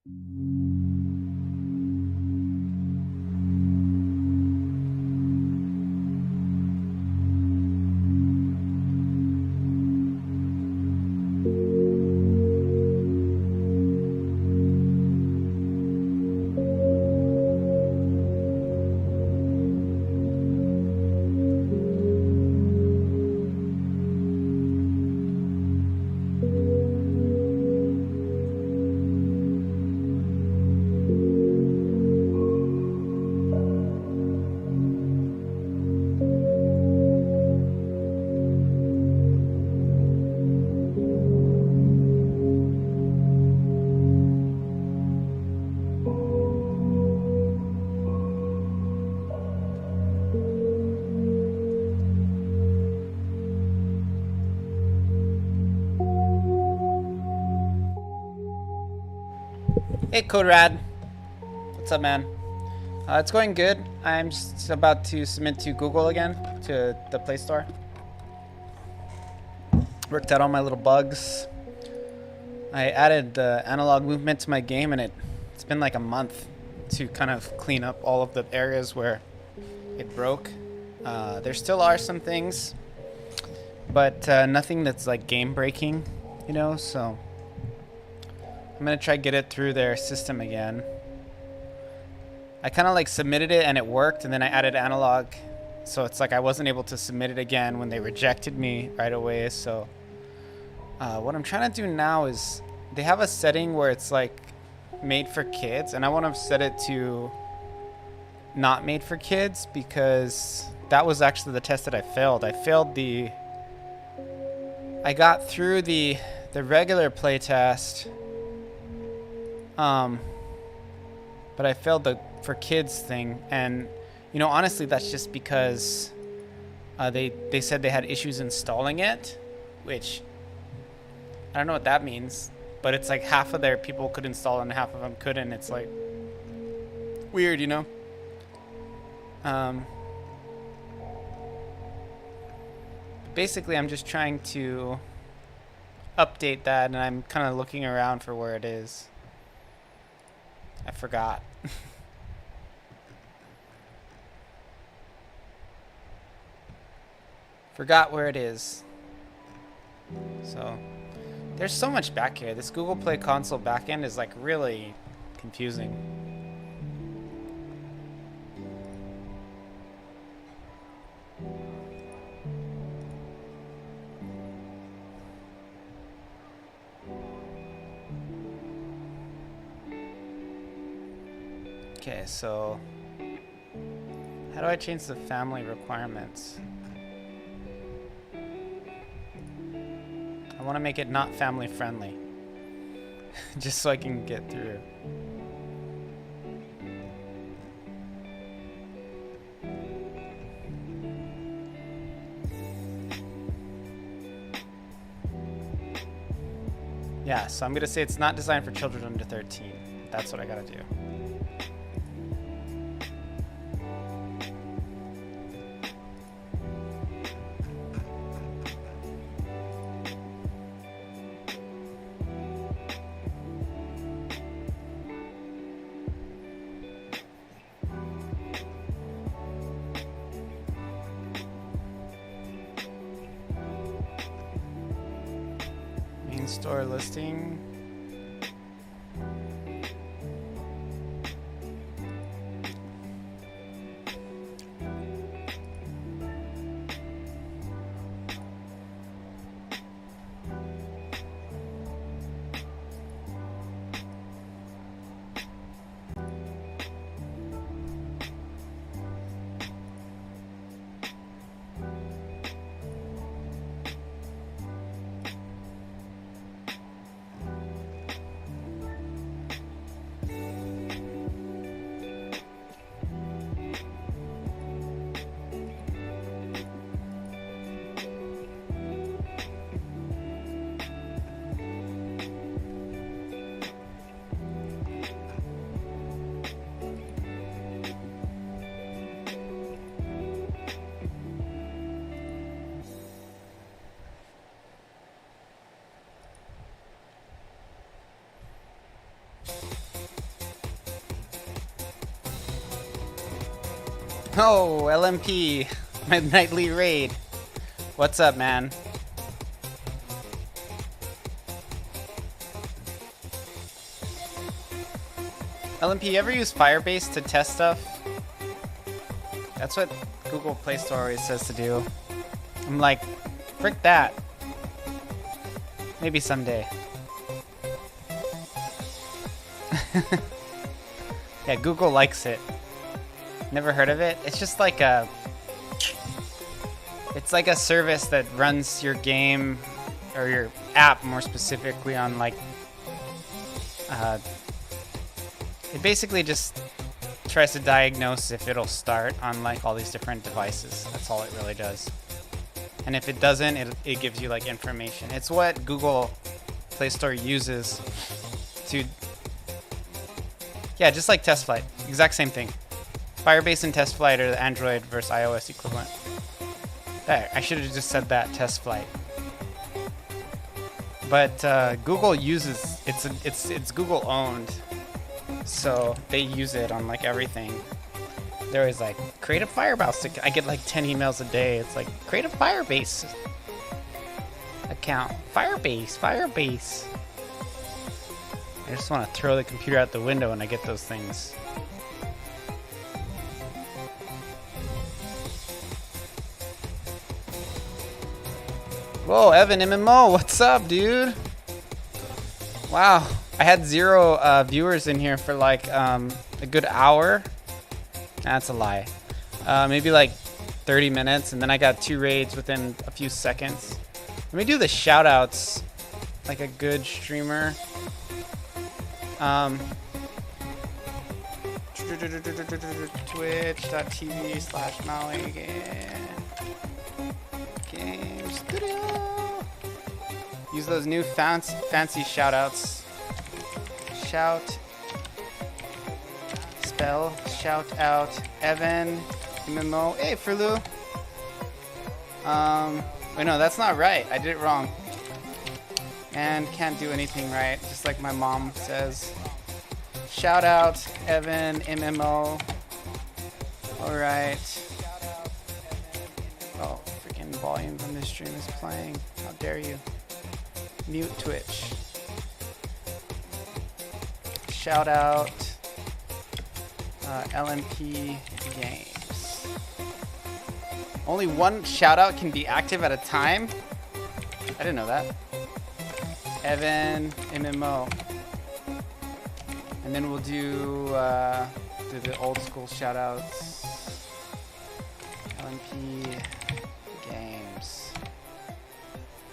Hey, Codrad. What's up, man? It's going good. I'm just about to submit to Google again, to the Play Store. Worked out all my little bugs. I added the analog movement to my game, and it's been like a month to kind of clean up all of the areas where it broke. There still are some things, but nothing that's like game breaking, you know, so I'm gonna try to get it through their system again. I kind of like submitted it and it worked, and then I added analog, so it's like I wasn't able to submit it again when they rejected me right away. So what I'm trying to do now is they have a setting where it's like made for kids, and I want to set it to not made for kids because that was actually the test that I failed. I got through the regular play test, but I failed the for kids thing, and you know, honestly, that's just because they said they had issues installing it, which I don't know what that means, but it's like half of their people could install it and half of them couldn't. It's like weird, you know. Basically, I'm just trying to update that, and I'm kind of looking around for where it is. I forgot. Forgot where it is. So there's so much back here. This Google Play console backend is like really confusing. Okay, so how do I change the family requirements? I want to make it not family friendly, just so I can get through. Yeah, so I'm gonna say it's not designed for children under 13. That's what I gotta do. Store listing. Oh, LMP, my nightly raid. What's up, man? LMP, you ever use Firebase to test stuff? That's what Google Play Store always says to do. I'm like, frick that. Maybe someday. Yeah, Google likes it. Never heard of it? It's just like a... It's like a service that runs your game, or your app more specifically, on like... it basically just tries to diagnose if it'll start on like all these different devices. That's all it really does. And if it doesn't, it gives you like information. It's what Google Play Store uses to... Yeah, just like TestFlight. Exact same thing. Firebase and TestFlight are the Android versus iOS equivalent. There, I should have just said that, TestFlight. But Google uses... It's Google owned. So they use it on like everything. They're always like, create a Firebase. I get like 10 emails a day. It's like, create a Firebase account. Firebase. I just want to throw the computer out the window when I get those things. Whoa, Evan MMO, what's up, dude? Wow, I had 0 viewers in here for like a good hour. That's a lie. Maybe like 30 minutes, and then I got 2 raids within a few seconds. Let me do the shout outs like a good streamer. Twitch.tv/Maui Game Studio. Use those new fancy shout outs. Shout out Evan MMO. Hey, Furlu. Wait, no, that's not right. I did it wrong. And can't do anything right, just like my mom says. Shout out Evan MMO. All right. Oh, freaking volume from this stream is playing. How dare you? Mute Twitch. Shout out LMP Games. Only one shout out can be active at a time? I didn't know that. Evan MMO. And then we'll do the old school shout outs. LMP Games.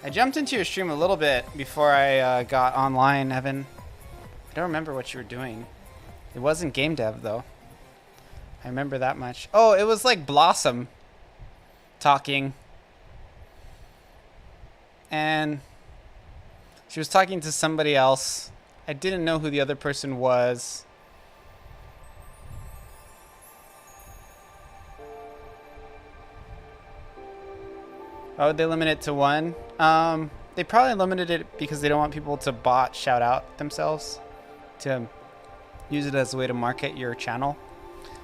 I jumped into your stream a little bit before I got online, Evan. I don't remember what you were doing. It wasn't game dev though. I remember that much. Oh, it was like Blossom talking. And she was talking to somebody else. I didn't know who the other person was. Why would they limit it to 1? They probably limited it because they don't want people to bot shout out themselves, to use it as a way to market your channel.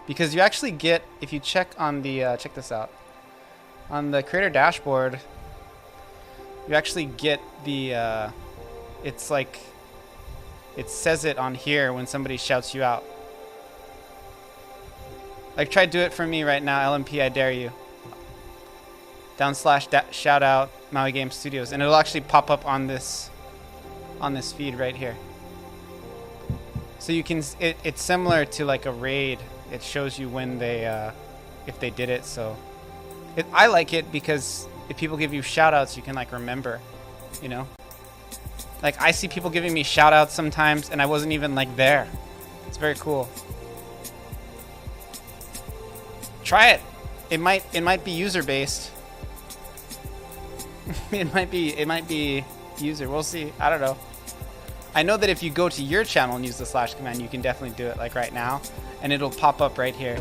Because you actually get, if you check on the, check this out, on the creator dashboard, you actually get the, it's like, it says it on here when somebody shouts you out. Like, try to do it for me right now, LMP, I dare you. / shout out Maui Game Studios, and it'll actually pop up on this feed right here. So you can, it's similar to like a raid. It shows you when they, if they did it. So I like it because if people give you shout outs, you can like remember, you know? Like, I see people giving me shout outs sometimes and I wasn't even like there. It's very cool. Try it. It might be user based. it might be user. We'll see. I don't know. I know that if you go to your channel and use the / command, you can definitely do it like right now, and it'll pop up right here.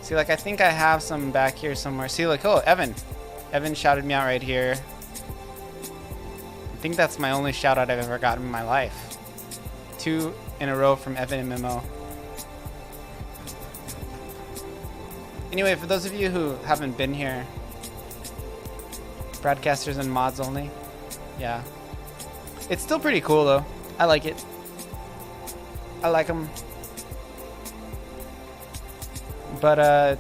See, like, I think I have some back here somewhere. See, like, oh, Evan shouted me out right here. I think that's my only shout out I've ever gotten in my life. 2 in a row from Evan MMO. Anyway, for those of you who haven't been here, broadcasters and mods only. Yeah. It's still pretty cool though. I like it. I like them. But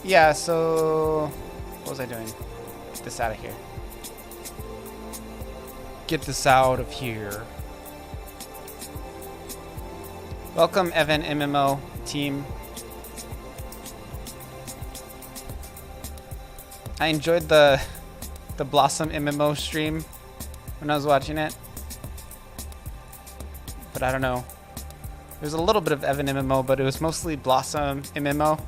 yeah, so what was I doing? Get this out of here. Get this out of here. Welcome Evan MMO team. I enjoyed the Blossom MMO stream when I was watching it. But I don't know. There's a little bit of Evan MMO, but it was mostly Blossom MMO.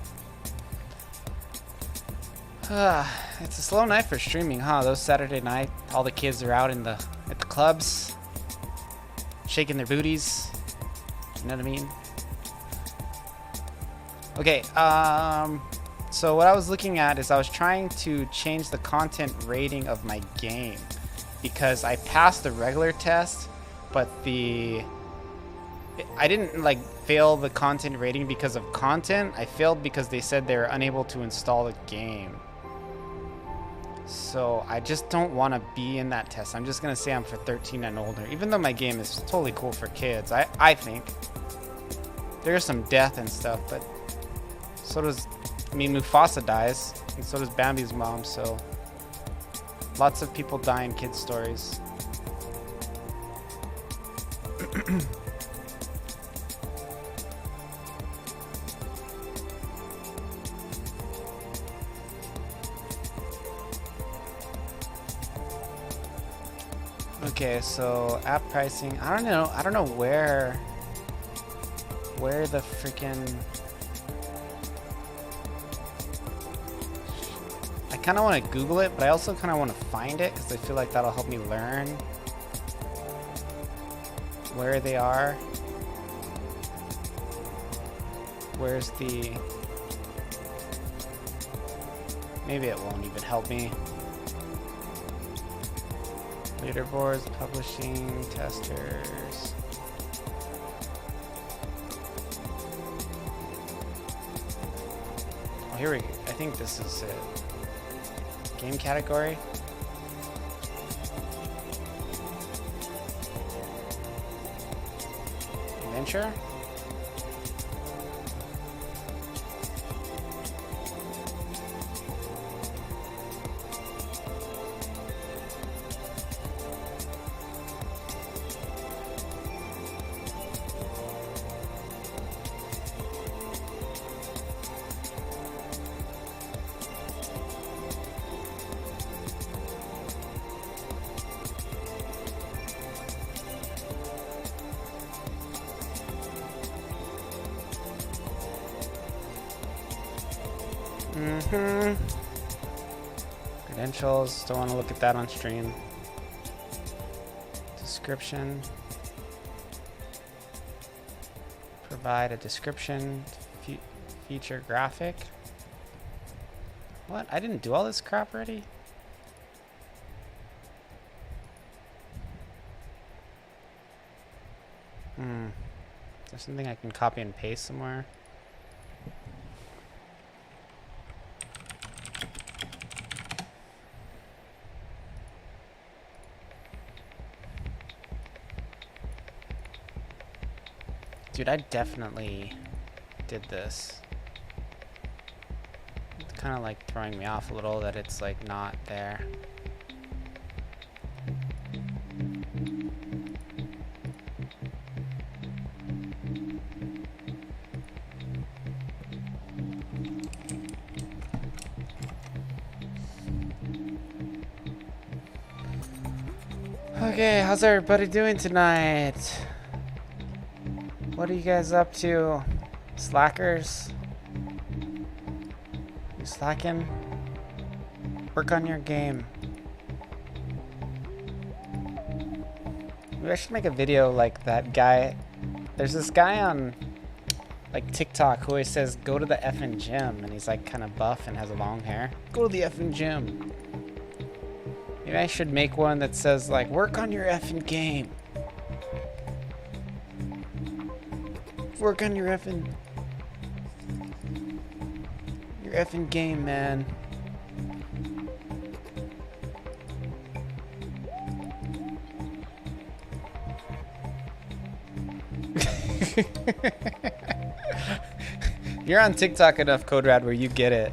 It's a slow night for streaming, huh? Those Saturday night, all the kids are out at the clubs, shaking their booties. You know what I mean? Okay, so what I was looking at is I was trying to change the content rating of my game because I passed the regular test, but I didn't like fail the content rating because of content. I failed because they said they were unable to install the game. So I just don't want to be in that test. I'm just going to say I'm for 13 and older, even though my game is totally cool for kids. I think there's some death and stuff, but so does, I mean, Mufasa dies, and so does Bambi's mom, so lots of people die in kids' stories. Okay, so app pricing. I don't know where the freaking. I kind of want to Google it, but I also kind of want to find it because I feel like that'll help me learn where they are. Where's the? Maybe it won't even help me. Leaderboards, publishing, testers. Oh, here we go. I think this is it. Game category. Adventure. Credentials, don't want to look at that on stream. Description. Provide a description, feature graphic. What? I didn't do all this crap already? Is there something I can copy and paste somewhere? Dude, I definitely did this. It's kind of like throwing me off a little that it's like not there. Okay, how's everybody doing tonight? What are you guys up to? Slackers? You slacking? Work on your game. Maybe I should make a video like that guy. There's this guy on like TikTok who always says, go to the effing gym. And he's like kind of buff and has long hair. Go to the effing gym. Maybe I should make one that says like, work on your effing game. Work on your effing. your effing game, man. You're on TikTok enough, CodeRad, where you get it.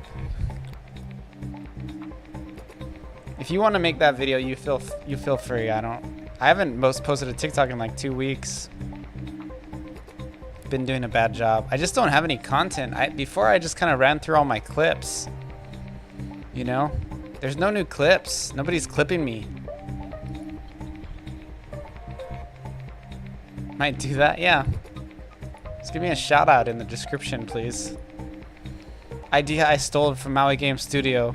If you want to make that video, you feel free. I haven't posted a TikTok in like 2 weeks. Been doing a bad job. I just don't have any content. Before I just kind of ran through all my clips. You know? There's no new clips. Nobody's clipping me. Might do that, yeah. Just give me a shout out in the description, please. Idea I stole from Maui Game Studio.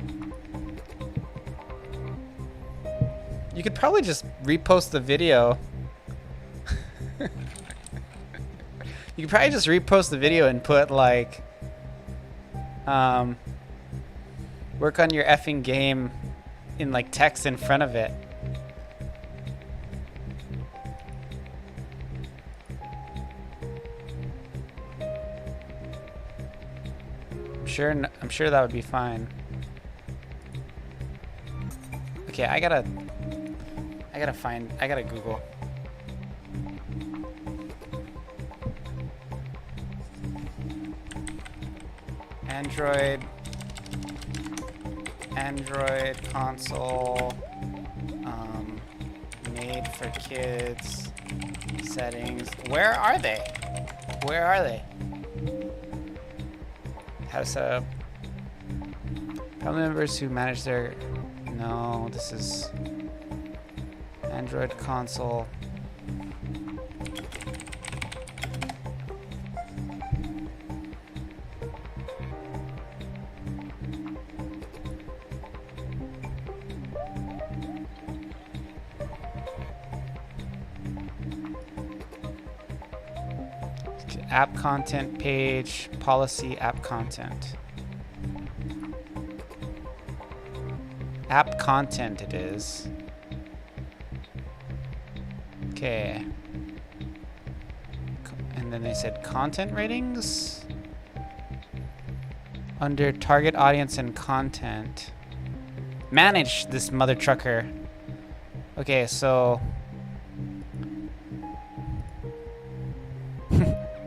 You could probably just repost the video. You could probably just repost the video and put like, work on your effing game in like text in front of it. I'm sure that would be fine. Okay, I gotta Google. Android console, made for kids, settings. Where are they? Where are they? How to set up. Family members who manage their... No, this is Android console. App content page, policy, app content. App content it is. Okay. And then they said content ratings. Under target audience and content. Manage this mother trucker. Okay, so...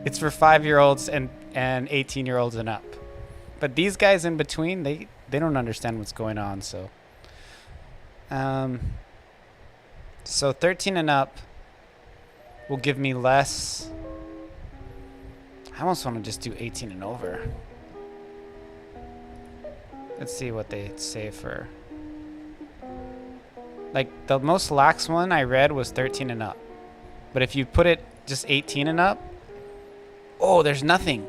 It's for 5-year-olds and 18-year-olds and up. But these guys in between, they don't understand what's going on, so. So 13 and up will give me less. I almost want to just do 18 and over. Let's see what they say for. Like the most lax one I read was 13 and up. But if you put it just 18 and up, oh, there's nothing.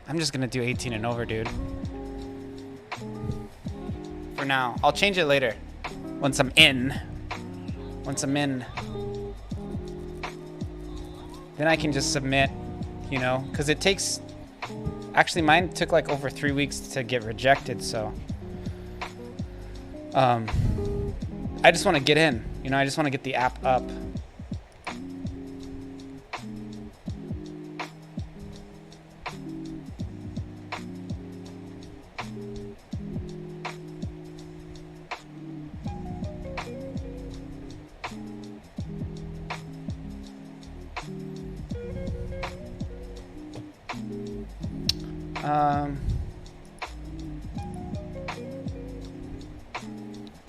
I'm just gonna do 18 and over, dude. For now. I'll change it later. Once I'm in. Once I'm in. Then I can just submit, you know, because it takes... Actually, mine took like over 3 weeks to get rejected, so... I just want to get in. You know, I just want to get the app up.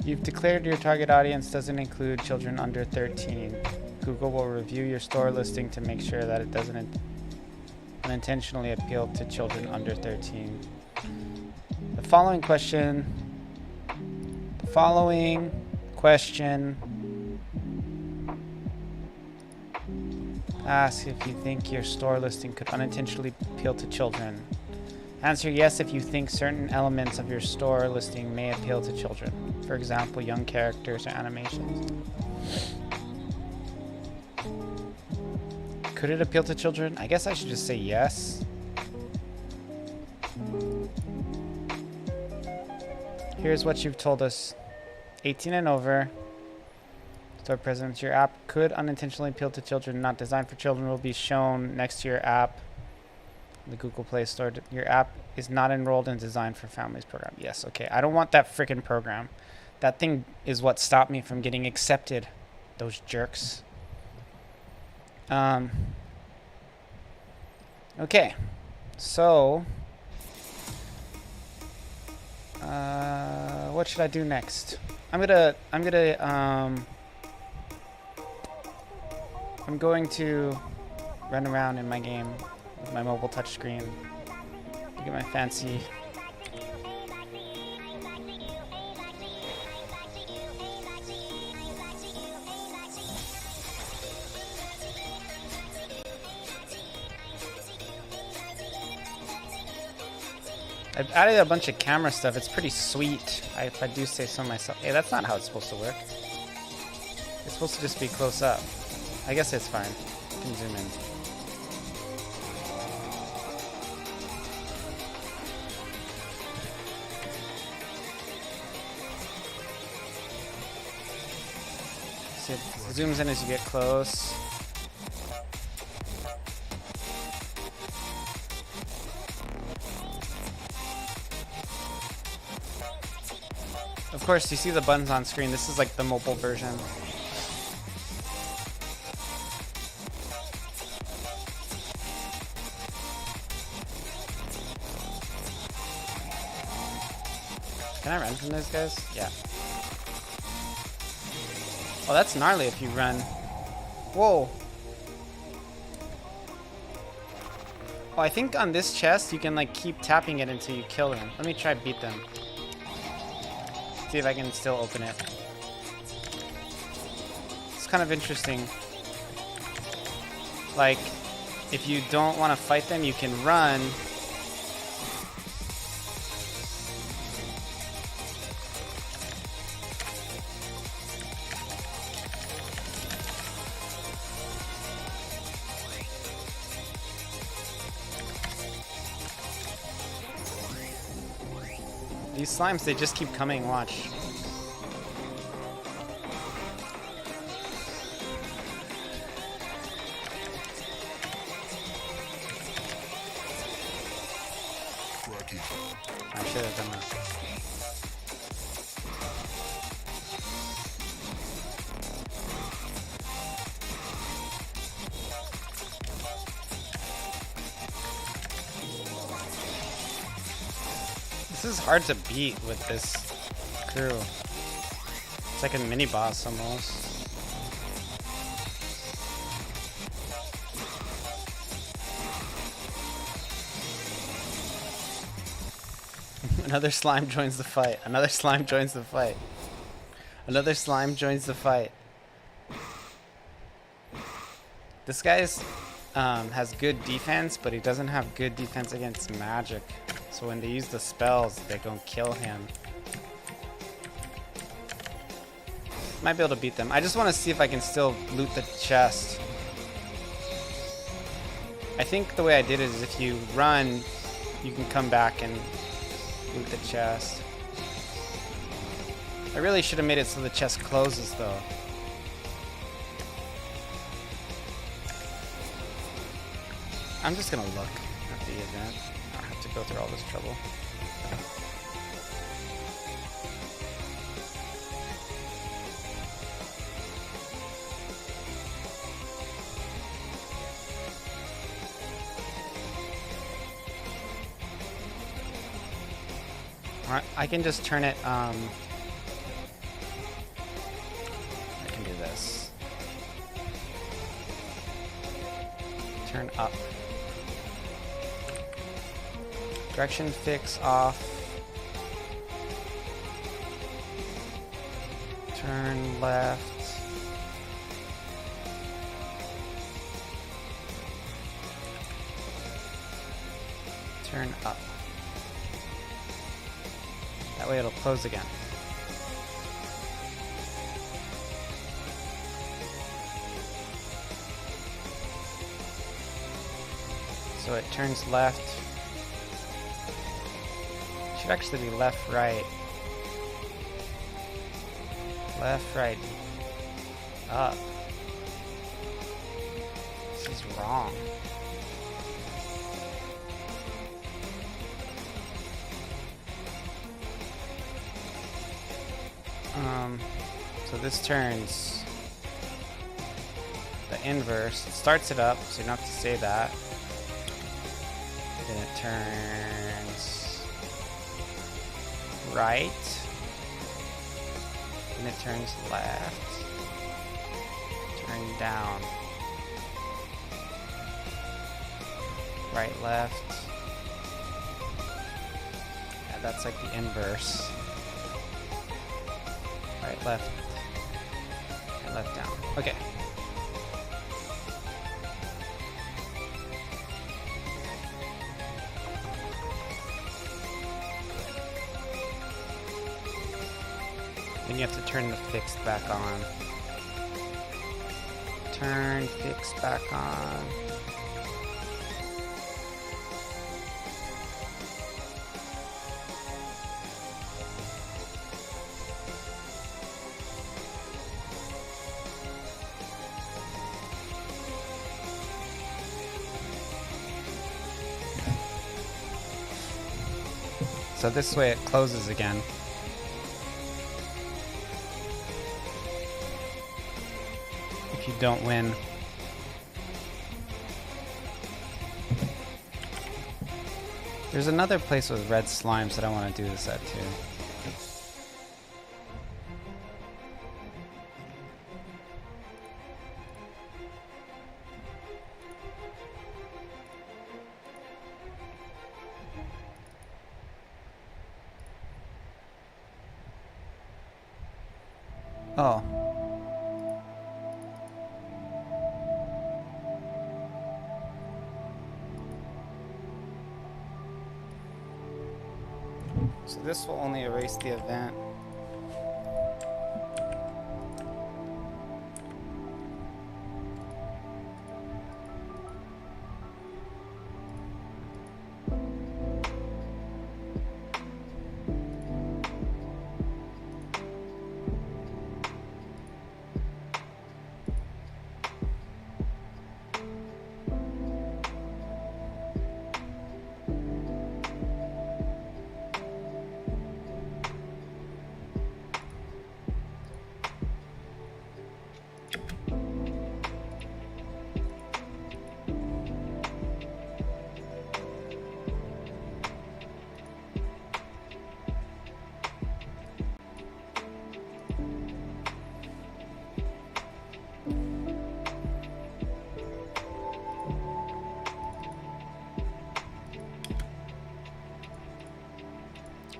You've declared your target audience doesn't include children under 13. Google will review your store listing to make sure that it doesn't unintentionally appeal to children under 13. The following question asks if you think your store listing could unintentionally appeal to children. Answer yes if you think certain elements of your store listing may appeal to children. For example, young characters or animations. Could it appeal to children? I guess I should just say yes. Here's what you've told us. 18 and over. Store presence. Your app could unintentionally appeal to children not designed for children will be shown next to your app The Google Play Store. Your app is not enrolled and designed for families program. Yes, okay. I don't want that freaking program. That thing is what stopped me from getting accepted. Those jerks. Okay. So, what should I do next? I'm going to run around in my game with my mobile touchscreen. Look at my fancy. I've added a bunch of camera stuff. It's pretty sweet, if I do say so myself. Hey, that's not how it's supposed to work. It's supposed to just be close up. I guess it's fine. You can zoom in. See, it zooms in as you get close. Of course, you see the buttons on screen. This is like the mobile version. Can I run from those guys? Yeah. Oh, that's gnarly if you run. Whoa. Oh, I think on this chest you can like keep tapping it until you kill them. Let me try beat them. See if I can still open it. It's kind of interesting. Like, if you don't want to fight them, you can run. These slimes, they just keep coming, watch. I should have done that. This is hard to beat with this crew. It's like a mini boss almost. Another slime joins the fight. Another slime joins the fight. Another slime joins the fight. This guy's has good defense, but he doesn't have good defense against magic. So when they use the spells, they gonna kill him. Might be able to beat them. I just want to see if I can still loot the chest. I think the way I did it is if you run, you can come back and loot the chest. I really should have made it so the chest closes though. I'm just gonna look at the event. I don't have to go through all this trouble. Alright, I can just turn it, I can do this. Turn up. Direction fix off. Turn left. Turn up. That way it'll close again. So it turns left. Should actually be left, right. Left, right. Up. This is wrong. So this turns the inverse. It starts it up, so you don't have to say that. Then it turns right. And it turns left. Turn down. Right, left. Yeah, that's like the inverse. Right, left. And left, down. Okay. Then you have to turn the fixed back on. Turn fixed back on. So this way it closes again. If you don't win. There's another place with red slimes that I want to do this at too. Oh. So this will only erase the event.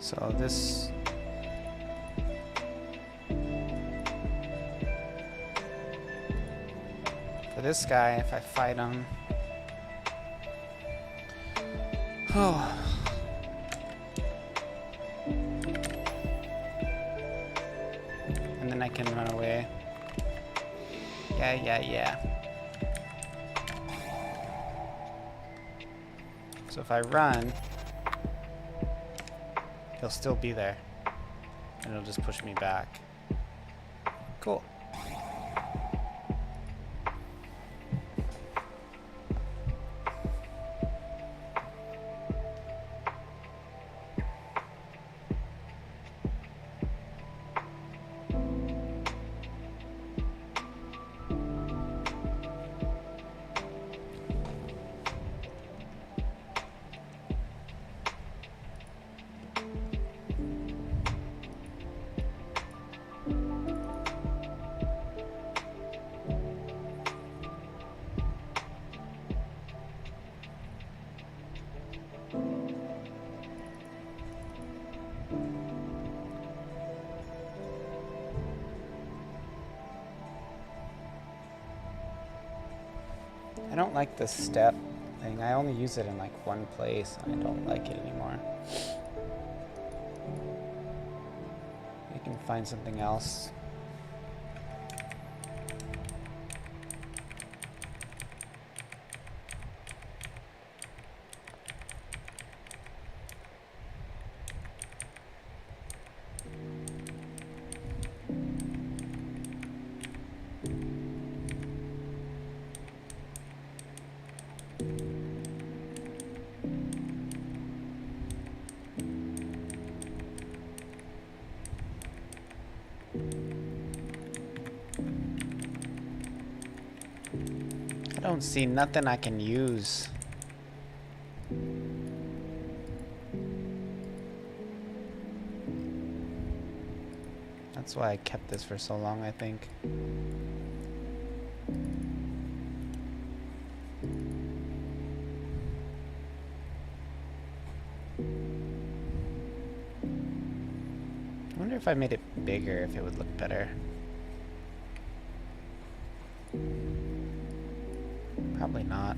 So this for this guy, if I fight him, oh, and then I can run away. Yeah. So if I run, he'll still be there, and it'll just push me back. Cool. I don't like this step thing. I only use it in like one place. I don't like it anymore. You can find something else. I don't see nothing I can use. That's why I kept this for so long, I think. I wonder if I made it bigger, if it would look better. Probably not.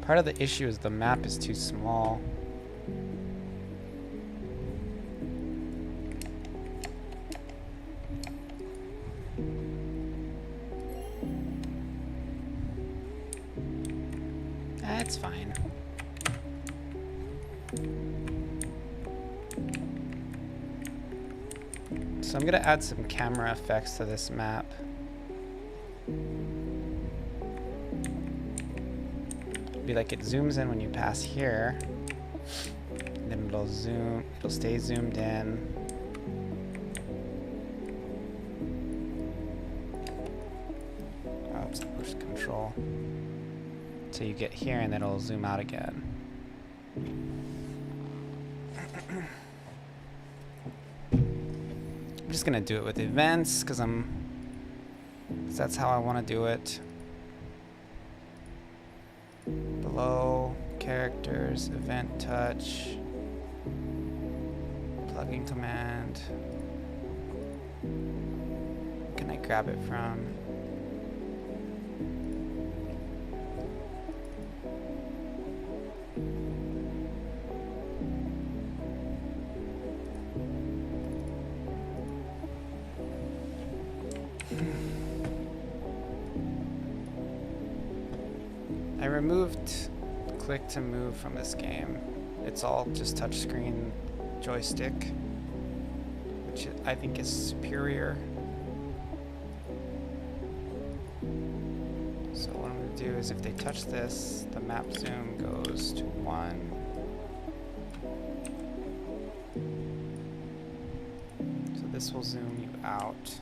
Part of the issue is the map is too small. That's fine. So I'm gonna add some camera effects to this map. Be like it zooms in when you pass here, and then it'll stay zoomed in. Oops, push control. So you get here and then it'll zoom out again. I'm just gonna do it with events because that's how I want to do it. Below, characters, event touch, plugin command. Where can I grab it from? I removed click to move from this game. It's all just touchscreen joystick, which I think is superior. So what I'm going to do is if they touch this, the map zoom goes to 1. So this will zoom you out.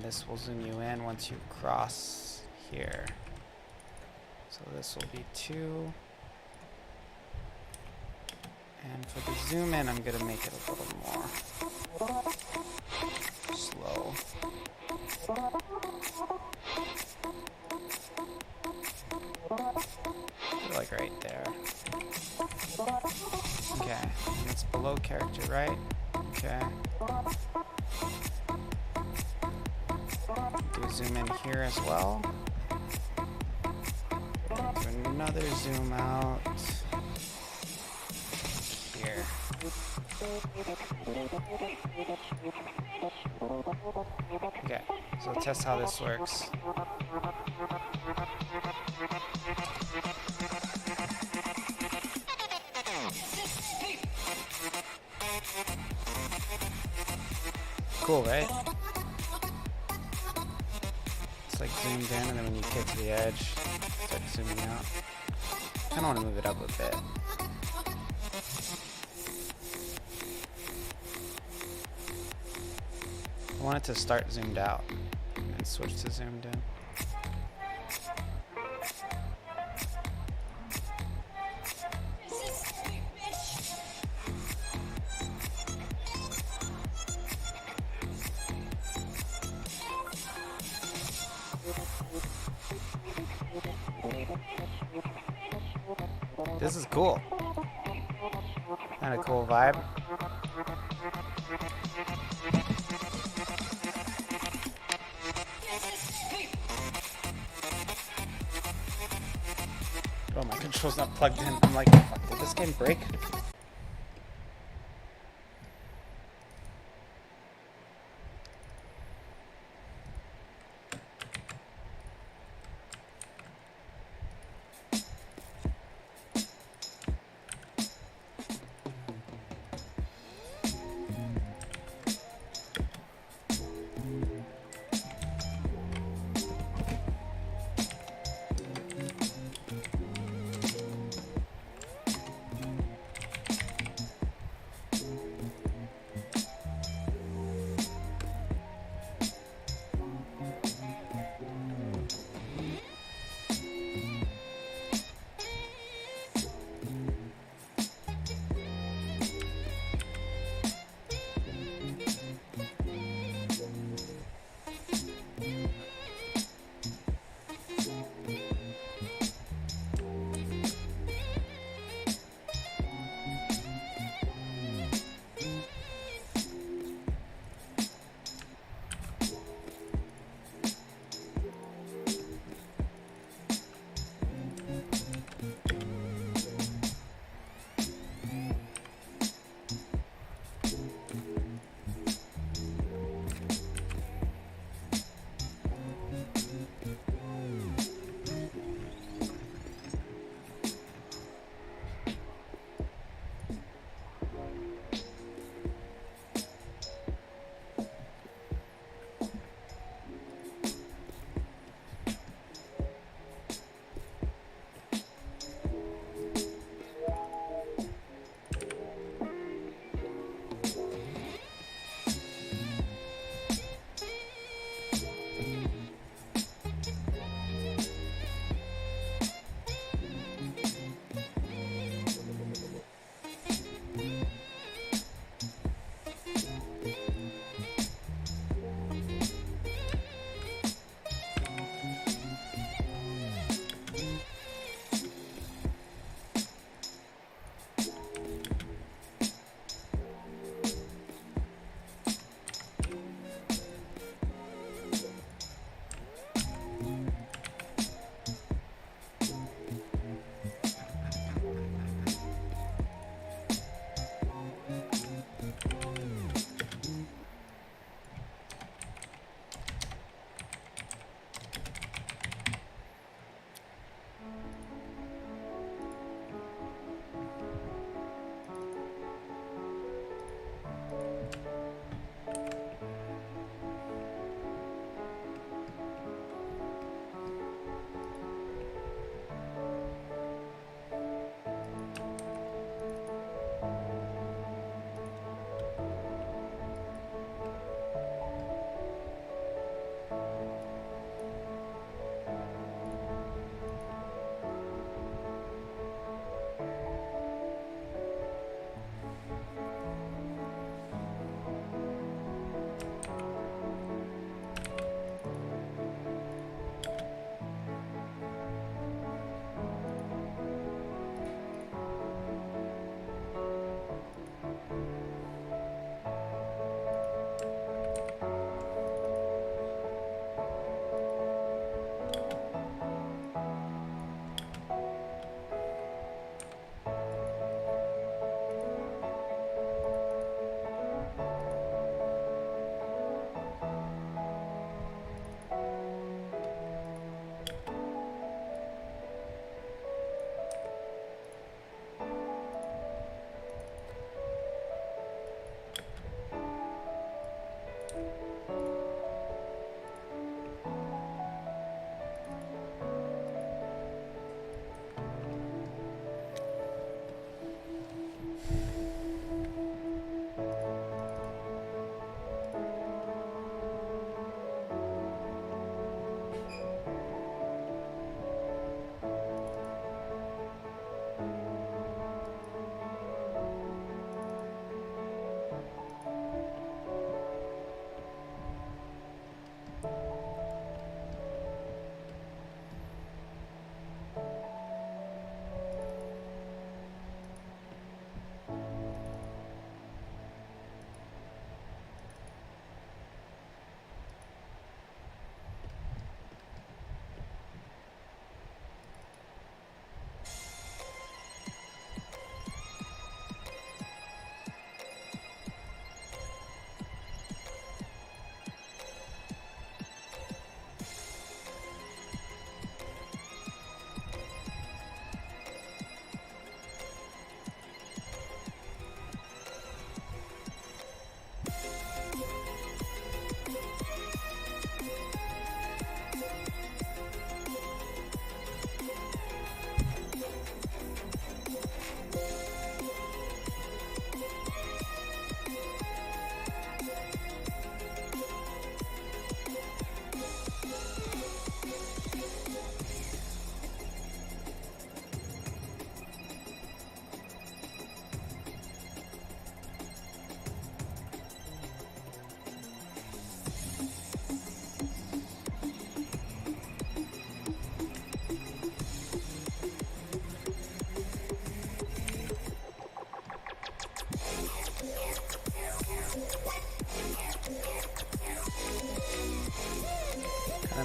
This will zoom you in once you cross here. So this will be 2. And for the zoom in, I'm going to make it a little more slow. Like right there. Okay, and it's below character, right? Okay. Do a zoom in here as well. Do another zoom out here. Okay, so let's test how this works. Cool, right? Like zoomed in, and then when you get to the edge, start zooming out. I kind of want to move it up a bit. I want it to start zoomed out and switch to zoomed in. This is cool. Kind of cool vibe. Oh, my control's not plugged in. I'm like, fuck, did this game break?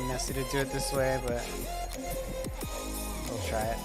messy to do it this way, but we'll try it.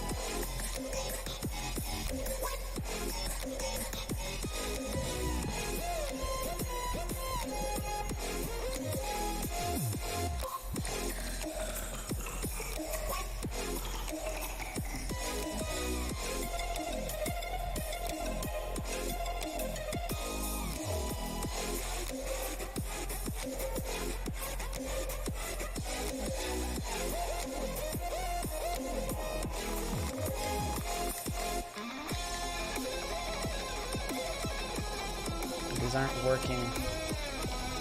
These aren't working.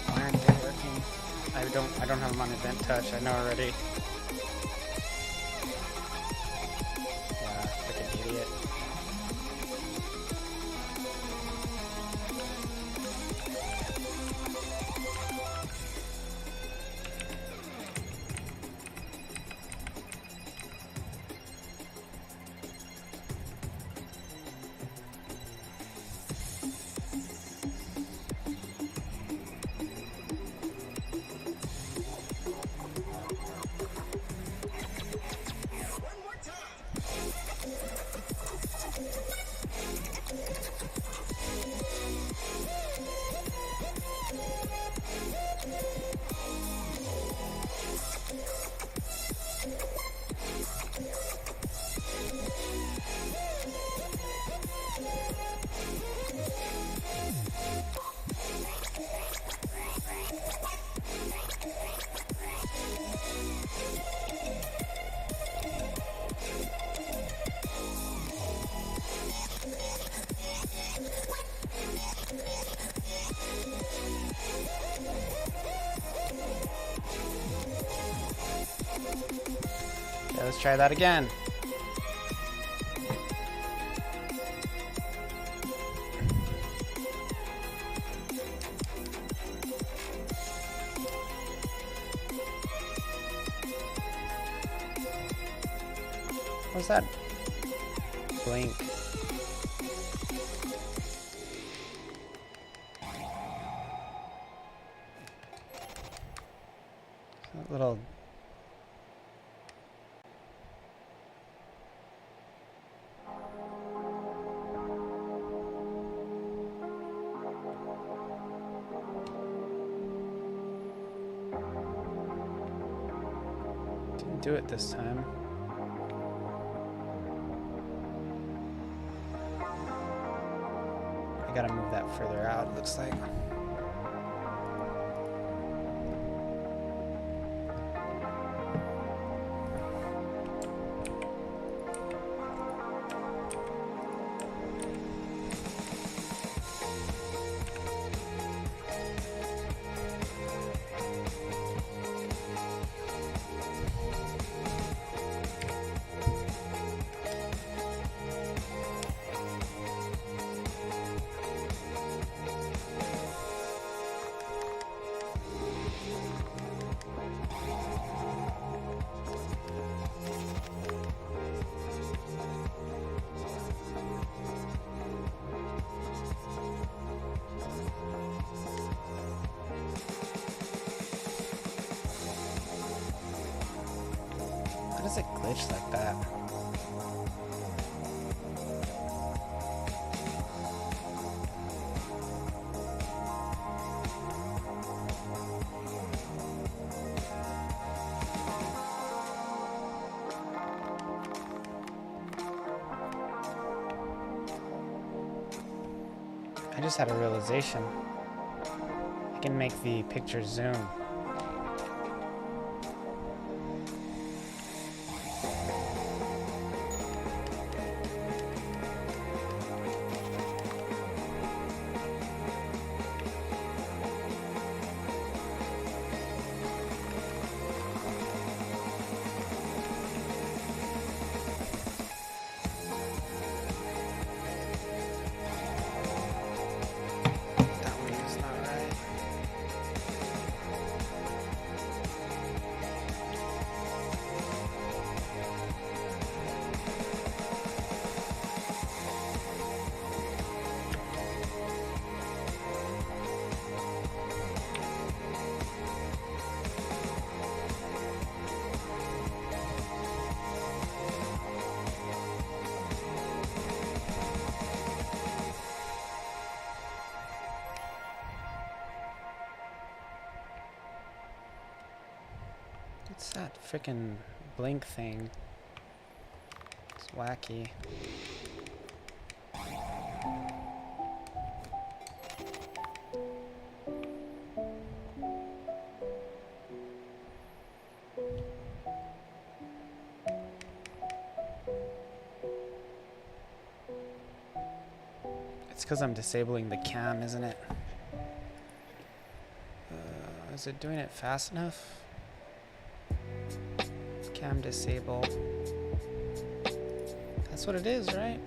Why aren't they working? I don't have them on event touch. I know already. Yeah, freaking idiot. Yeah, let's try that again. What's that? Blink. That little didn't do it this time. I gotta move that further out, it looks like. How does it glitch like that? I just had a realization. I can make the picture zoom. What's that freaking blink thing? It's wacky. It's because I'm disabling the cam, isn't it? Is it doing it fast enough? Cam disable. That's what it is, right?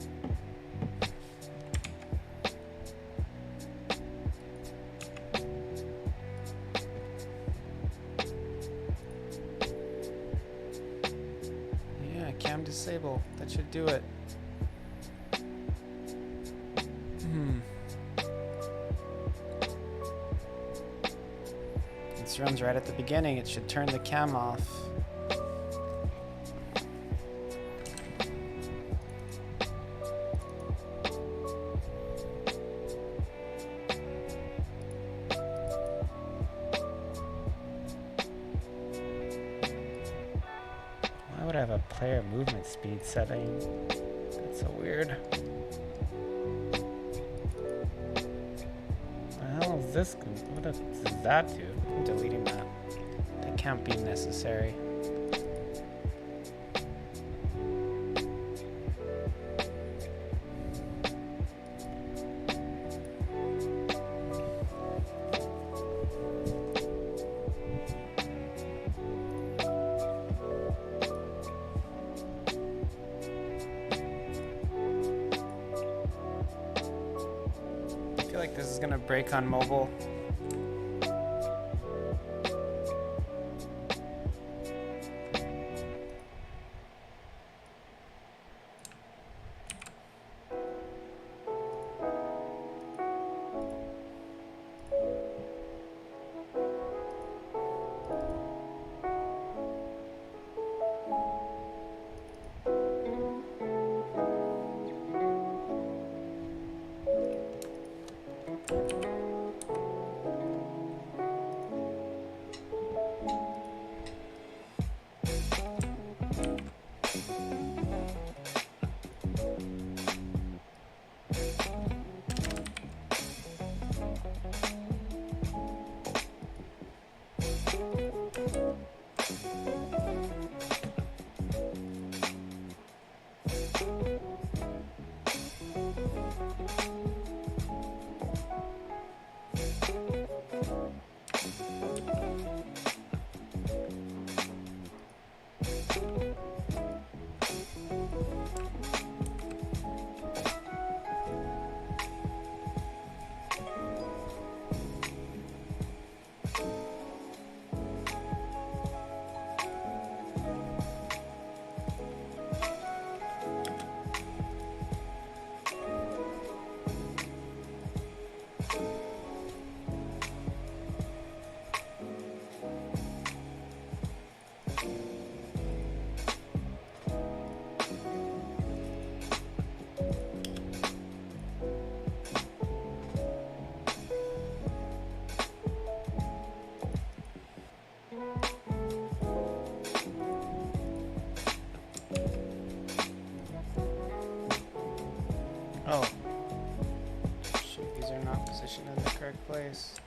Yeah, cam disable. That should do it. This runs right at the beginning. It should turn the cam off. Why would I have a player movement speed setting? That's so weird. What the hell is this? What does that do? I'm deleting that. That can't be necessary. I feel like this is gonna break on mobile. Oh. Shoot, these are not positioned in the correct place.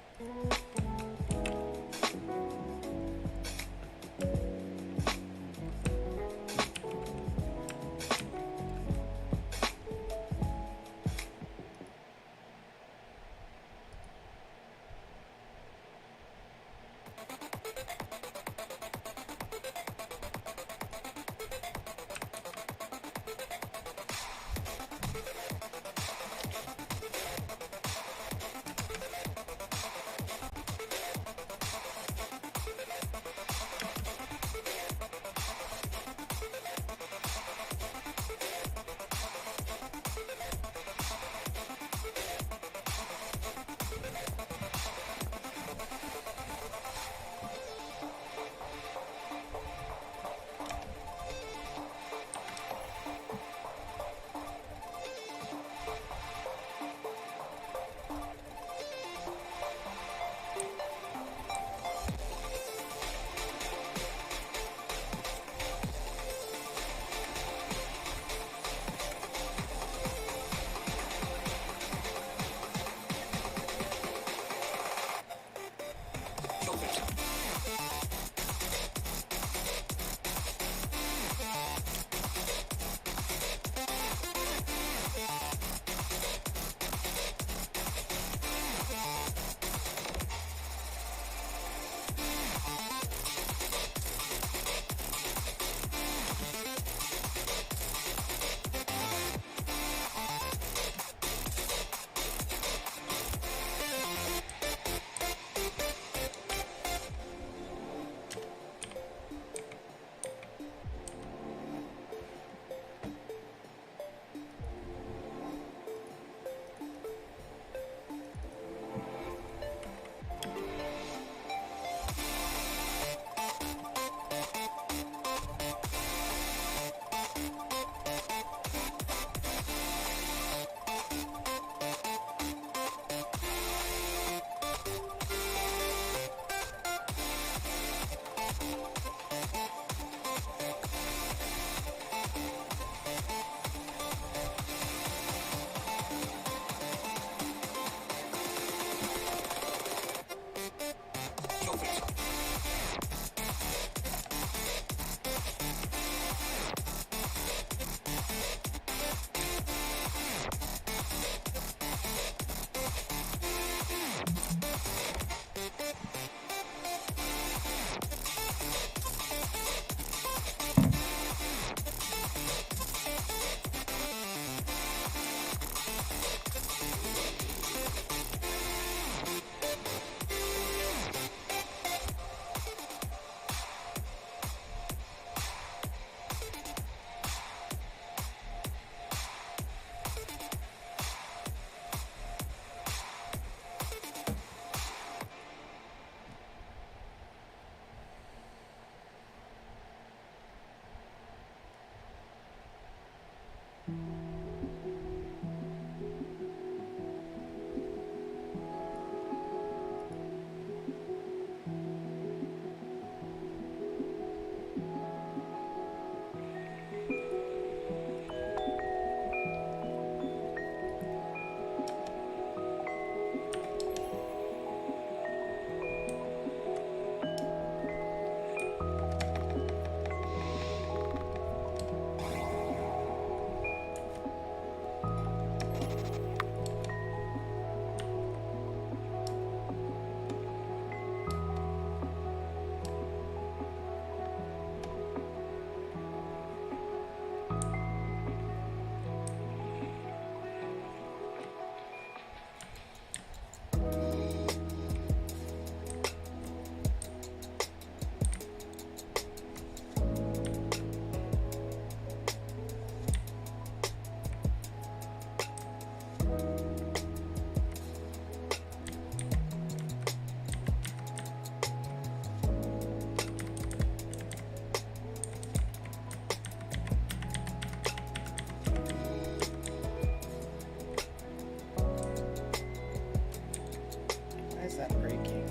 Why is that breaking?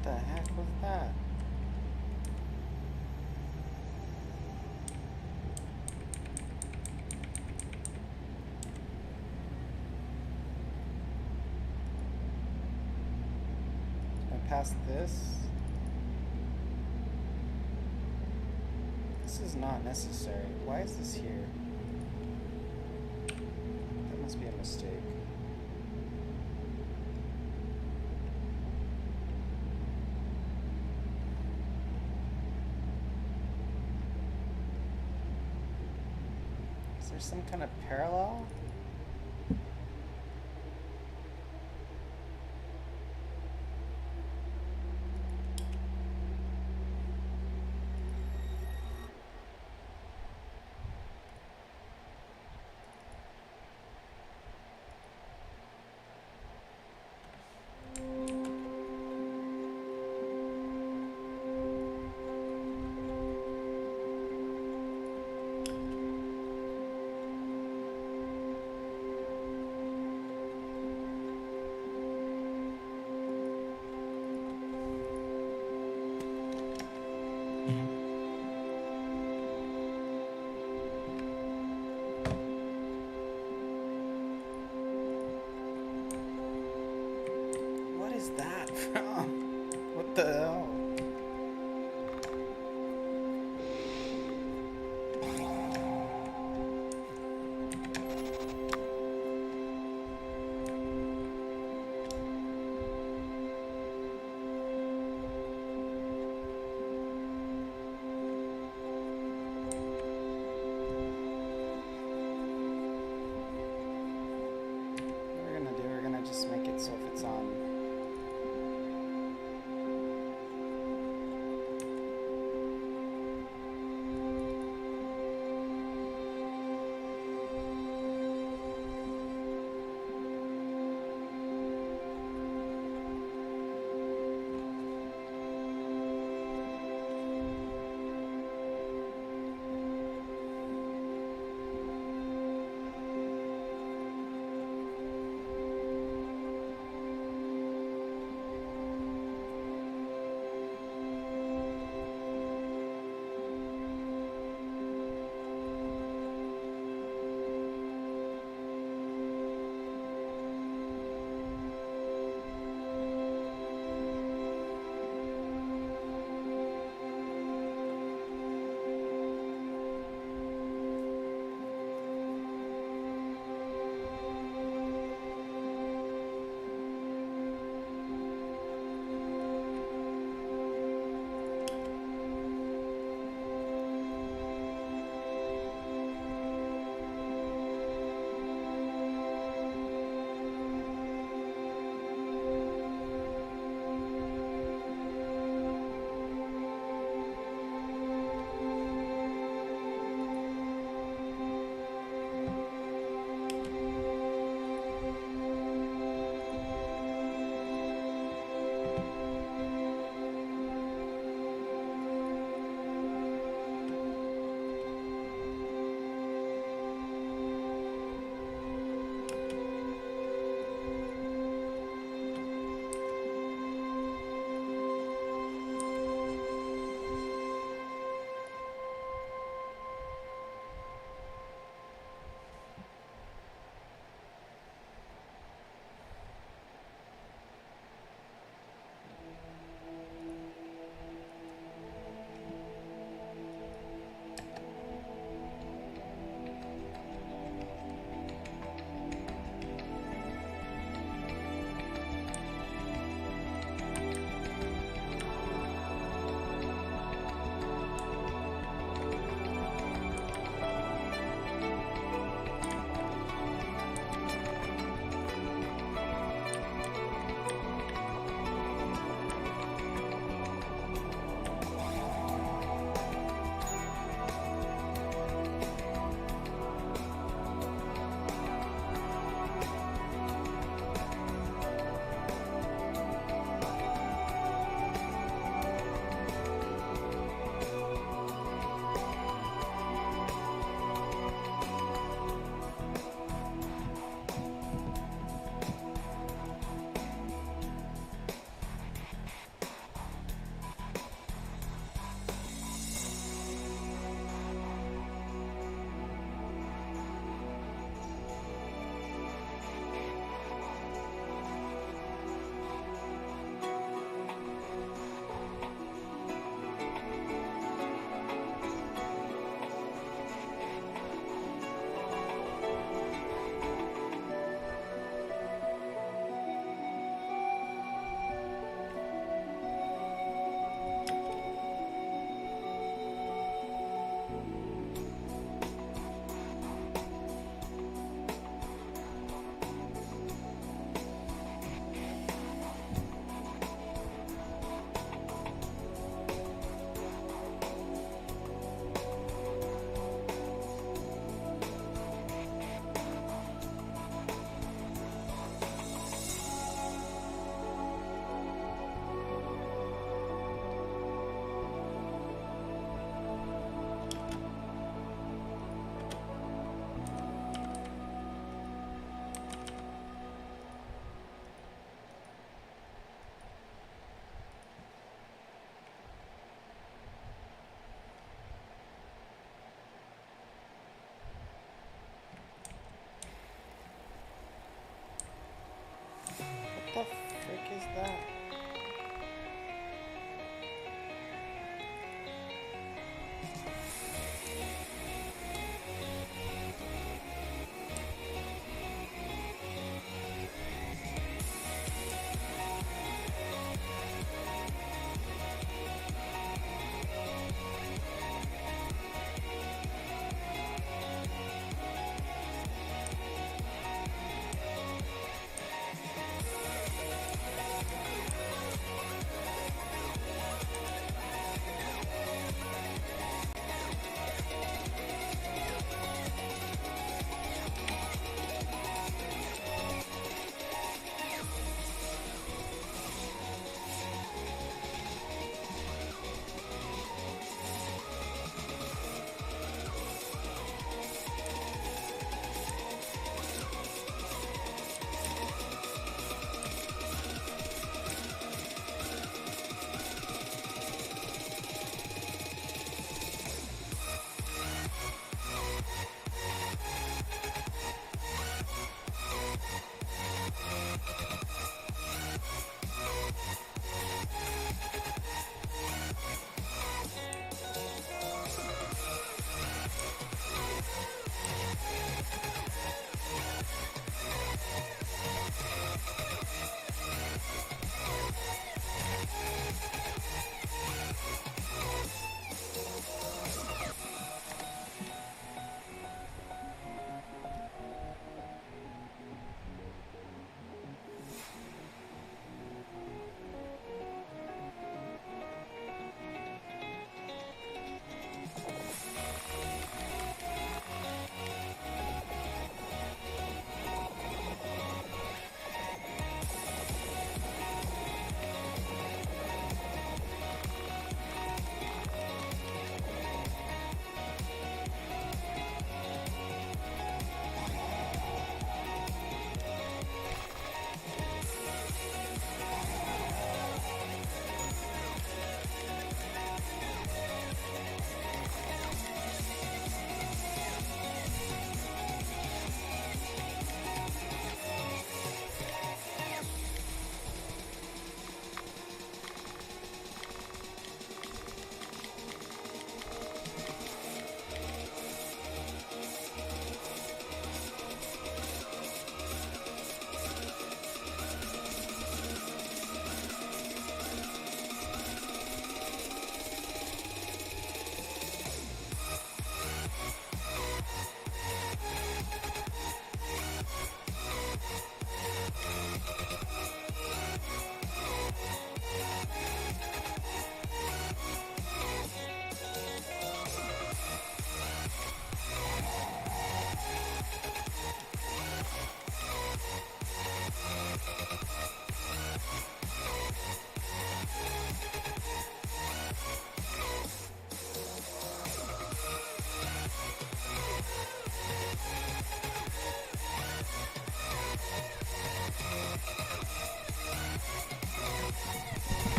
The heck was that? past this. This is not necessary. Why is this here? That must be a mistake. Is there some kind of parallel? What is that from? What the hell? We're gonna just make it so if it's on frick is that?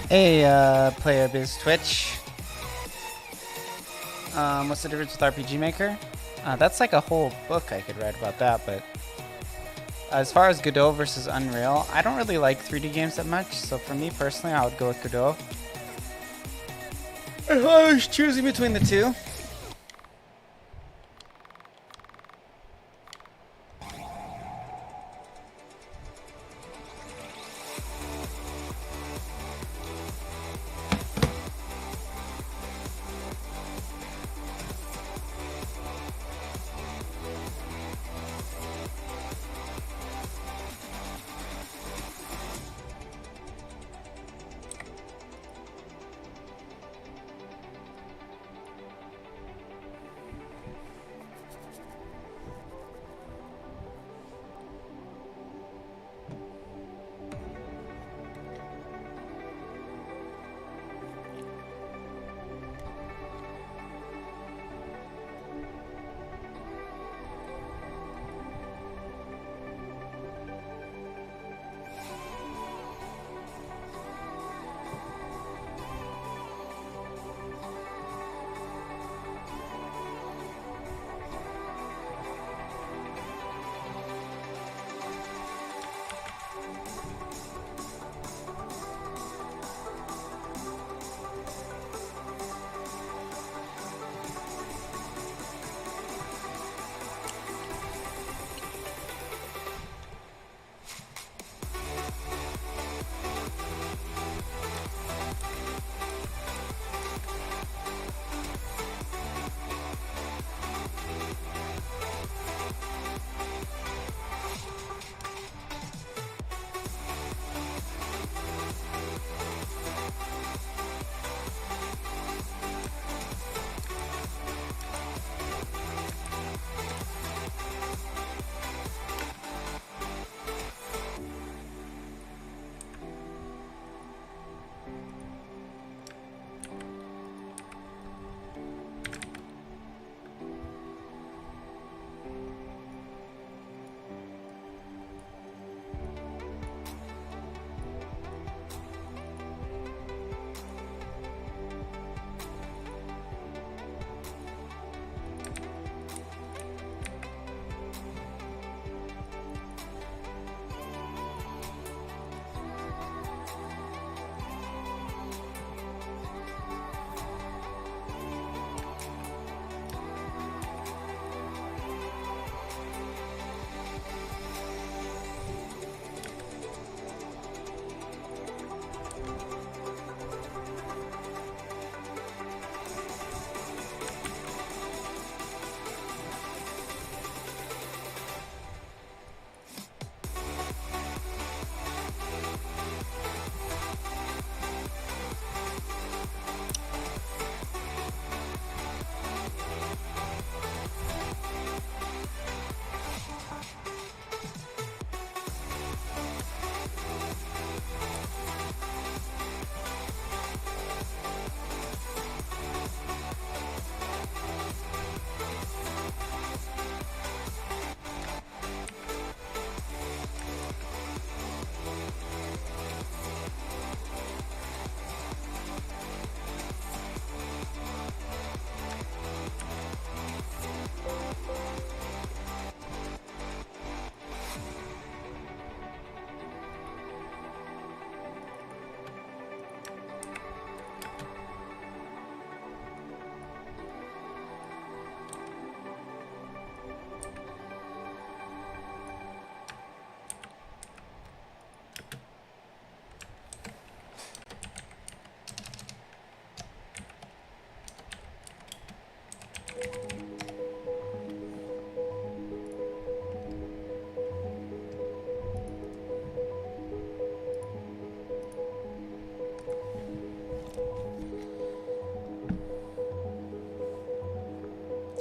Hey, Player Biz Twitch. What's the difference with RPG Maker? That's like a whole book I could write about that, but as far as Godot versus Unreal, I don't really like 3D games that much, so for me personally, I would go with Godot. If I was choosing between the two,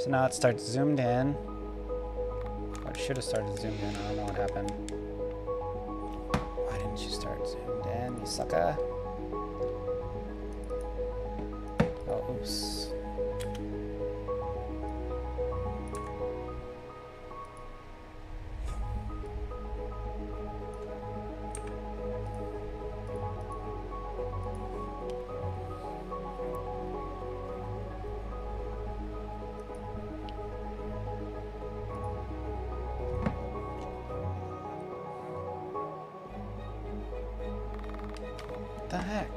So now it starts zoomed in. Or it should have started zoomed in. I don't know what happened. Why didn't you start zoomed in, you sucker? Oh, oops. What the heck?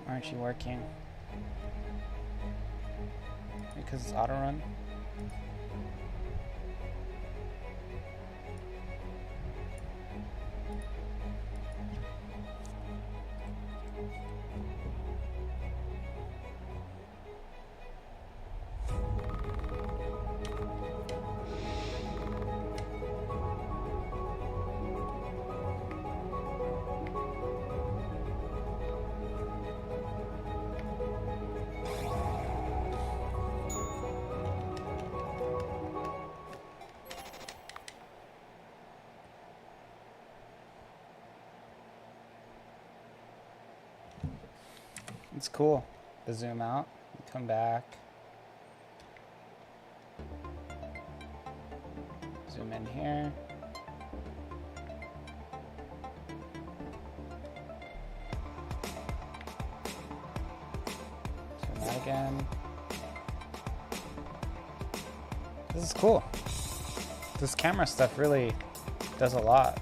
Aren't you working? Because it's auto run? It's cool. The zoom out, come back. Zoom in here. Zoom out again. This is cool. This camera stuff really does a lot.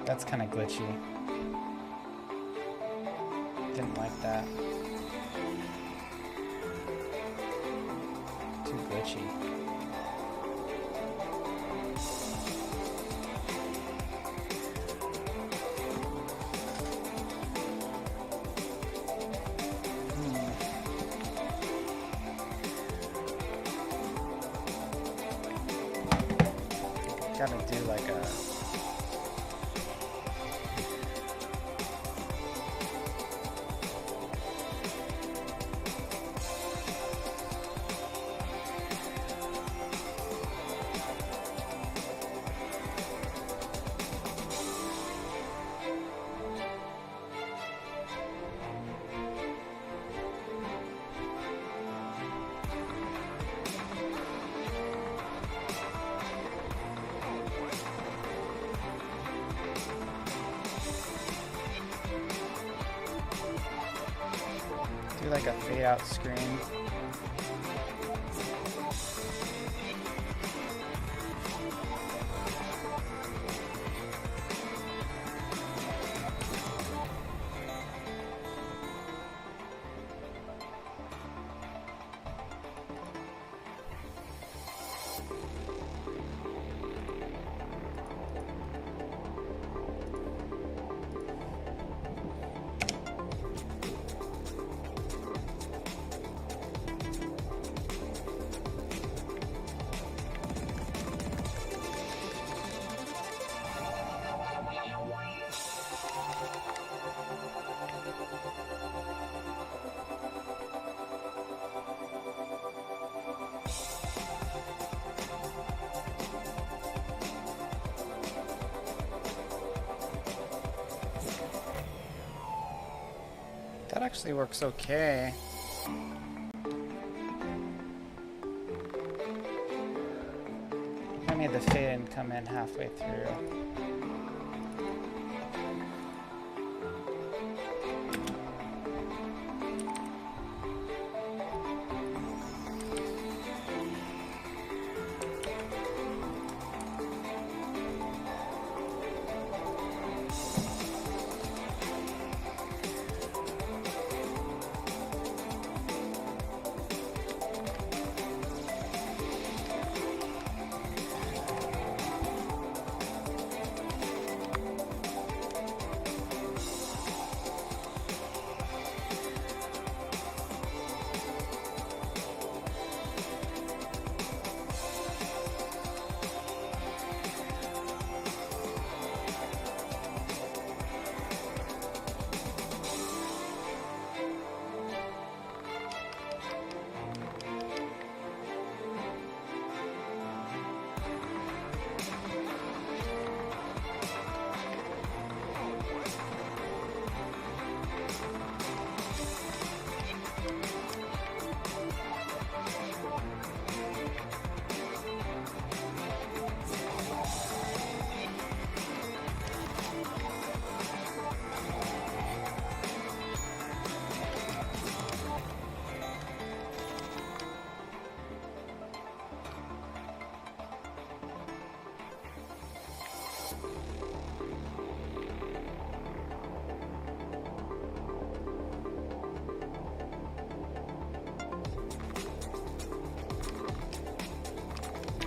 That's kind of glitchy. Didn't like that. Too glitchy. Gotta do like a... do like a fade out screen. That actually works okay. I made the fade and come in halfway through.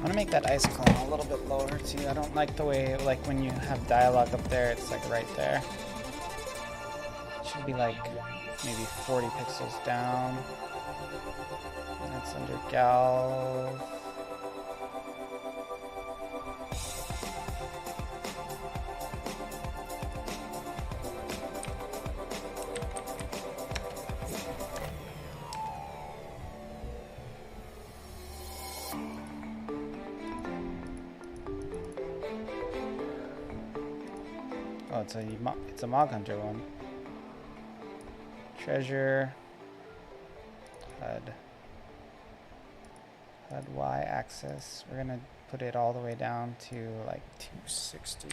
I'm gonna make that ice cone a little bit lower too. I don't like the way, like when you have dialogue up there, it's like right there. It should be like maybe 40 pixels down. And that's under gal. Oh, it's a Mog Hunter one. Treasure. HUD Y axis. We're gonna put it all the way down to like 260.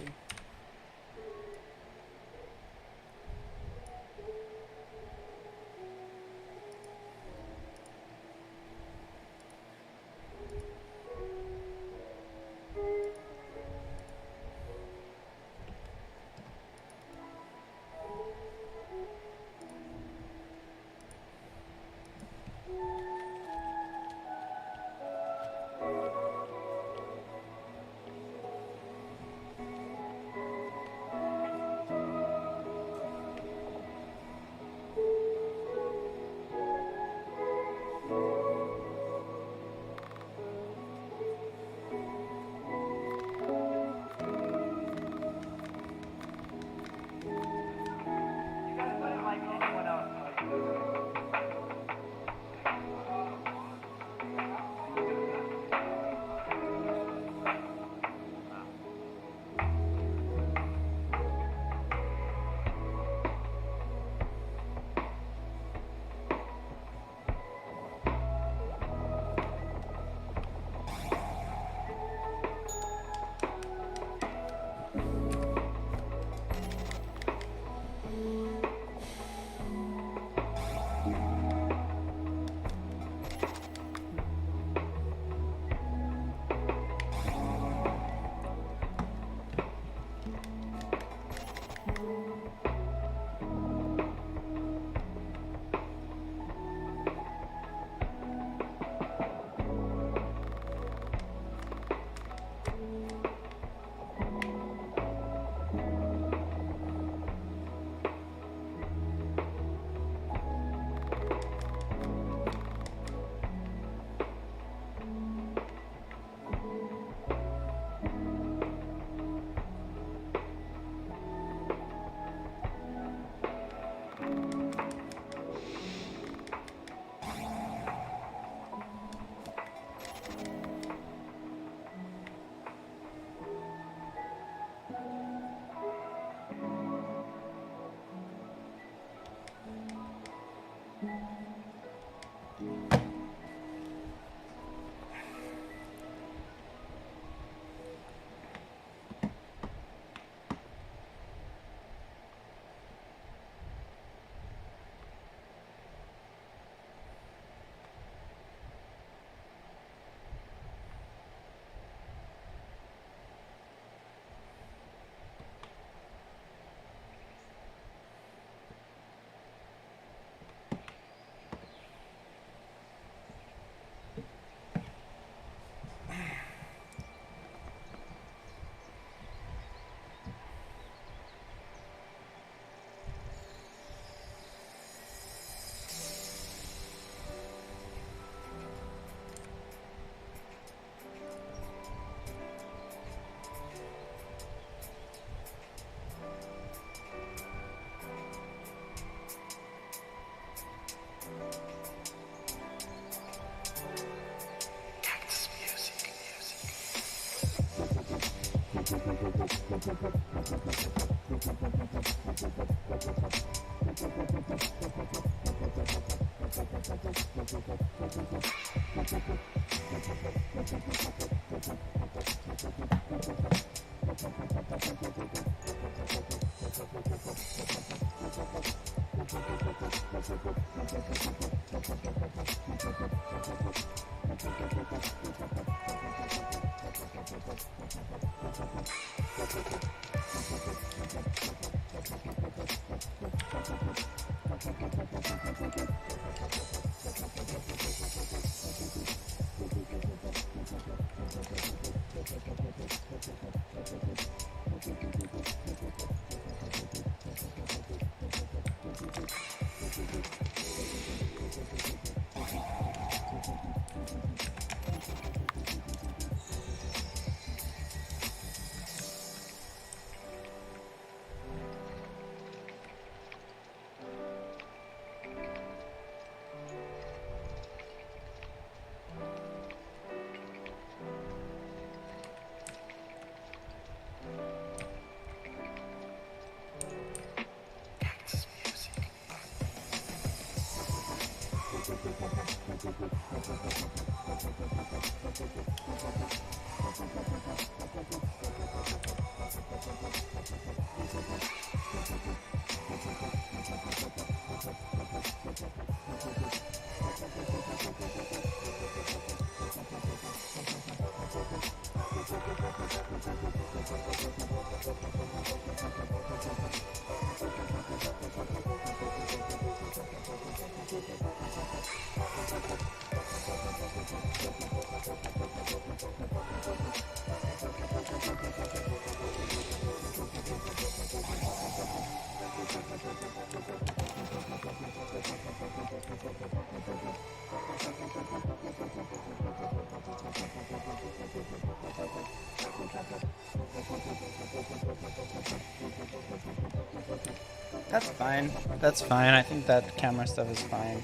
That's fine. That's fine. I think that camera stuff is fine.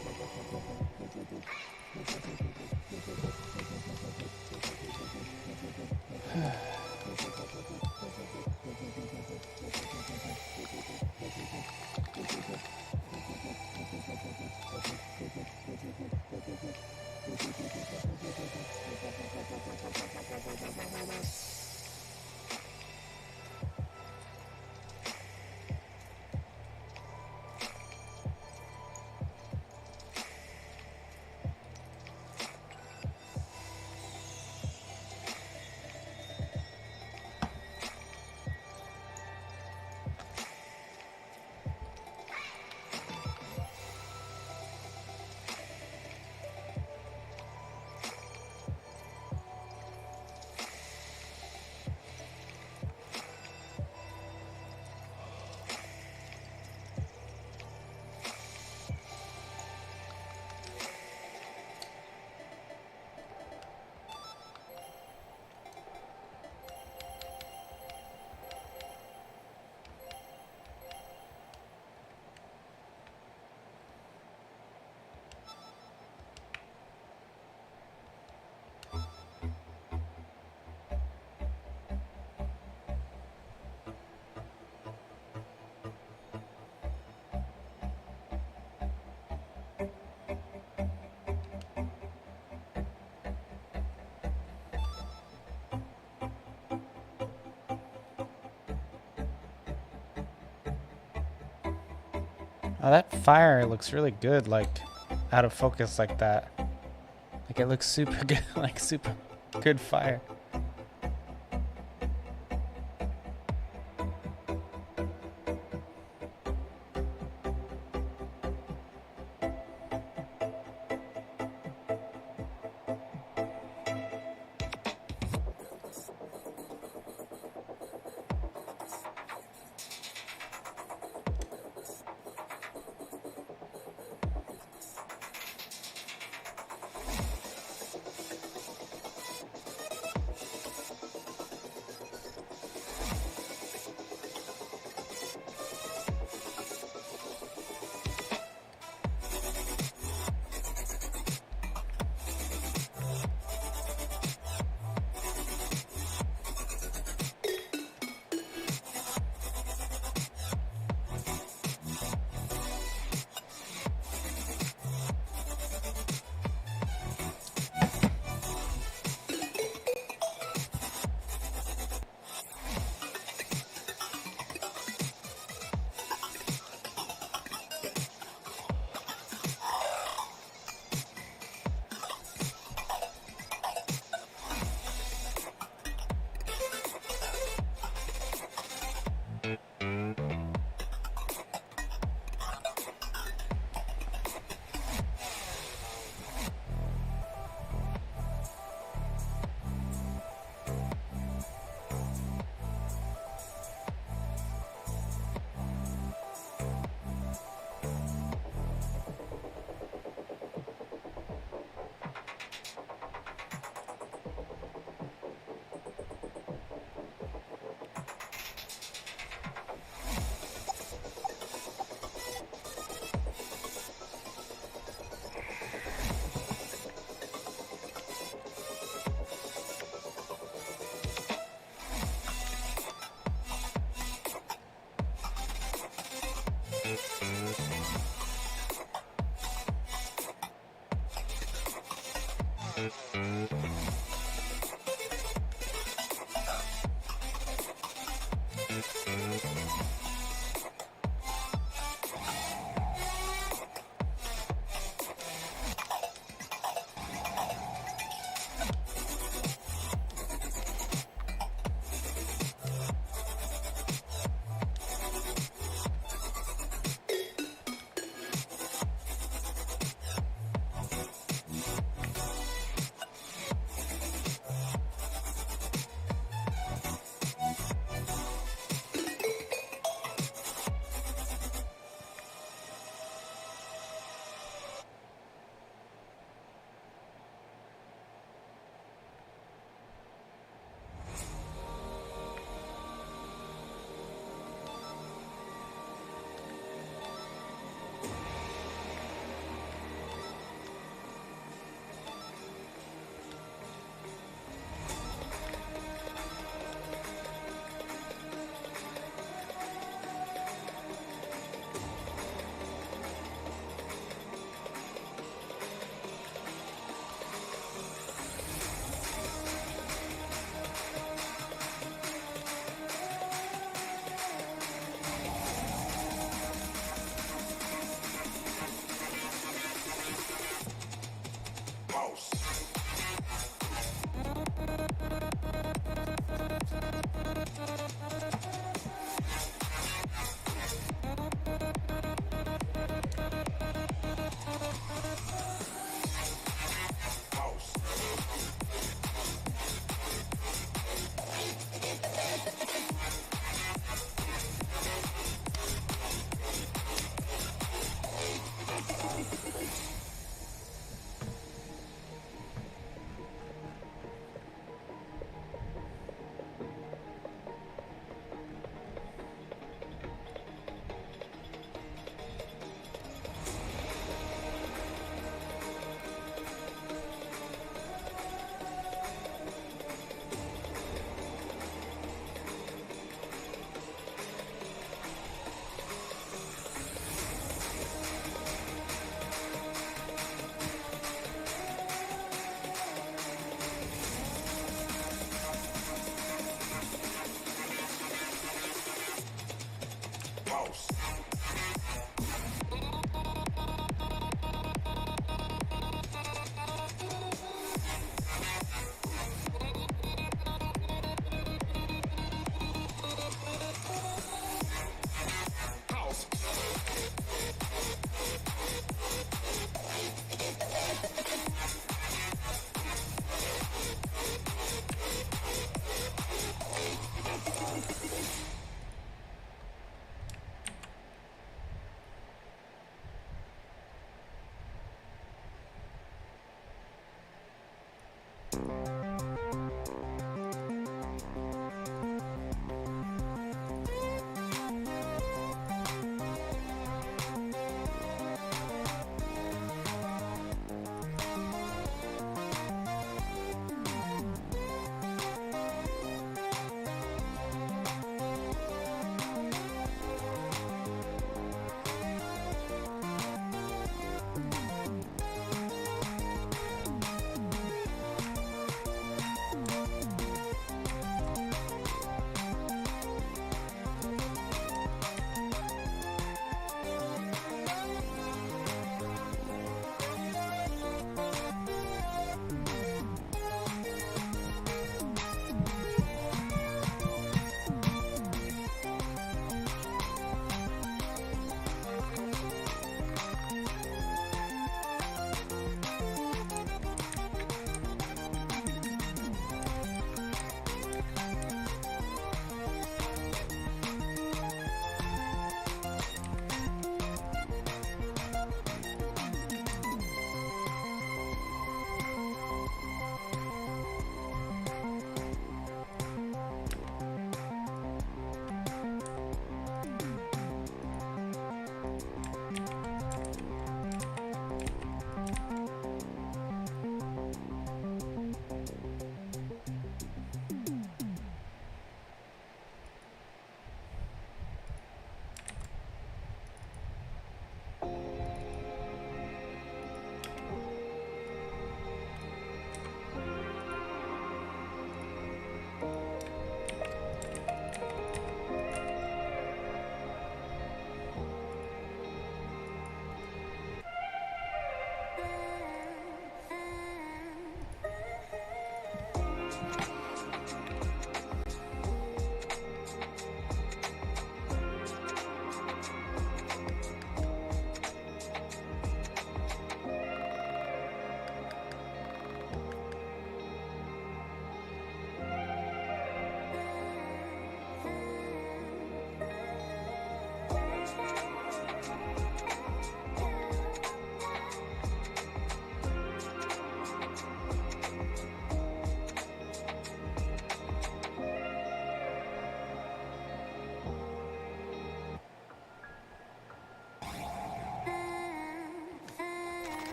Oh, that fire looks really good, like out of focus like that. Like it looks super good, like super good fire.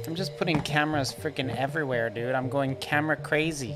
I'm just putting cameras freaking everywhere, dude. I'm going camera crazy.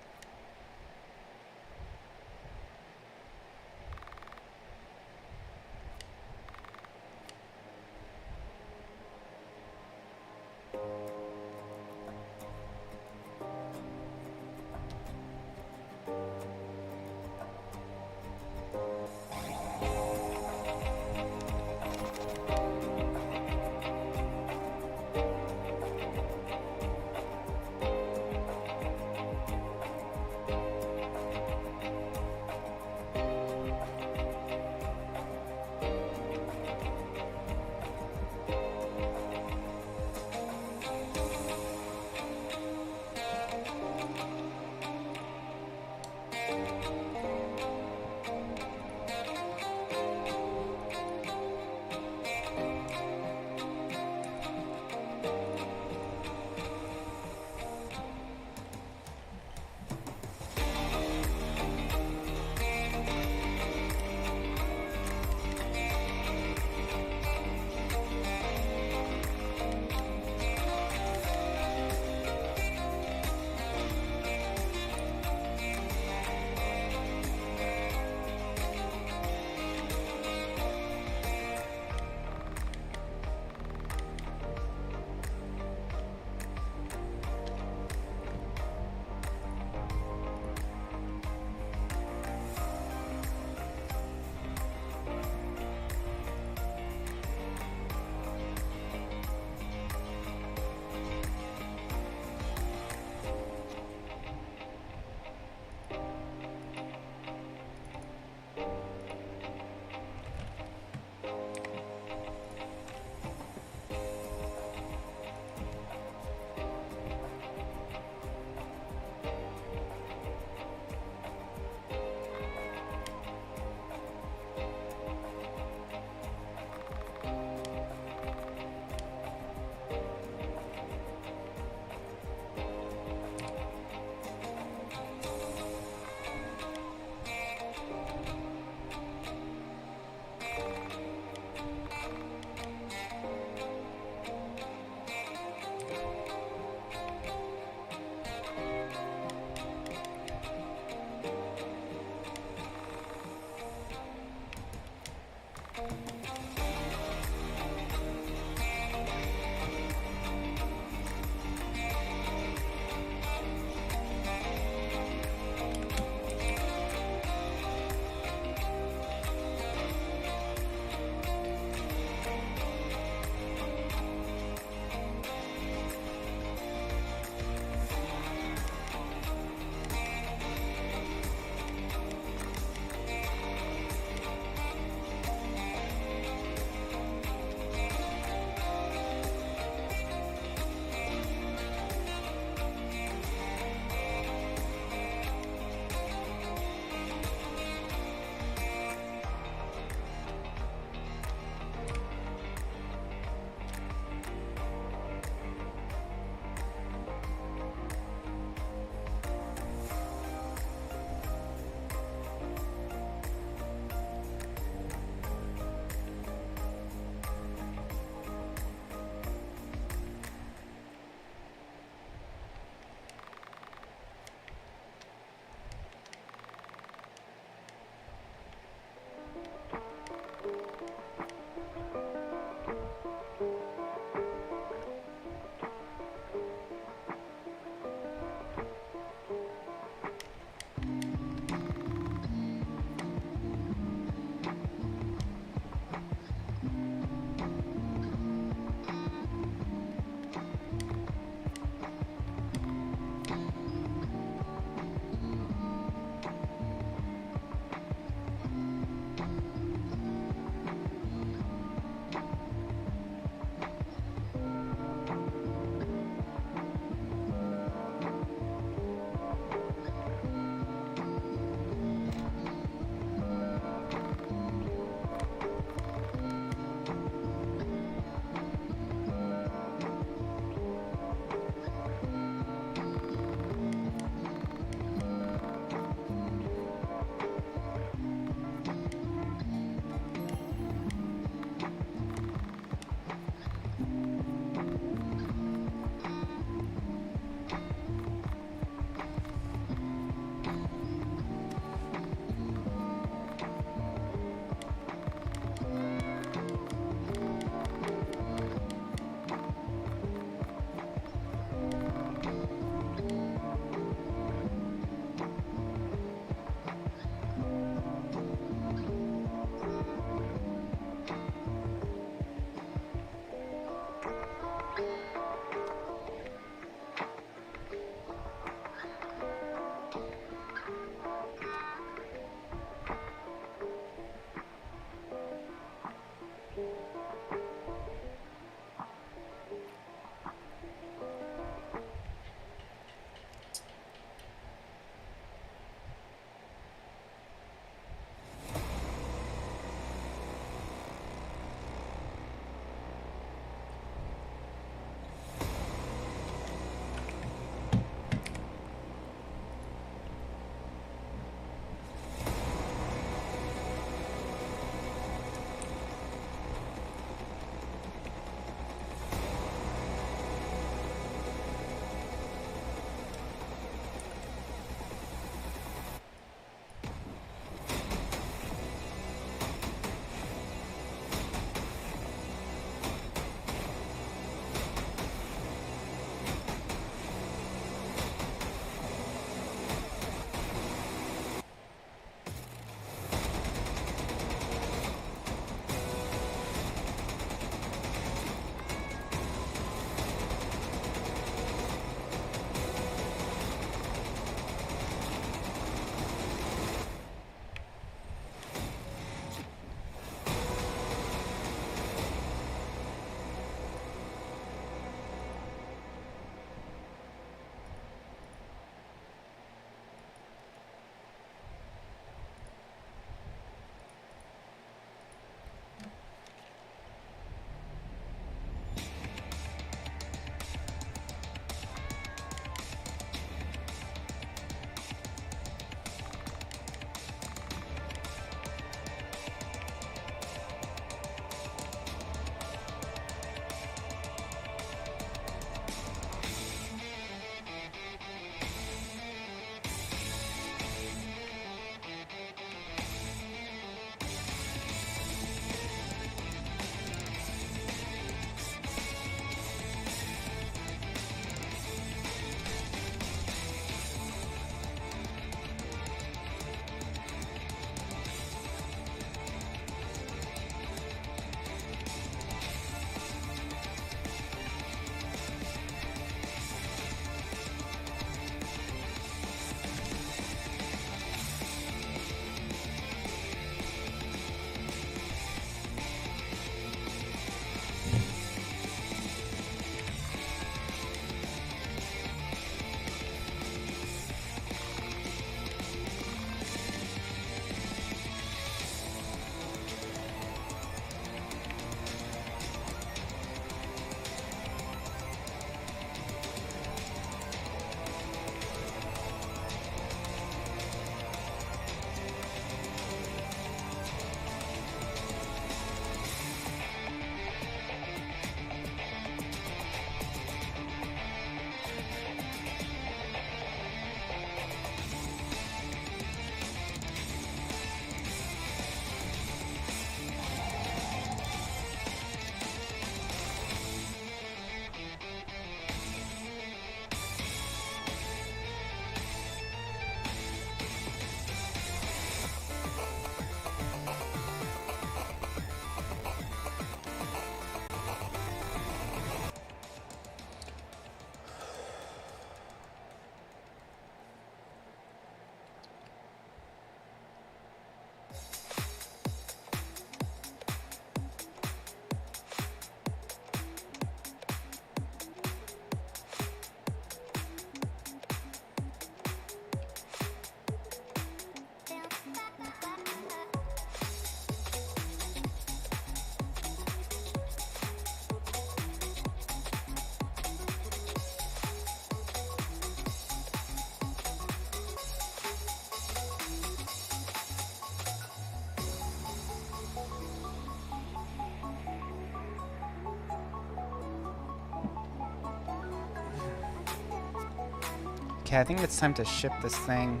Okay, I think it's time to ship this thing.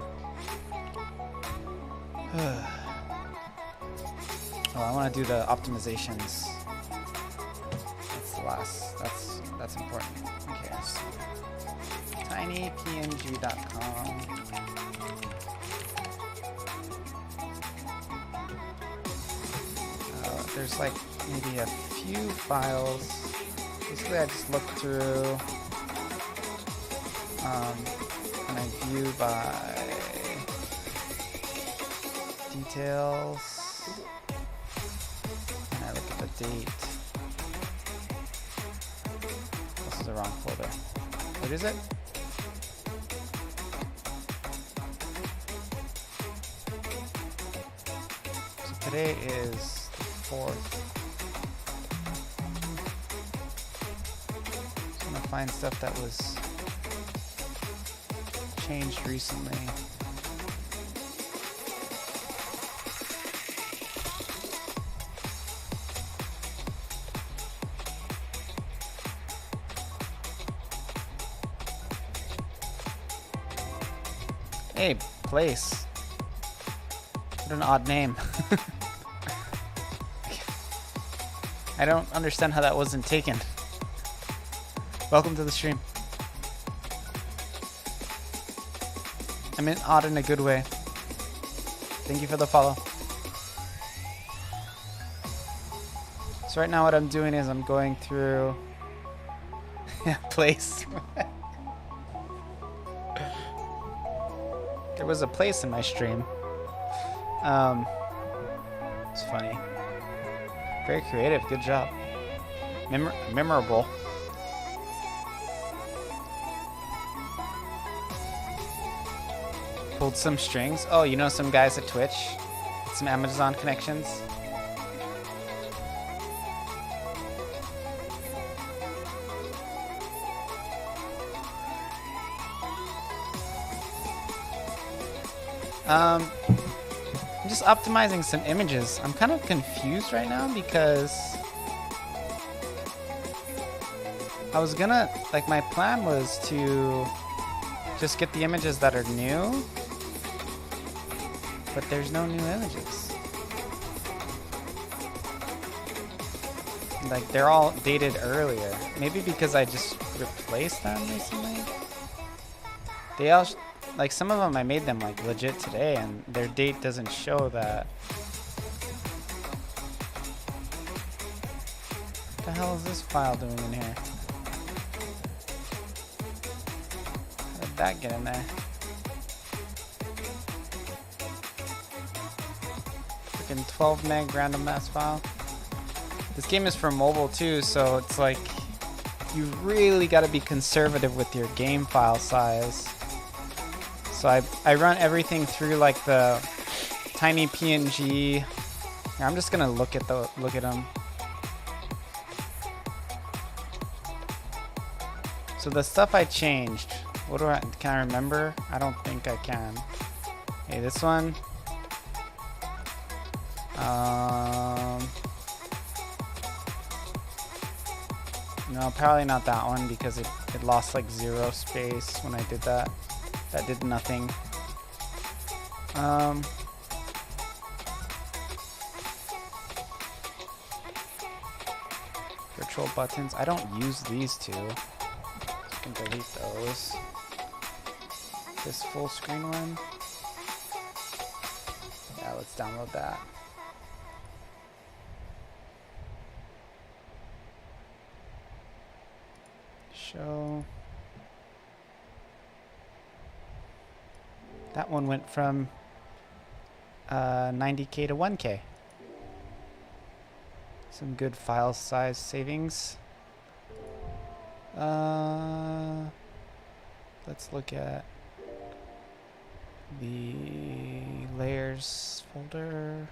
Oh, I want to do the optimizations. That's the last. That's important. Okay, so tinypng.com. There's like maybe a few files. Basically, I just look through and I view by details, and I look at the date. This is the wrong folder. What is it? So today is the 4th. So I'm gonna find stuff that was changed recently. Hey, place. What an odd name. I don't understand how that wasn't taken. Welcome to the stream. I mean odd in a good way. Thank you for the follow. So right now what I'm doing is I'm going through place. There was a place in my stream. It's funny. Very creative. Good job. Memorable. Pulled some strings. Oh, you know some guys at Twitch? Some Amazon connections? I'm just optimizing some images. I'm kind of confused right now because I was gonna, like, my plan was to just get the images that are new, but there's no new images. Like, they're all dated earlier. Maybe because I just replaced them recently. They all, like, some of them I made them like legit today, and their date doesn't show that. What the hell is this file doing in here? How did that get in there? Freaking 12 meg random mass file. This game is for mobile too, so it's like you really got to be conservative with your game file size. So I run everything through like the tiny PNG. I'm just gonna look at them. So the stuff I changed, can I remember? I don't think I can. Hey, this one. No, probably not that one because it lost like 0 space when I did that. That did nothing. Virtual buttons. I don't use these two. I can delete those. This full screen one. Yeah, let's download that. Show. That one went from 90K to 1K. Some good file size savings. Let's look at the layers folder.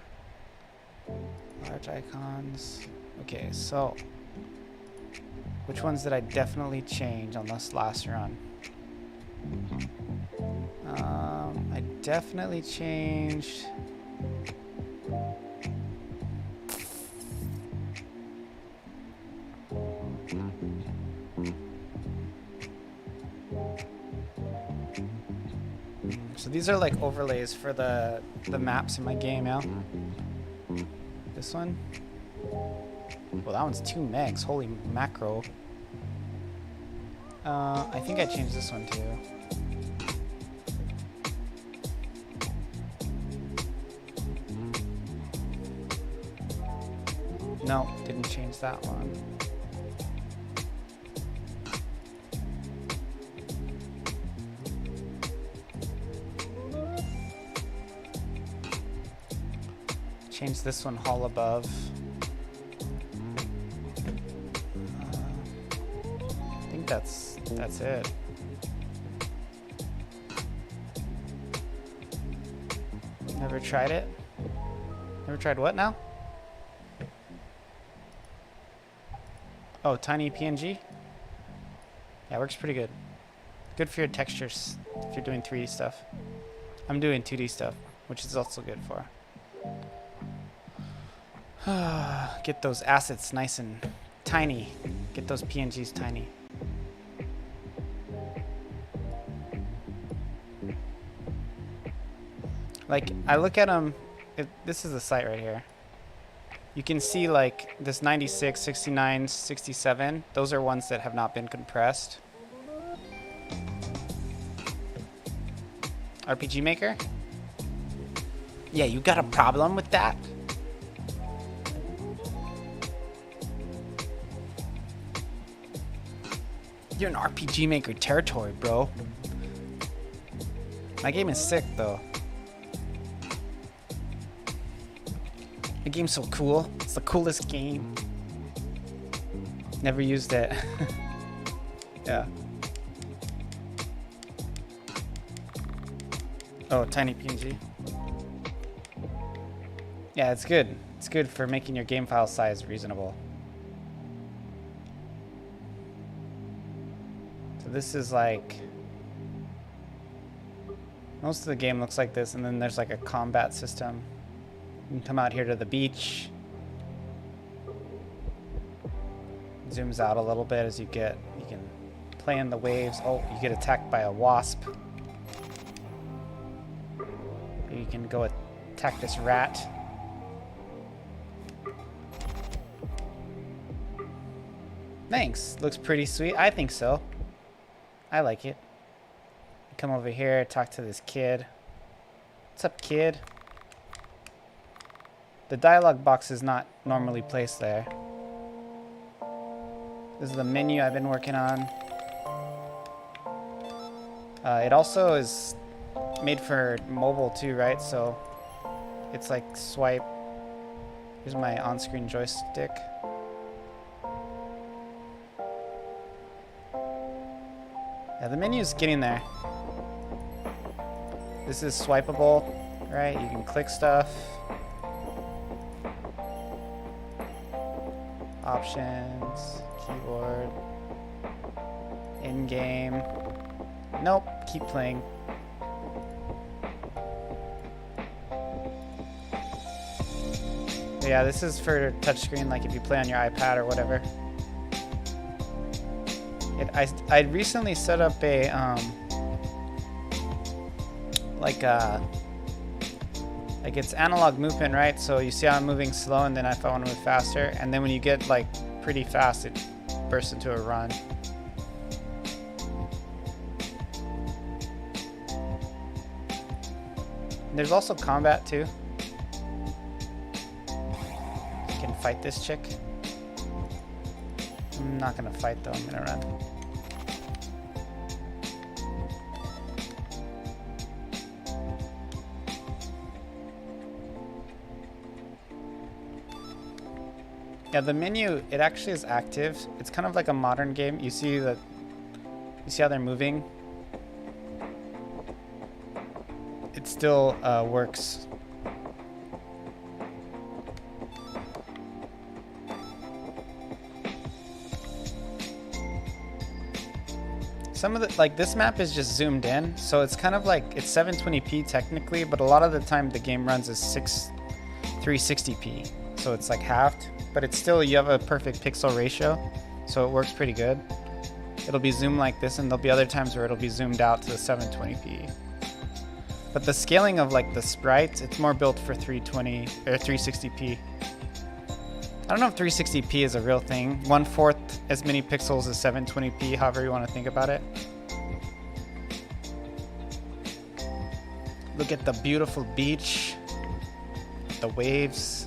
Large icons. Okay, so which ones did I definitely change on this last run? I definitely changed So these are like overlays for the maps in my game, yeah? This one? Well, that one's 2 megs. Holy macro. I think I changed this one too. No, didn't change that one. Change this one hall above. I think that's it. Never tried it? Never tried what now? Oh, tiny PNG? Yeah, works pretty good. Good for your textures if you're doing 3D stuff. I'm doing 2D stuff, which is also good for. Get those assets nice and tiny. Get those PNGs tiny. Like, I look at them, this is the site right here. You can see like this 96, 69, 67. Those are ones that have not been compressed. RPG Maker? Yeah, you got a problem with that? You're in RPG Maker territory, bro. My game is sick, though. The game's so cool. It's the coolest game. Never used it. Yeah. Oh, tiny PNG. Yeah, it's good. It's good for making your game file size reasonable. So this is like... most of the game looks like this, and then there's like a combat system. You can come out here to the beach. Zooms out a little bit as you can play in the waves. Oh, you get attacked by a wasp. You can go attack this rat. Thanks. Looks pretty sweet. I think so. I like it. Come over here, talk to this kid. What's up, kid? The dialogue box is not normally placed there. This is the menu I've been working on. It also is made for mobile too, right? So it's like swipe. Here's my on-screen joystick. Yeah, the menu's getting there. This is swipeable, right? You can click stuff. Options, keyboard, in-game. Nope, keep playing. Yeah, this is for touchscreen, like if you play on your iPad or whatever. I recently set up a like it's analog movement, right? So you see how I'm moving slow, and then if I want to move faster, and then when you get like pretty fast, it bursts into a run. And there's also combat too. You can fight this chick. I'm not gonna fight though, I'm gonna run. Yeah, the menu, it actually is active. It's kind of like a modern game. You see how they're moving? It still works. Some of the, like this map is just zoomed in, so it's kind of like, it's 720p technically, but a lot of the time the game runs as 360p. So it's like halved, but it's still, you have a perfect pixel ratio, so it works pretty good. It'll be zoomed like this, and there'll be other times where it'll be zoomed out to the 720p. But the scaling of like the sprites, it's more built for 320 or 360p. I don't know if 360p is a real thing. 1/4 as many pixels as 720p, however you want to think about it. Look at the beautiful beach, the waves.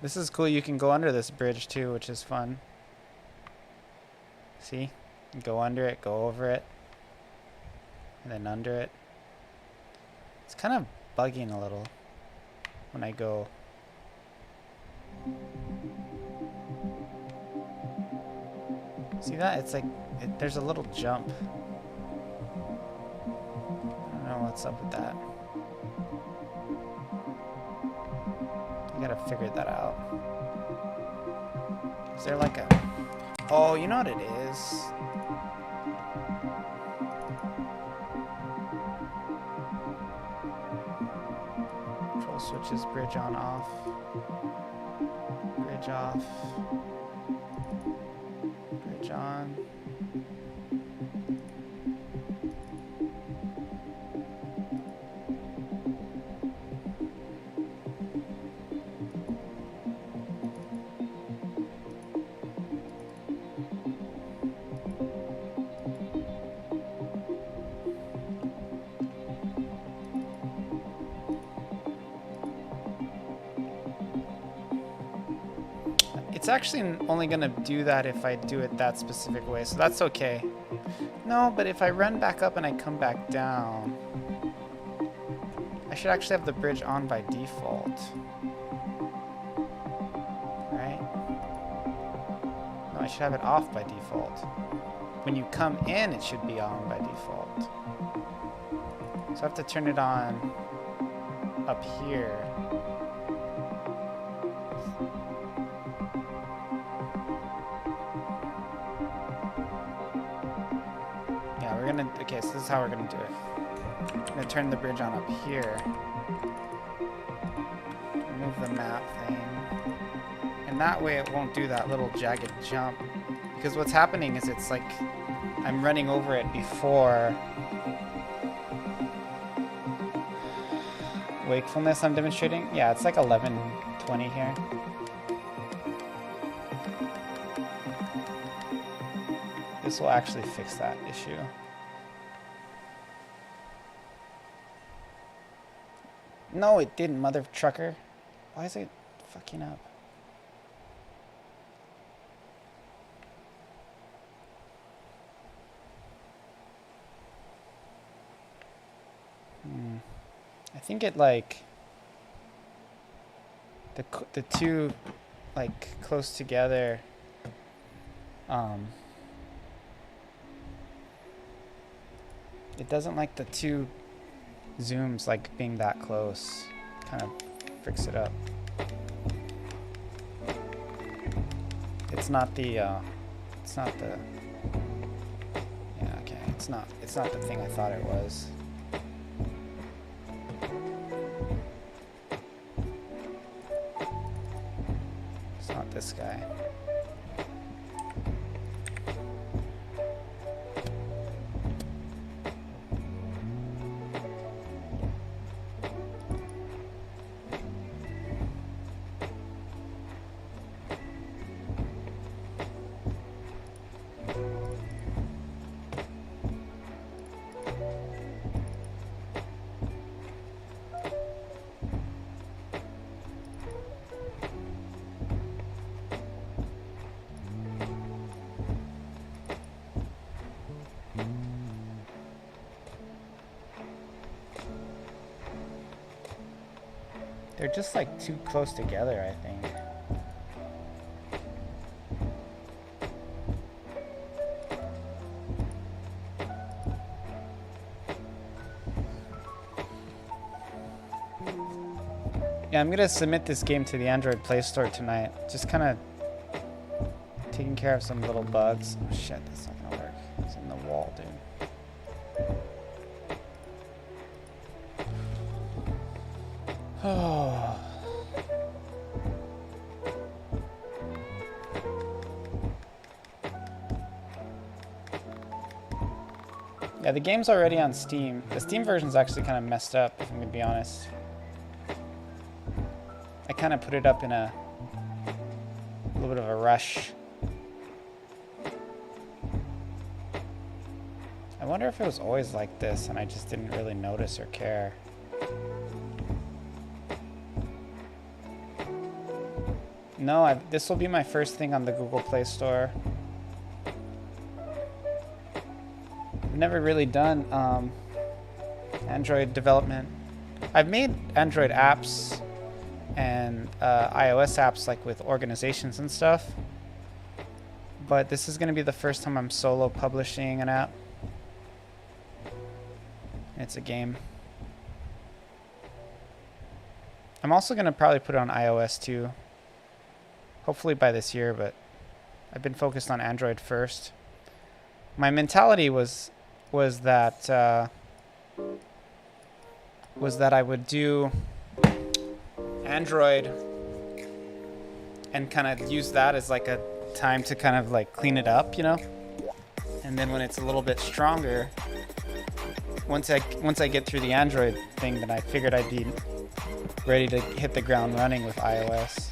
This is cool. You can go under this bridge too, which is fun. See? You go under it, go over it, and then under it. It's kind of bugging a little when I go. See that? It's like, there's a little jump. I don't know what's up with that. I gotta figure that out. Is there like a... Oh, you know what it is? Control switches, bridge on, off. Bridge off. Bridge on. It's actually only gonna do that if I do it that specific way, so that's okay. No, but if I run back up and I come back down, I should actually have the bridge on by default. Right? No, I should have it off by default. When you come in, it should be on by default. So I have to turn it on up here. Okay, so this is how we're gonna do it. I'm gonna turn the bridge on up here. Remove the map thing. And that way it won't do that little jagged jump. Because what's happening is it's like I'm running over it before wakefulness I'm demonstrating. Yeah, it's like 11:20 here. This will actually fix that issue. No, it didn't, mother trucker. Why is it fucking up? I think it like the two like close together. It doesn't like the two zooms like being that close. Kind of freaks it up. It's not the yeah, okay, it's not the thing I thought it was. It's not this guy. They're just like too close together, I think. Yeah, I'm gonna submit this game to the Android Play Store tonight. Just kind of taking care of some little bugs. Oh shit, that's not gonna work. It's in the wall, dude. Oh. Yeah, the game's already on Steam. The Steam version's actually kind of messed up, if I'm gonna be honest. I kind of put it up in a little bit of a rush. I wonder if it was always like this and I just didn't really notice or care. No, this will be my first thing on the Google Play Store. I've never really done Android development. I've made Android apps and iOS apps like with organizations and stuff. But this is going to be the first time I'm solo publishing an app. It's a game. I'm also going to probably put it on iOS too. Hopefully by this year, but I've been focused on Android first. My mentality was that I would do Android and kind of use that as like a time to kind of like clean it up, you know? And then when it's a little bit stronger, once I get through the Android thing, then I figured I'd be ready to hit the ground running with iOS.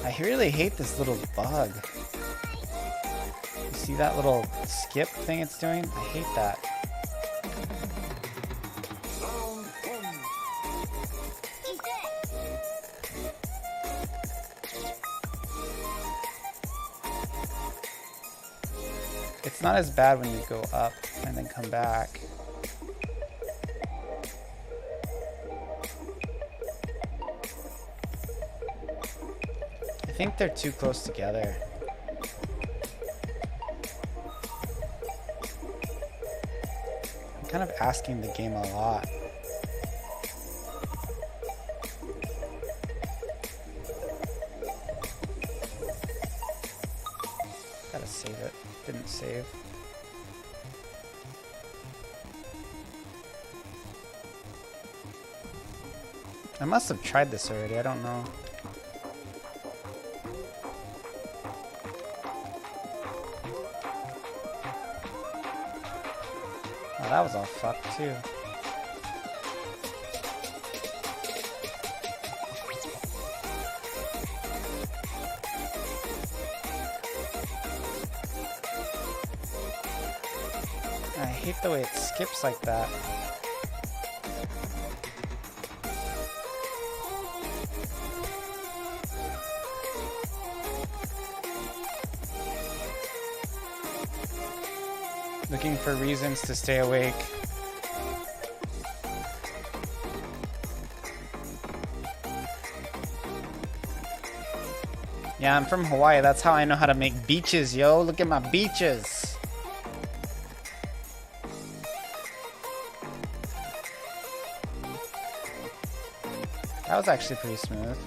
I really hate this little bug. You see that little skip thing it's doing? I hate that. It's not as bad when you go up and then come back. I think they're too close together. I'm kind of asking the game a lot. Gotta save it. Didn't save. I must have tried this already, I don't know. Oh, that was all fucked too. I hate the way it skips like that. Looking for reasons to stay awake. Yeah, I'm from Hawaii. That's how I know how to make beaches, yo. Look at my beaches. That was actually pretty smooth.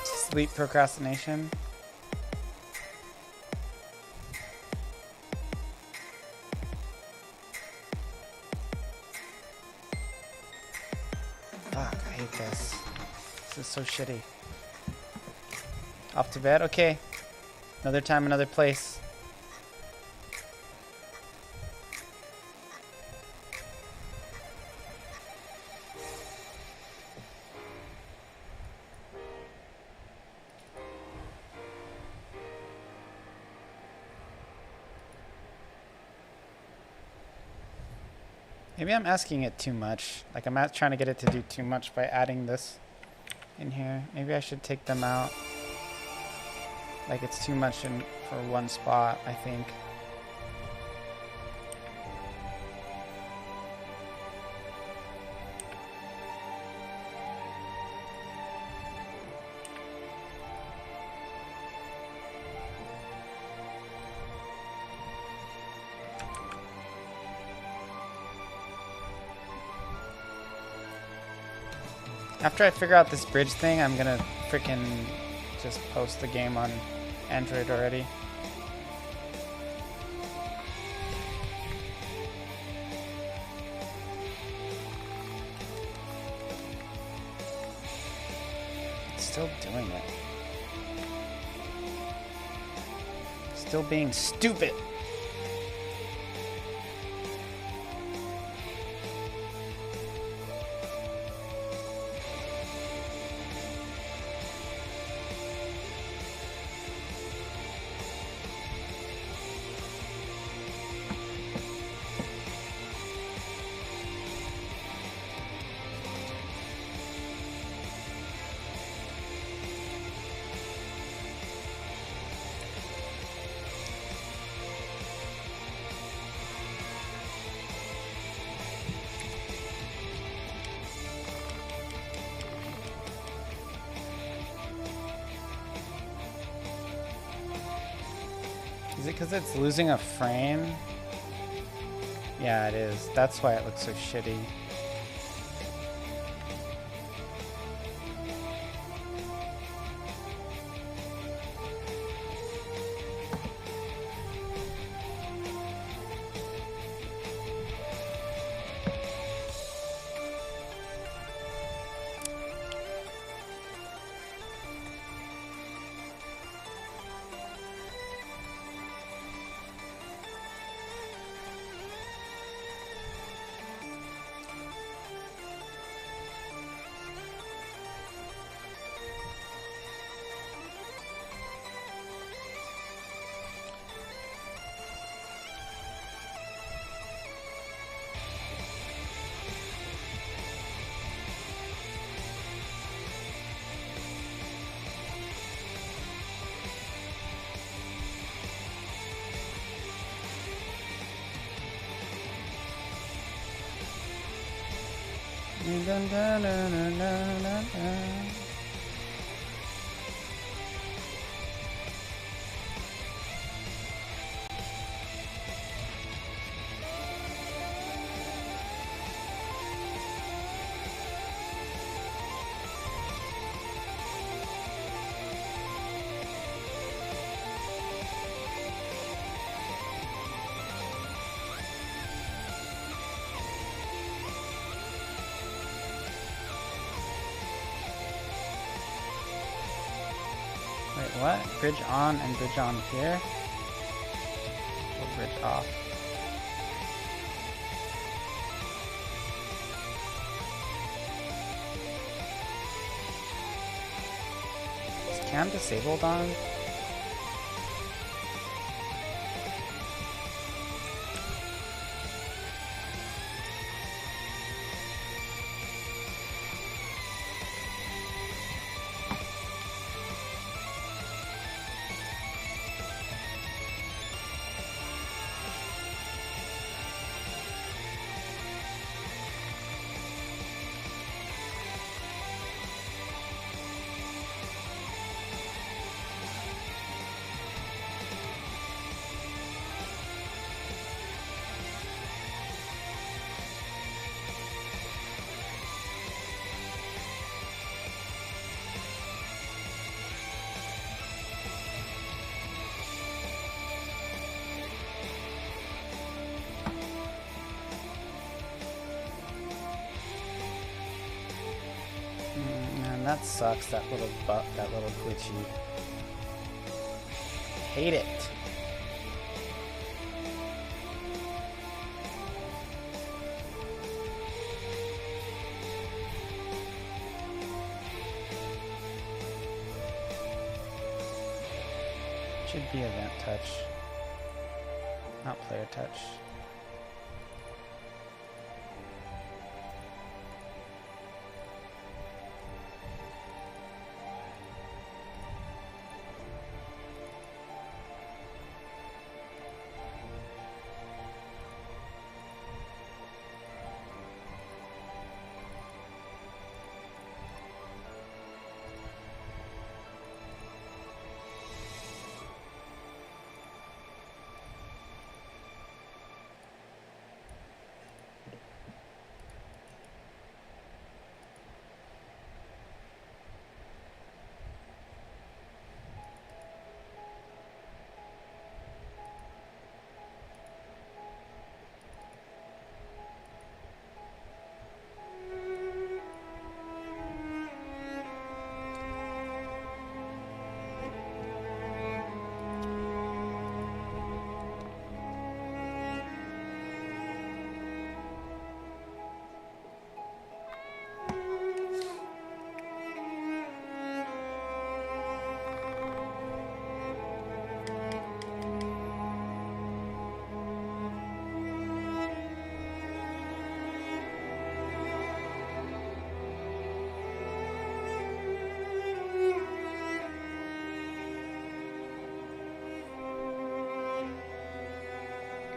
Sleep procrastination. Fuck, I hate this. This is so shitty. Off to bed? Okay. Another time, another place. Maybe I'm asking it too much. Like I'm not trying to get it to do too much by adding this in here. Maybe I should take them out. Like it's too much in for one spot, I think. After I figure out this bridge thing, I'm gonna freaking just post the game on Android already. Still doing it. Still being stupid. Is it because it's losing a frame? Yeah, it is. That's why it looks so shitty. Dun, dun, dun, dun, dun, dun, dun. Wait, what? Bridge on and bridge on here? Or bridge off? Is cam disabled on? Man, that sucks. That little glitchy. Hate it. Should be event touch, not player touch.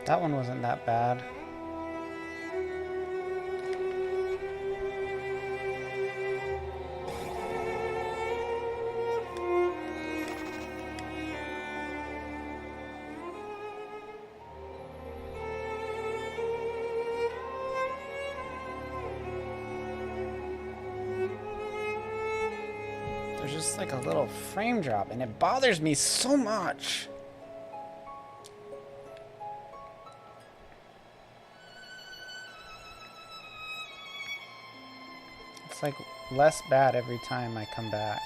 That one wasn't that bad. There's just like a little frame drop, and it bothers me so much. It's like less bad every time I come back.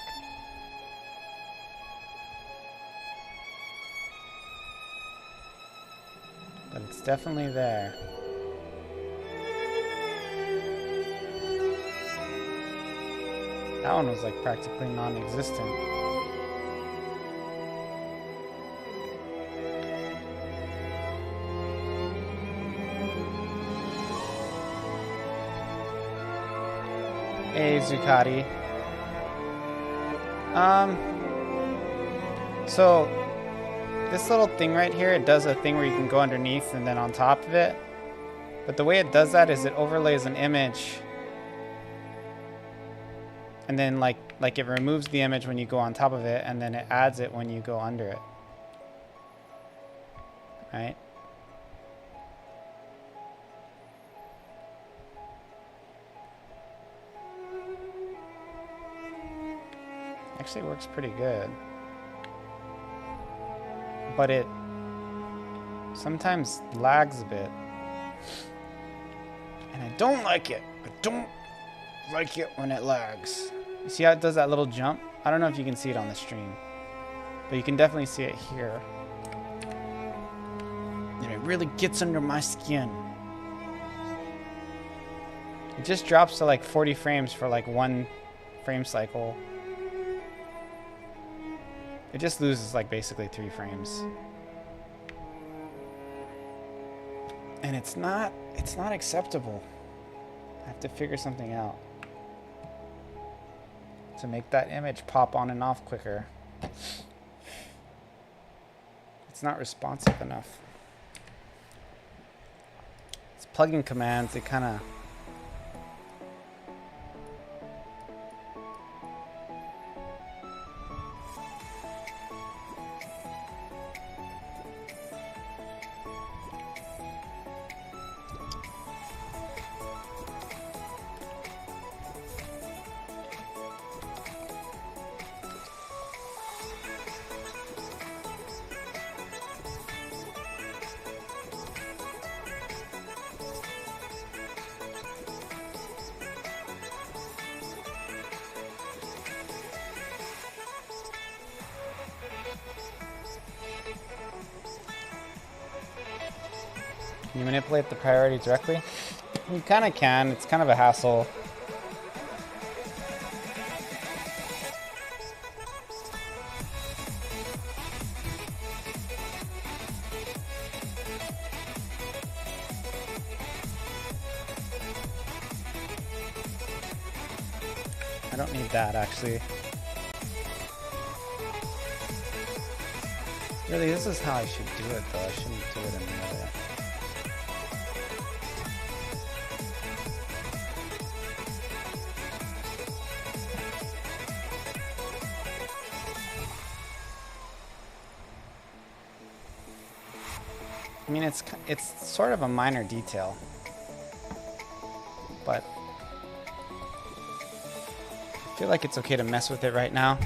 But it's definitely there. That one was like practically non-existent. Hey, Zucati. So this little thing right here, it does a thing where you can go underneath and then on top of it. But the way it does that is it overlays an image, and then like it removes the image when you go on top of it, and then it adds it when you go under it. Right? Actually works pretty good. But it sometimes lags a bit. And I don't like it. I don't like it when it lags. You see how it does that little jump? I don't know if you can see it on the stream, but you can definitely see it here. And it really gets under my skin. It just drops to like 40 frames for like one frame cycle. It just loses like basically 3 frames. And it's not acceptable. I have to figure something out to make that image pop on and off quicker. It's not responsive enough. It's plugin commands, they kind of Can you manipulate the priority directly? You kind of can. It's kind of a hassle. I don't need that, actually. Really, this is how I should do it, though. I shouldn't do it any other. I mean, it's sort of a minor detail, but I feel like it's okay to mess with it right now.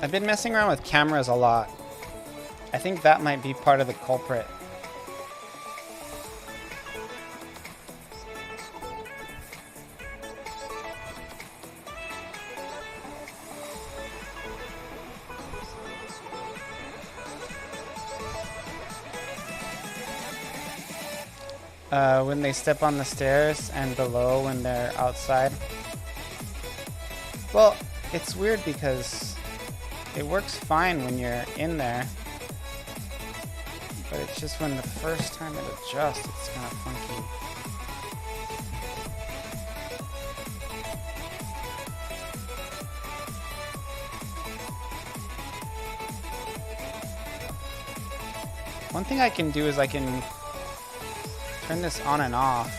I've been messing around with cameras a lot. I think that might be part of the culprit. When they step on the stairs and below when they're outside. Well, it's weird because it works fine when you're in there, but it's just when the first time it adjusts, it's kind of funky. One thing I can do is I can turn this on and off.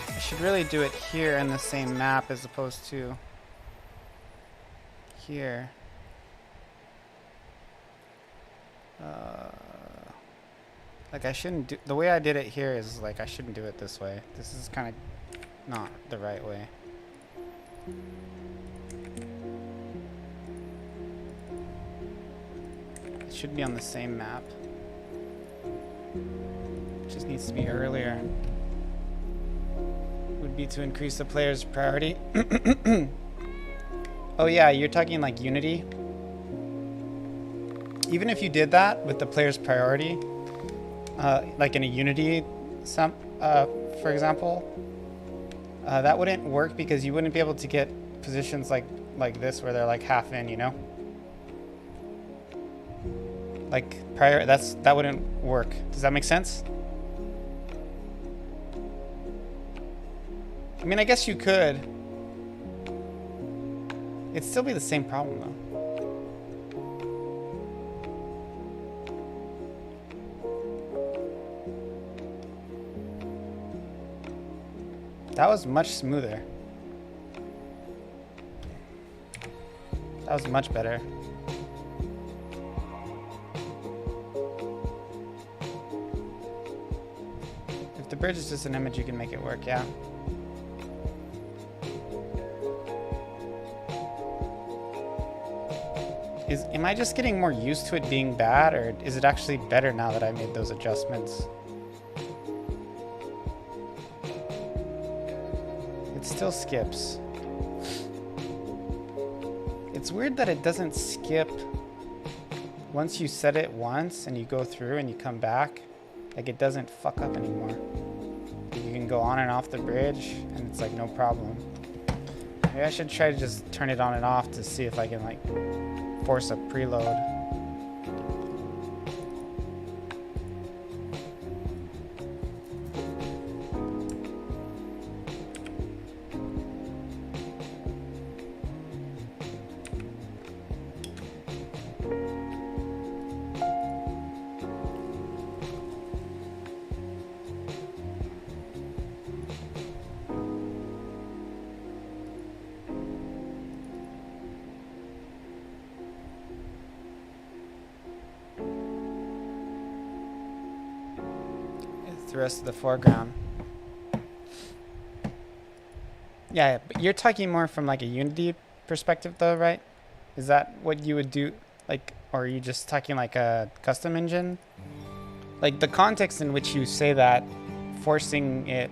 I should really do it here in the same map as opposed to here. Like I shouldn't do, the way I did it here is like I shouldn't do it this way. This is kind of not the right way. It should be on the same map. It just needs to be earlier. Would be to increase the player's priority. Oh yeah, you're talking like Unity? Even if you did that with the player's priority, like in a Unity, for example, that wouldn't work because you wouldn't be able to get positions like this where they're like half in, you know? Like prior, that wouldn't work. Does that make sense? I mean, I guess you could. It'd still be the same problem though. That was much smoother. That was much better. If the bridge is just an image, you can make it work, yeah. Am I just getting more used to it being bad, or is it actually better now that I made those adjustments? It still skips. It's weird that it doesn't skip once you set it once and you go through and you come back. Like it doesn't fuck up anymore. You can go on and off the bridge and it's like no problem. Maybe I should try to just turn it on and off to see if I can like force a preload. The rest of the foreground. Yeah, but you're talking more from like a Unity perspective though, right? Is that what you would do? Like, or are you just talking like a custom engine? Like the context in which you say that, forcing it,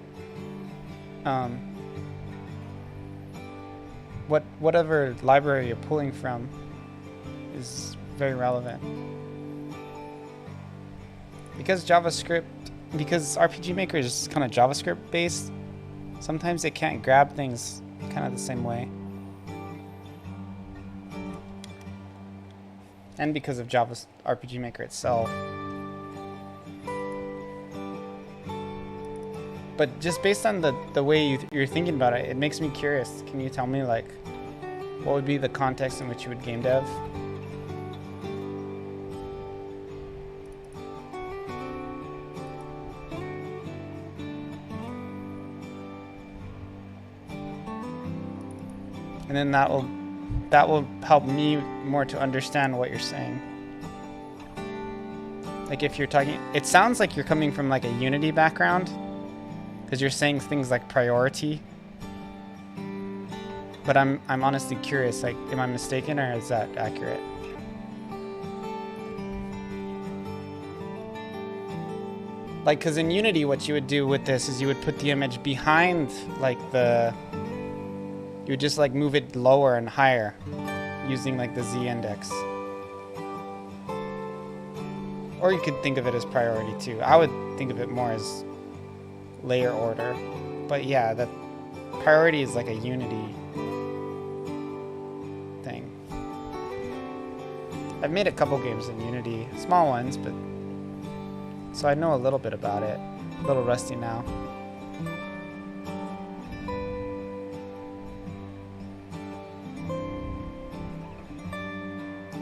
whatever library you're pulling from is very relevant. Because RPG Maker is kind of JavaScript based, sometimes it can't grab things kind of the same way. And because of RPG Maker itself. But just based on the way you're thinking about it, it makes me curious. Can you tell me like what would be the context in which you would game dev? And then that will help me more to understand what you're saying. Like if you're talking, it sounds like you're coming from like a Unity background, because you're saying things like priority. But I'm honestly curious, like, am I mistaken or is that accurate? Like, because in Unity, what you would do with this is you would put the image behind like you would just like move it lower and higher using like the Z index. Or you could think of it as priority too. I would think of it more as layer order. But yeah, that priority is like a Unity thing. I've made a couple games in Unity, small ones, but so I know a little bit about it. A little rusty now.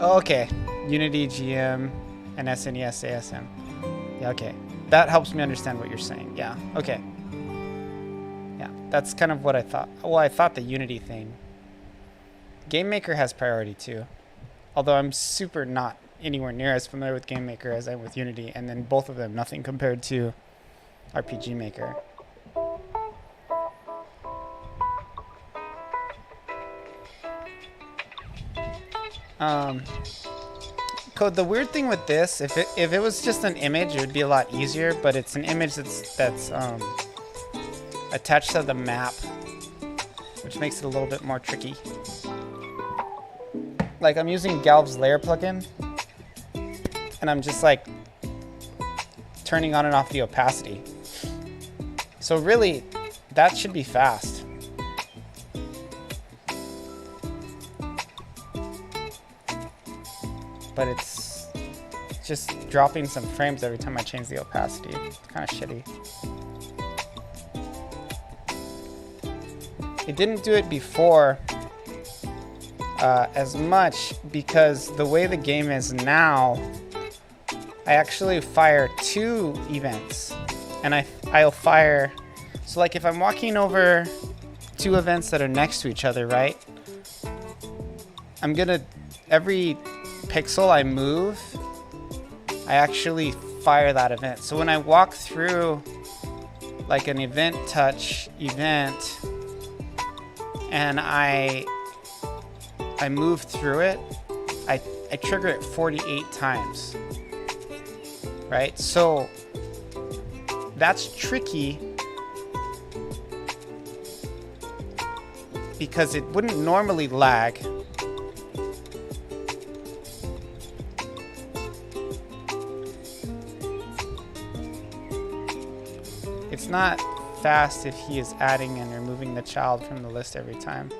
Oh, okay. Unity, GM, and SNES, ASM. Yeah, okay. That helps me understand what you're saying. Yeah, okay. Yeah, that's kind of what I thought. Well, I thought the Unity thing. Game Maker has priority too. Although I'm super not anywhere near as familiar with Game Maker as I am with Unity, and then both of them nothing compared to RPG Maker. Code, the weird thing with this, if it was just an image, it would be a lot easier, but it's an image that's attached to the map, which makes it a little bit more tricky. Like, I'm using Galv's layer plugin, and I'm just like turning on and off the opacity. So really, that should be fast. But it's just dropping some frames every time I change the opacity. It's kind of shitty. It didn't do it before as much because the way the game is now, I actually fire 2 events, and I'll fire. So like if I'm walking over 2 events that are next to each other, right? I'm gonna every pixel I move, I actually fire that event. So when I walk through like an event touch event and I move through it, I trigger it 48 times, right? So that's tricky because it wouldn't normally lag. It's not fast if he is adding and removing the child from the list every time.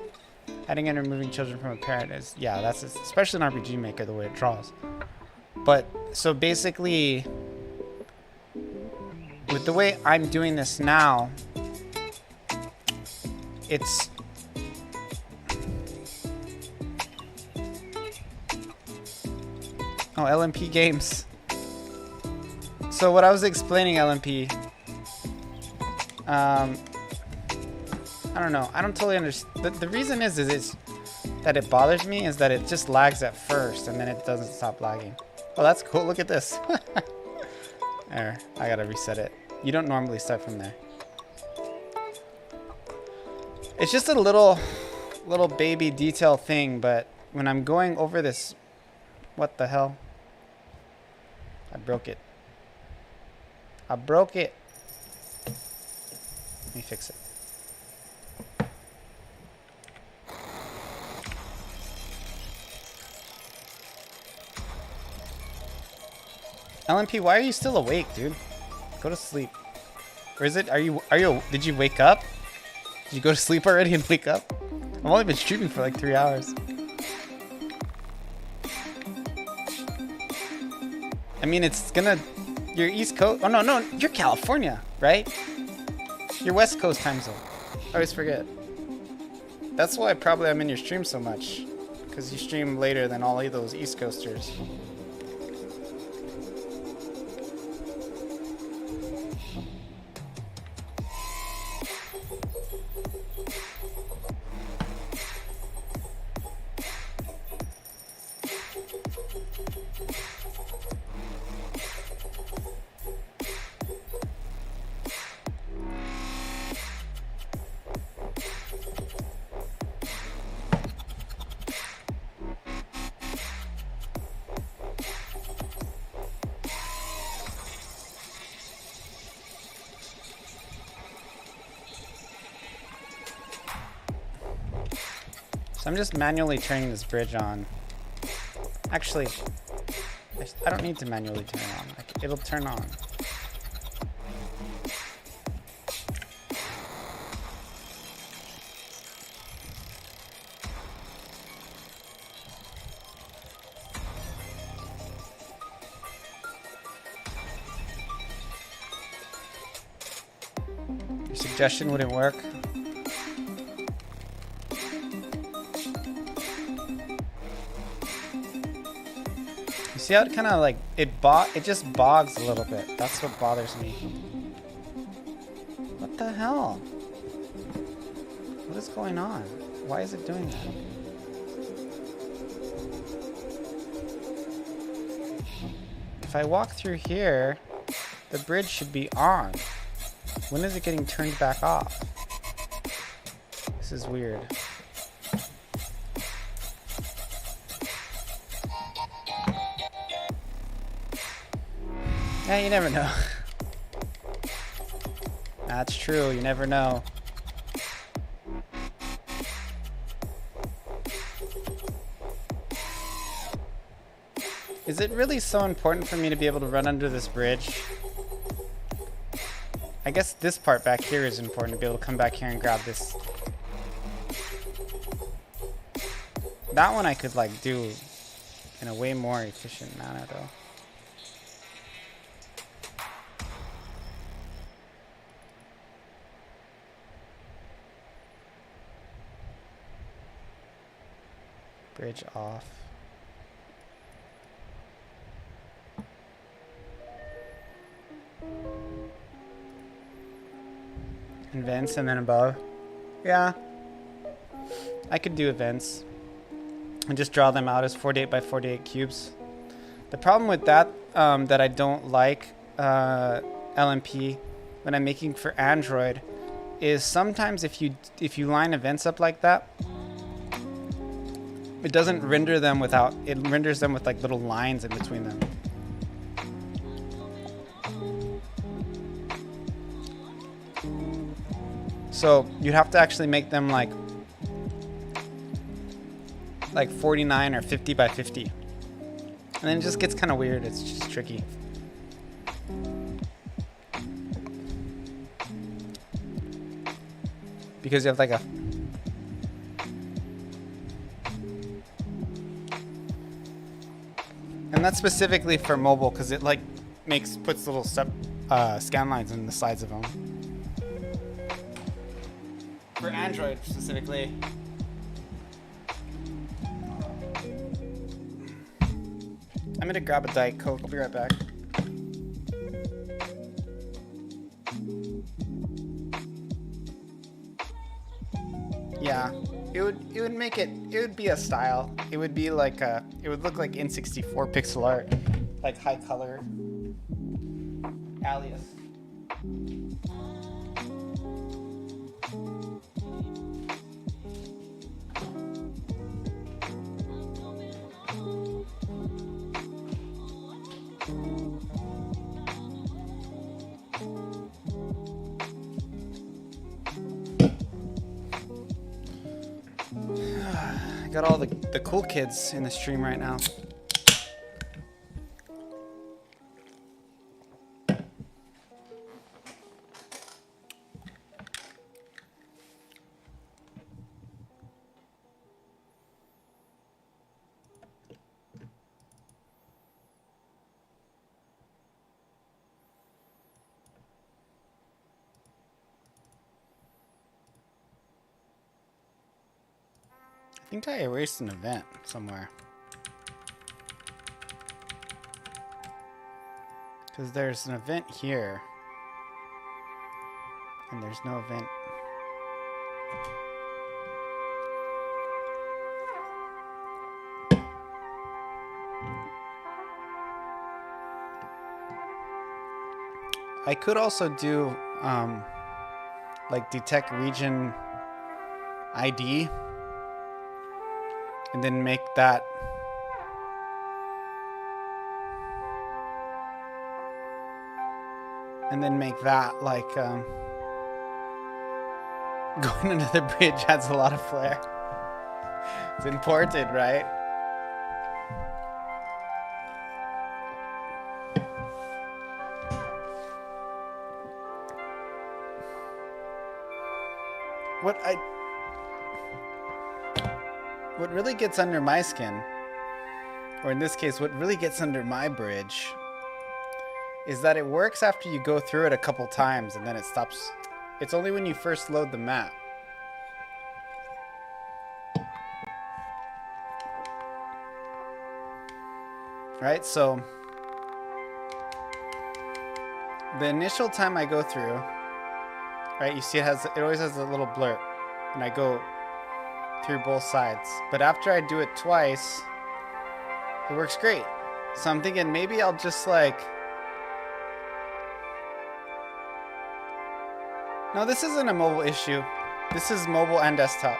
Adding and removing children from a parent is, yeah, that's especially in RPG Maker the way it draws. But so basically, with the way I'm doing this now, it's LMP games. So what I was explaining, LMP. I don't know. I don't totally understand. The reason is it's that it bothers me is that it just lags at first and then it doesn't stop lagging. Oh, that's cool. Look at this. There, I gotta reset it. You don't normally start from there. It's just a little baby detail thing, but when I'm going over this, what the hell? I broke it. I broke it. Let me fix it. LMP, why are you still awake, dude? Go to sleep. Or is it, did you wake up? Did you go to sleep already and wake up? I've only been streaming for like 3 hours. I mean, it's gonna, you're East Coast, oh no, you're California, right? You're West Coast time zone. I always forget. That's why probably I'm in your stream so much. Because you stream later than all of those East Coasters. So I'm just manually turning this bridge on. Actually, I don't need to manually turn it on. It'll turn on. Your suggestion wouldn't work. See how it kind of like, it just bogs a little bit. That's what bothers me. What the hell? What is going on? Why is it doing that? If I walk through here, the bridge should be on. When is it getting turned back off? This is weird. Yeah, you never know. That's true, you never know. Is it really so important for me to be able to run under this bridge? I guess this part back here is important, to be able to come back here and grab this. That one I could like do in a way more efficient manner though. Bridge off. Events and then above. Yeah. I could do events. And just draw them out as 48 by 48 cubes. The problem with that, that I don't like LMP when I'm making for Android, is sometimes if you line events up like that, it doesn't render them without, it renders them with like little lines in between them. So you'd have to actually make them like 49 or 50 by 50. And then it just gets kind of weird. It's just tricky. Because you have like a... And that's specifically for mobile because it like puts little scan lines in the sides of them. For Android specifically. I'm gonna grab a Diet Coke. I'll be right back. Yeah, it would make it. It would be a style. It would be like a. It would look like N64 pixel art, like high color. Alias. Got all the cool kids in the stream right now. I think I erased an event somewhere. Because there's an event here. And there's no event. I could also do like detect region ID. And then make that like going under the bridge adds a lot of flair. It's important, right? What really gets under my skin, or in this case, what really gets under my bridge, is that it works after you go through it a couple times and then it stops. It's only when you first load the map. right? So the initial time I go through, right, you see it always has a little blurb, and I go through both sides. But after I do it twice, it works great. So I'm thinking maybe I'll just like... No, this isn't a mobile issue. This is mobile and desktop.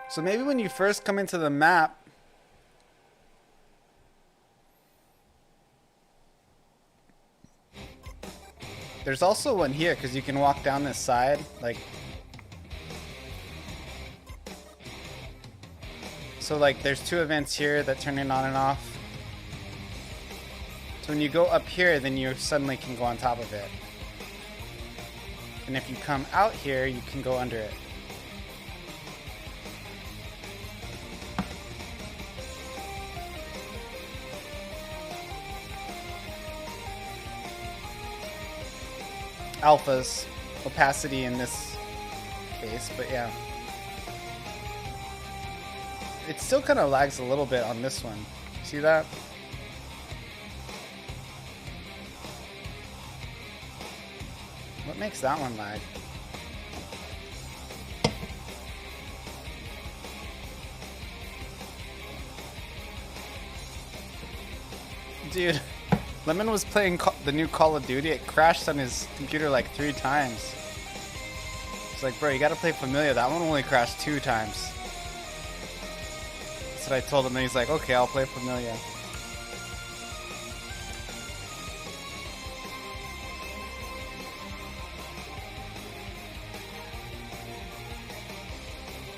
So maybe when you first come into the map, there's also one here because you can walk down this side, like. So like there's two events here that turn it on and off. So when you go up here, then you suddenly can go on top of it. And if you come out here, you can go under it. Alphas, opacity in this case, but yeah. It still kind of lags a little bit on this one. See that? What makes that one lag? Dude, Lemon was playing the new Call of Duty. It crashed on his computer like 3 times. It's like, bro, you gotta play Familia. That one only crashed 2 times. That's what I told him, and he's like, okay, I'll play Familia.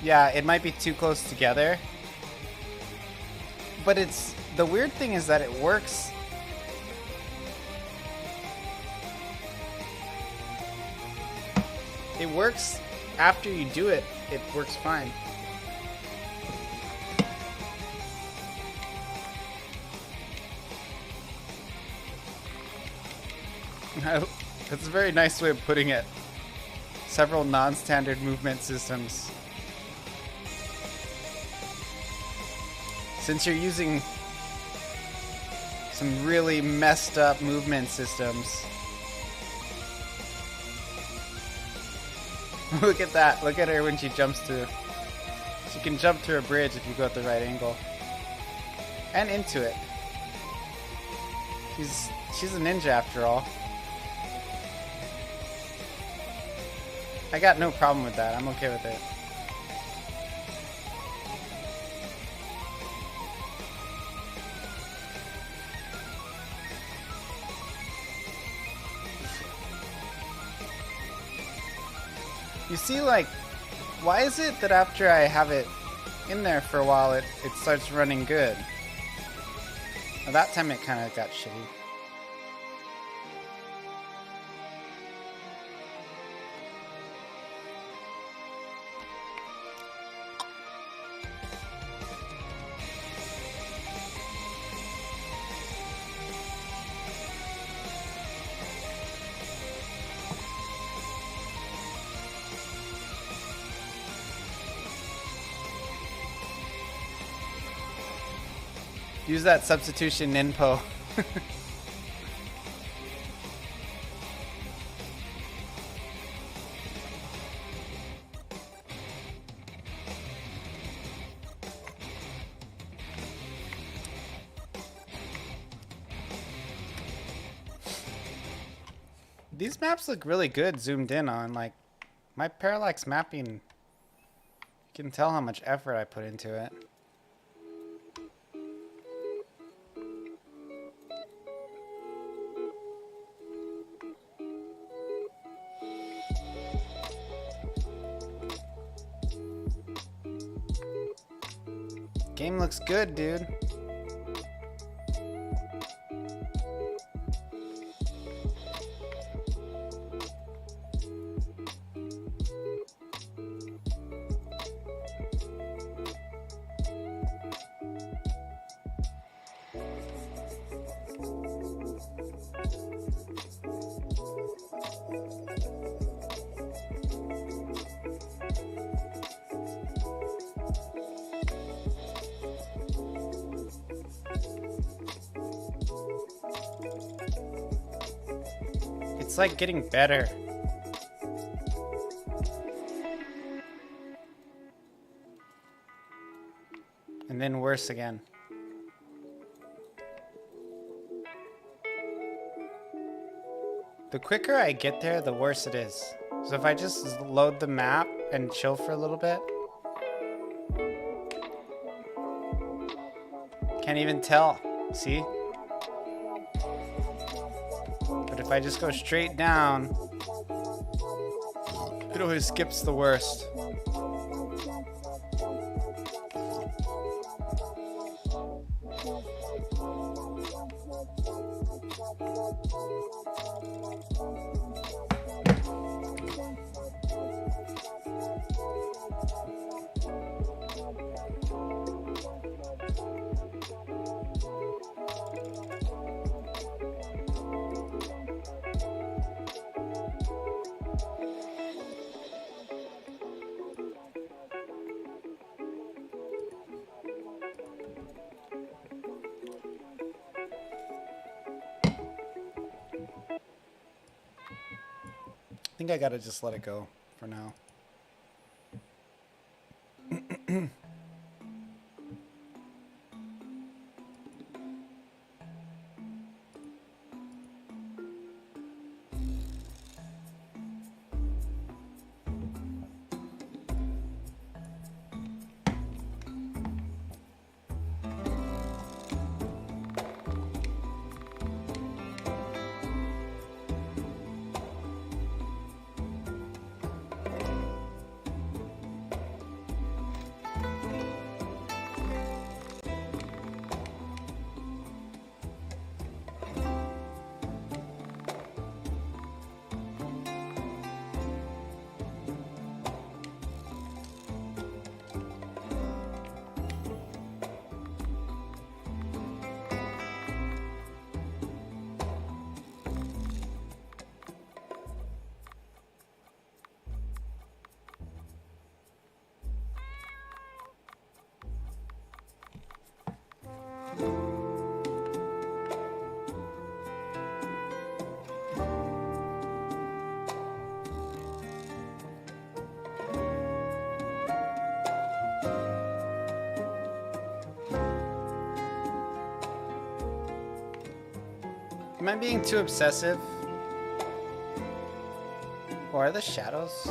Yeah, it might be too close together. But it's... The weird thing is that it works... It works after you do it. It works fine. That's a very nice way of putting it. Several non-standard movement systems. Since you're using some really messed up movement systems. Look at that. Look at her when she jumps through. She can jump through a bridge if you go at the right angle. And into it. She's a ninja after all. I got no problem with that. I'm okay with it. You see, like, why is it that after I have it in there for a while, it starts running good? Well, that time it kind of got shitty. Use that substitution ninpo. These maps look really good zoomed in on. Like, my parallax mapping, you can tell how much effort I put into it. Game looks good, dude. It's like getting better. And then worse again. The quicker I get there, the worse it is. So if I just load the map and chill for a little bit. Can't even tell, see? But if I just go straight down, it always skips the worst. I think I gotta just let it go for now. Am I being too obsessive? Or are the shadows?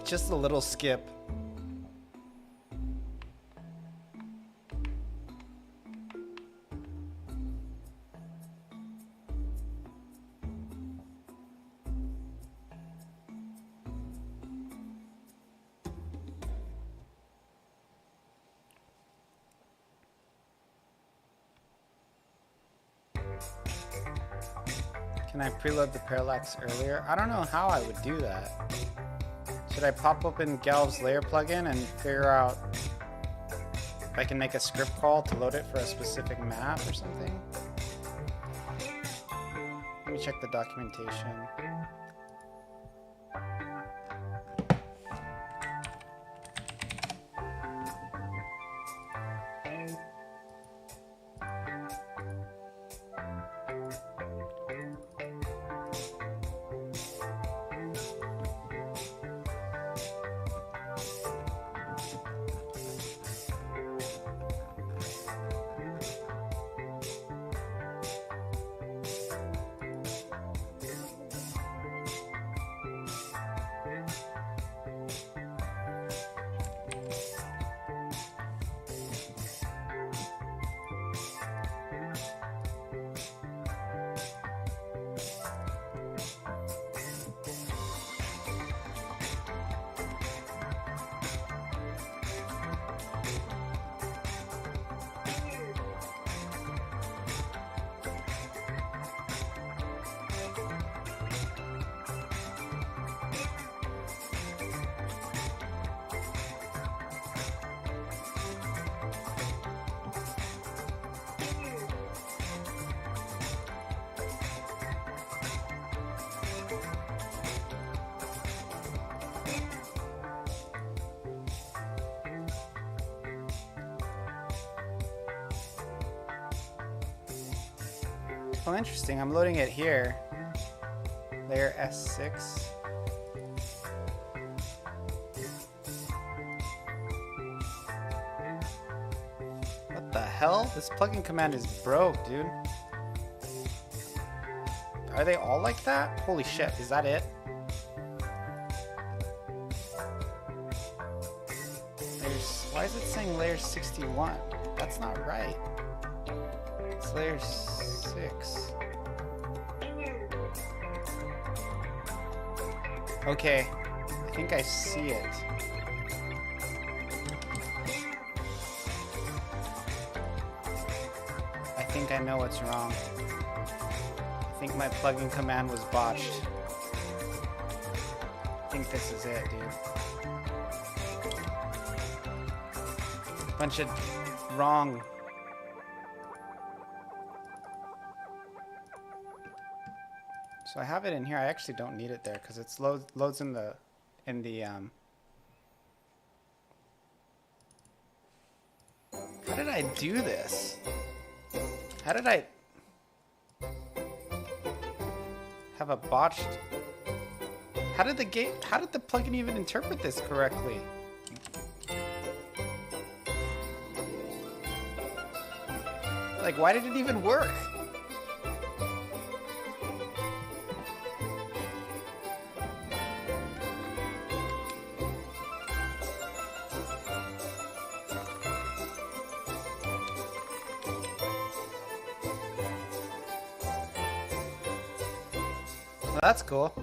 Just a little skip. Can I preload the parallax earlier? I don't know how I would do that. Should I pop open Galv's layer plugin and figure out if I can make a script call to load it for a specific map or something? Let me check the documentation. Oh, interesting. I'm loading it here. Layer S6. What the hell? This plugin command is broke, dude. Are they all like that? Holy shit, is that it? Why is it saying layer 61? That's not right. It's layer 6. Okay, I think I see it. I think I know what's wrong. I think my plugin command was botched. I think this is it, dude. Bunch of wrong. So I have it in here. I actually don't need it there because it's loads in the How did I do this? How did I have a botched? How did the plugin even interpret this correctly? Like, why did it even work? Well, that's cool.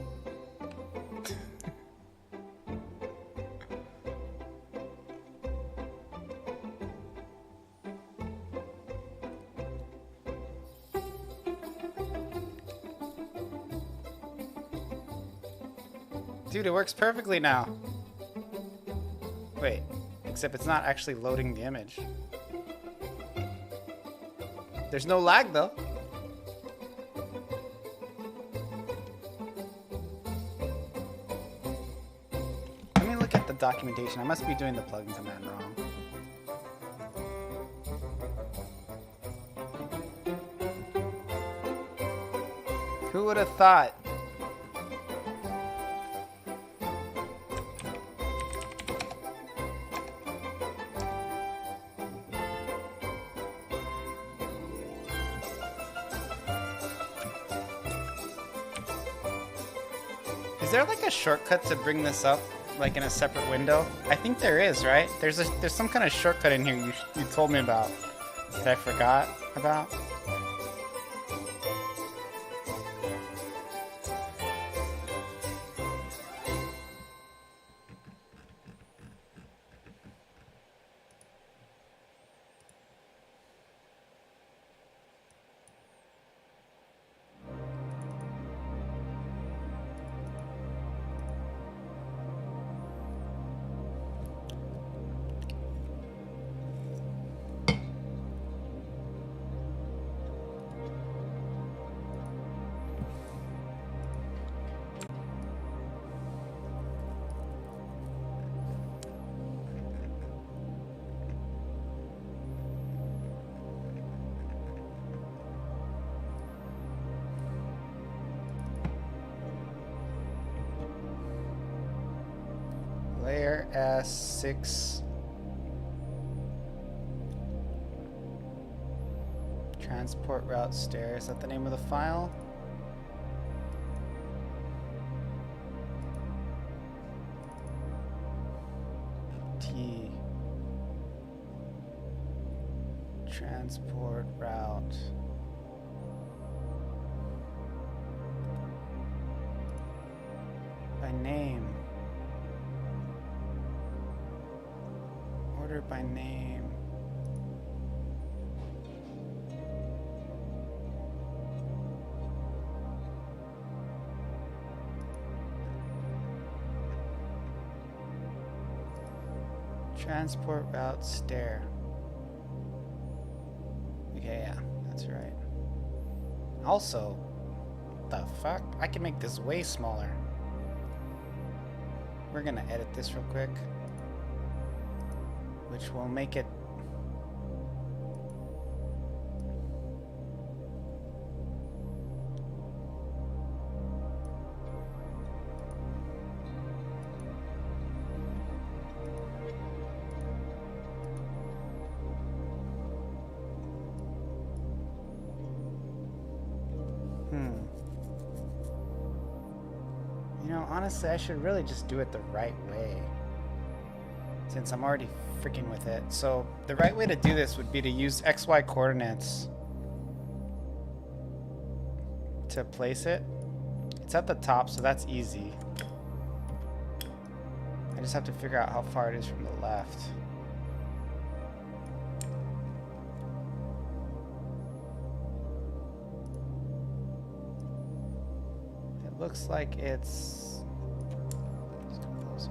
Dude, it works perfectly now. Wait, except it's not actually loading the image. There's no lag though. Let me look at the documentation. I must be doing the plugin command wrong. Who would have thought? Is there like a shortcut to bring this up, like in a separate window? I think there is, right? There's some kind of shortcut in here you told me about that I forgot about. Layer S6. Transport route stair. Is that the name of the file? T. Transport route. By name. Order by name. Transport route stair. Okay, yeah, that's right. Also, the fuck? I can make this way smaller. We're gonna edit this real quick, which will make it know, honestly, I should really just do it the right way, since I'm already freaking with it. So the right way to do this would be to use XY coordinates to place it. It's at the top, so that's easy. I just have to figure out how far it is from the left. It looks like it's... Let's come closer.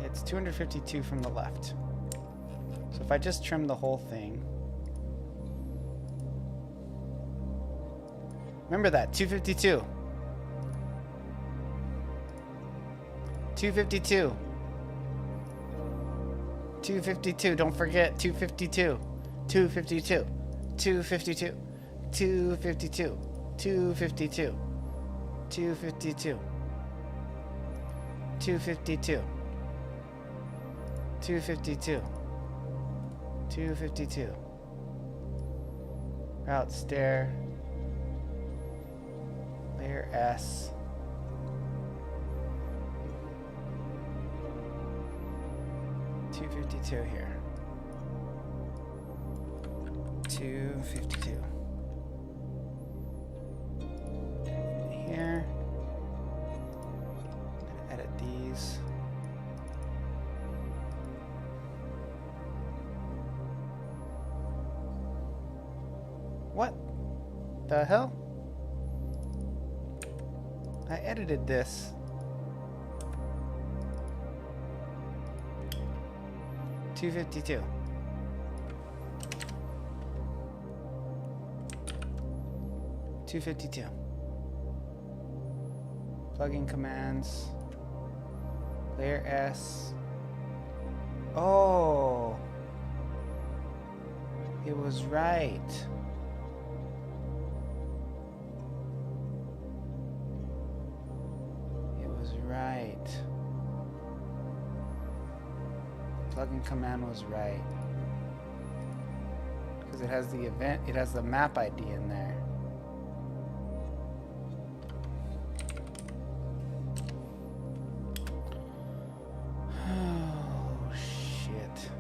It's 252 from the left. So if I just trim the whole thing... Remember that, 252. 252. 252, don't forget 252. 252. 252. 252. 252. 252. 252. 252. 252. Route stair. Layer S. $252 here. 252. Here. I'm gonna edit these. What the hell? I edited this. $252. $252. Plugin commands. Layer S. Oh, it was right. Right. Plugin command was right. Because it has the event, it has the map ID in there. Oh, shit.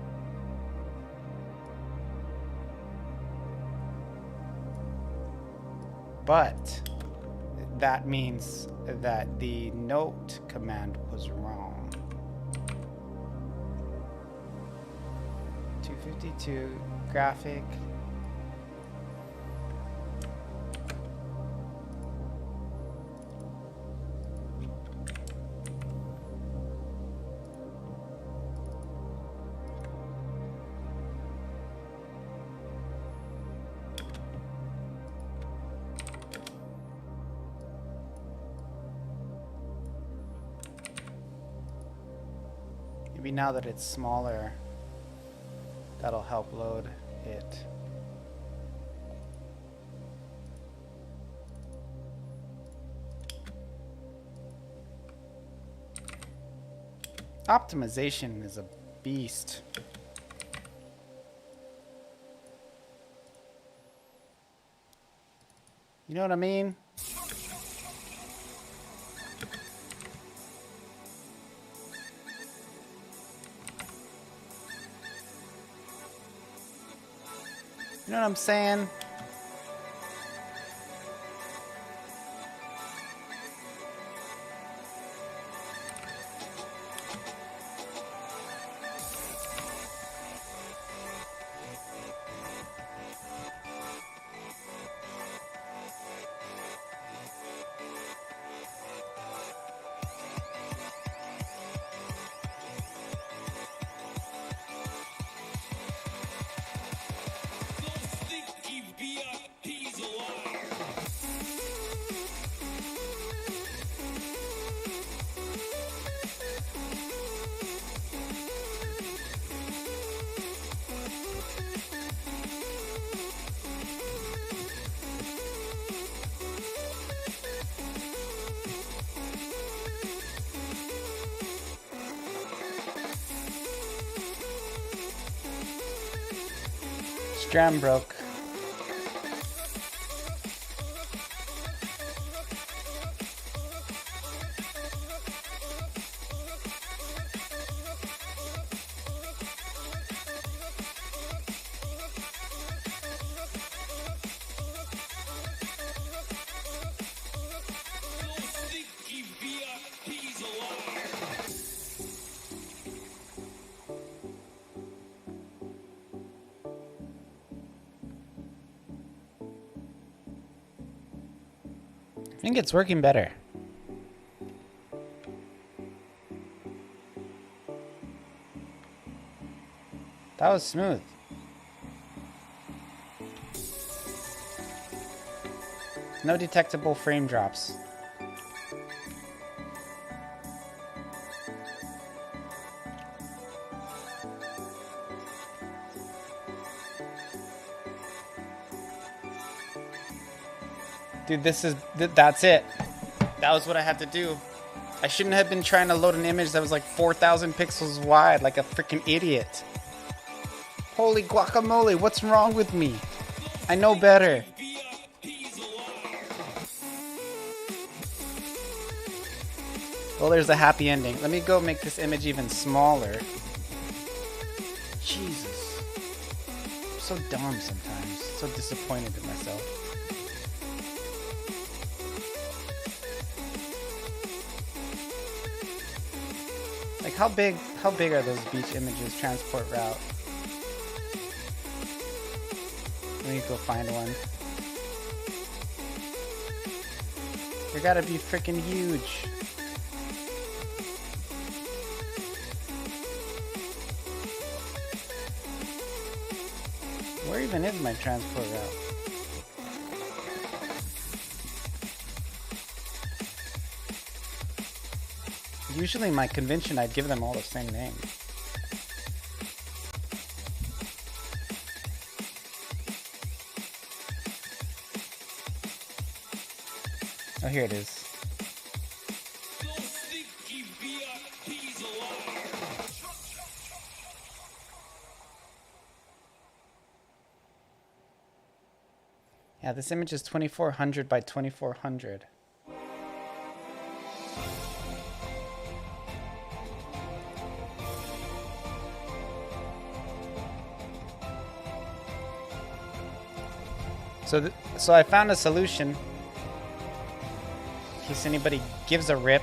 But that means that the note command was wrong. 252 graphic. Maybe now that it's smaller, that'll help load it. Optimization is a beast. You know what I mean? You know what I'm saying? Stram broke. think it's working better. That was smooth. No detectable frame drops. Dude, that's it. That was what I had to do. I shouldn't have been trying to load an image that was like 4,000 pixels wide like a freaking idiot. Holy guacamole, what's wrong with me? I know better. Well, there's a happy ending. Let me go make this image even smaller. Jesus. I'm so dumb sometimes. So disappointed in myself. Like how big are those beach images transport route? Let me go find one. They gotta be freaking huge. Where even is my transport route? Usually my convention, I'd give them all the same name. Oh, here it is. Yeah, this image is 2400 by 2400. So I found a solution. In case anybody gives a rip.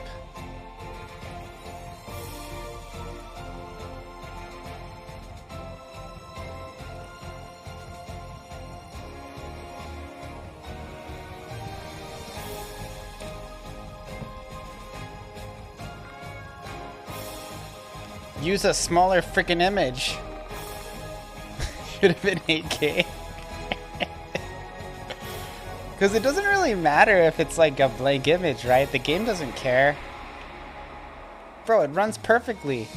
Use a smaller freaking image. Should have been 8K. Because it doesn't really matter if it's like a blank image, right? The game doesn't care. Bro, it runs perfectly.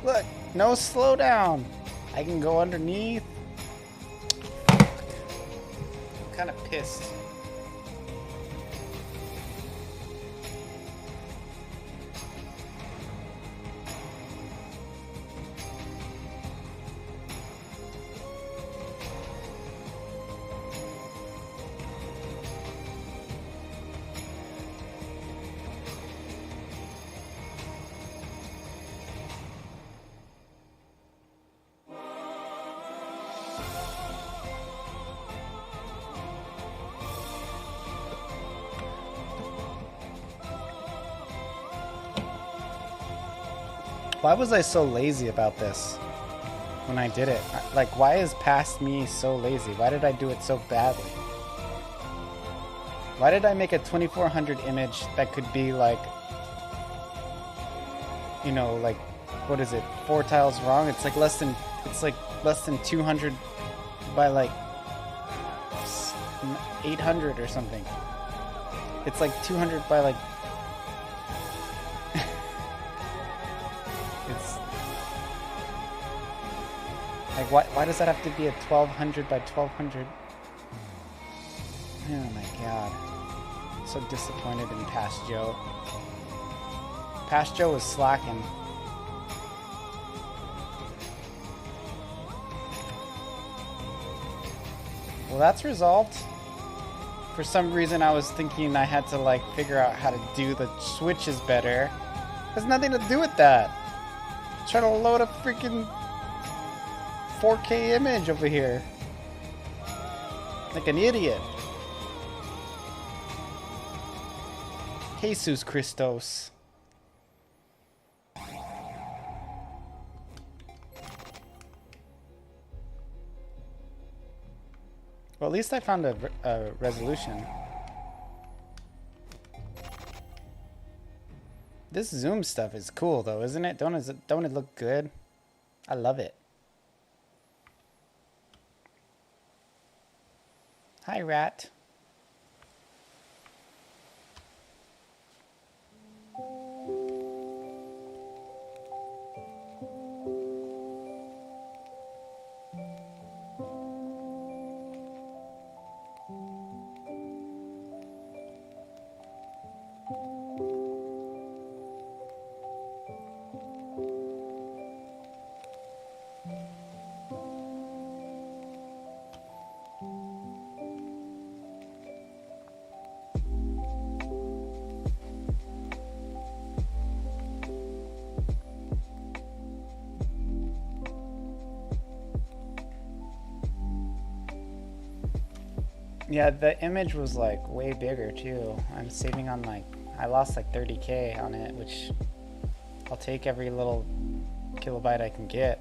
Look, no slowdown. I can go underneath. I'm kind of pissed. Why was I so lazy about this when I did it? Like, why is past me so lazy? Why did I do it so badly? Why did I make a 2400 image that could be like, you know, like, what is it? 4 tiles wrong? It's like less than 200 by like 800 or something. It's like 200 by like Like, why does that have to be a 1200 by 1200? Oh my god. So disappointed in Past Joe. Past Joe was slacking. Well, that's resolved. For some reason, I was thinking I had to, like, figure out how to do the switches better. Has nothing to do with that. I'm trying to load a freaking 4K image over here. Like an idiot. Jesus Christos. Well, at least I found a resolution. This zoom stuff is cool though, isn't it? Don't it look good? I love it. Hi, rat. Yeah, the image was like way bigger too. I'm saving on like, I lost like 30K on it, which I'll take every little kilobyte I can get.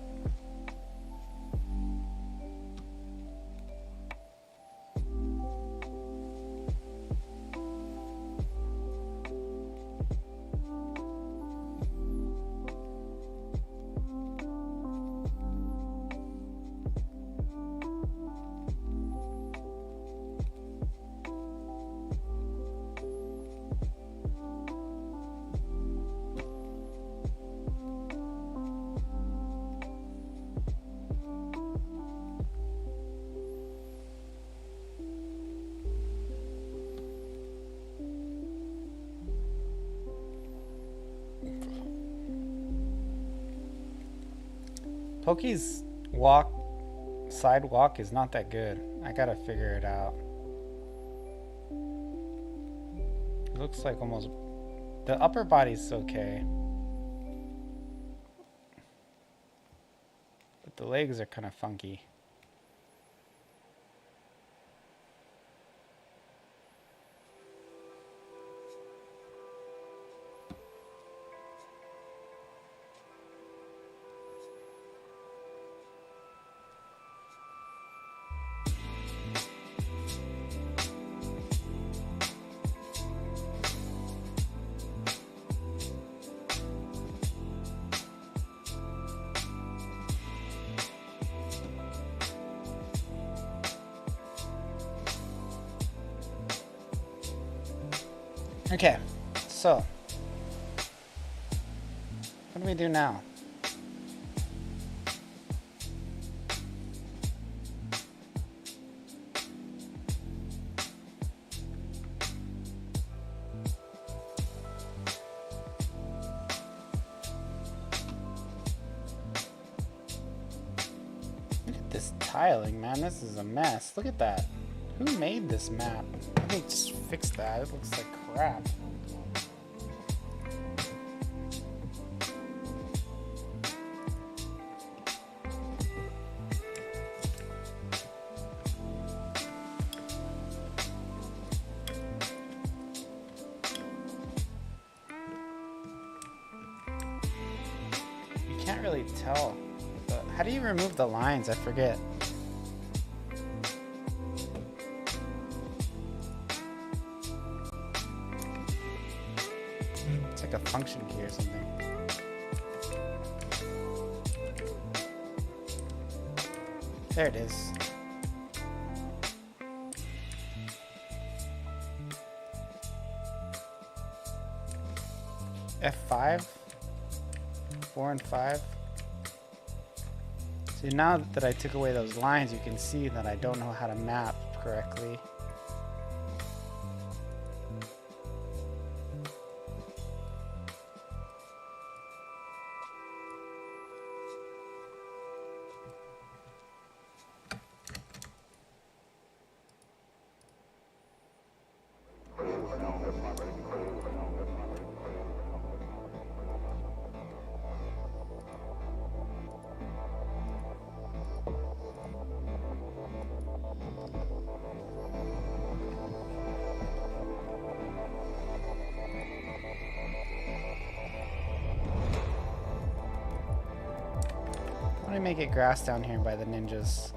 Poki's sidewalk is not that good. I gotta figure it out. It looks like almost, the upper body's okay. But the legs are kind of funky. Okay, so what do we do now? Look at this tiling, man. This is a mess. Look at that. Who made this map? Let me just fix that. It looks like crap. You can't really tell. How do you remove the lines? I forget. A function key or something. There it is. F5, 4 and 5. So now that I took away those lines, you can see that I don't know how to map correctly. Let me make it grass down here by the ninjas.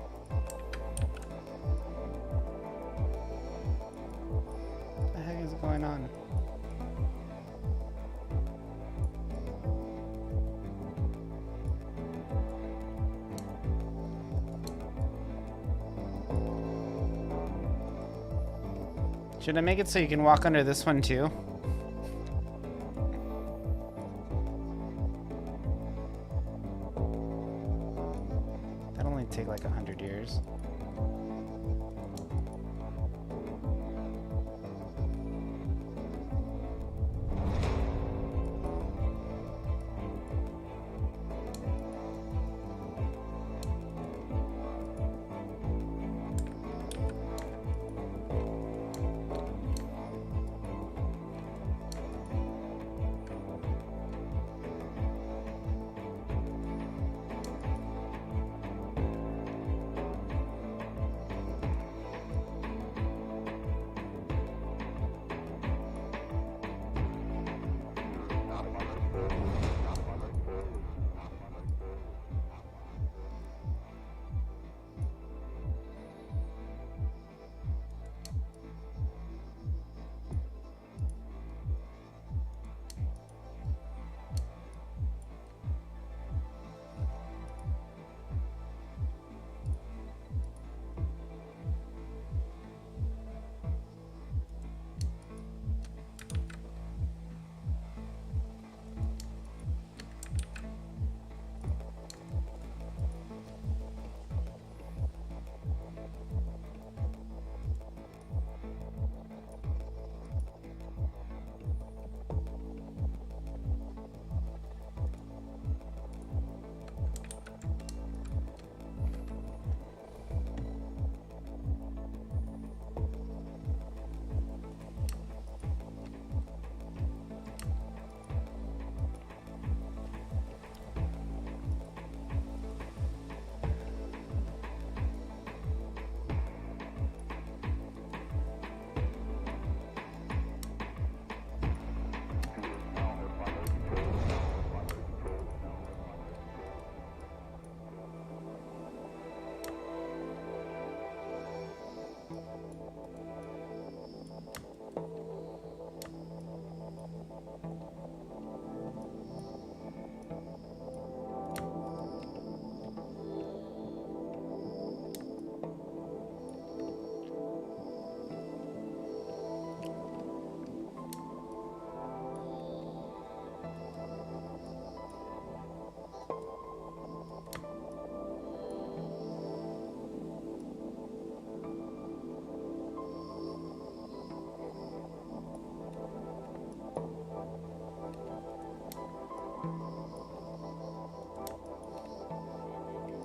Should I make it so you can walk under this one too? That'll only take like 100 years.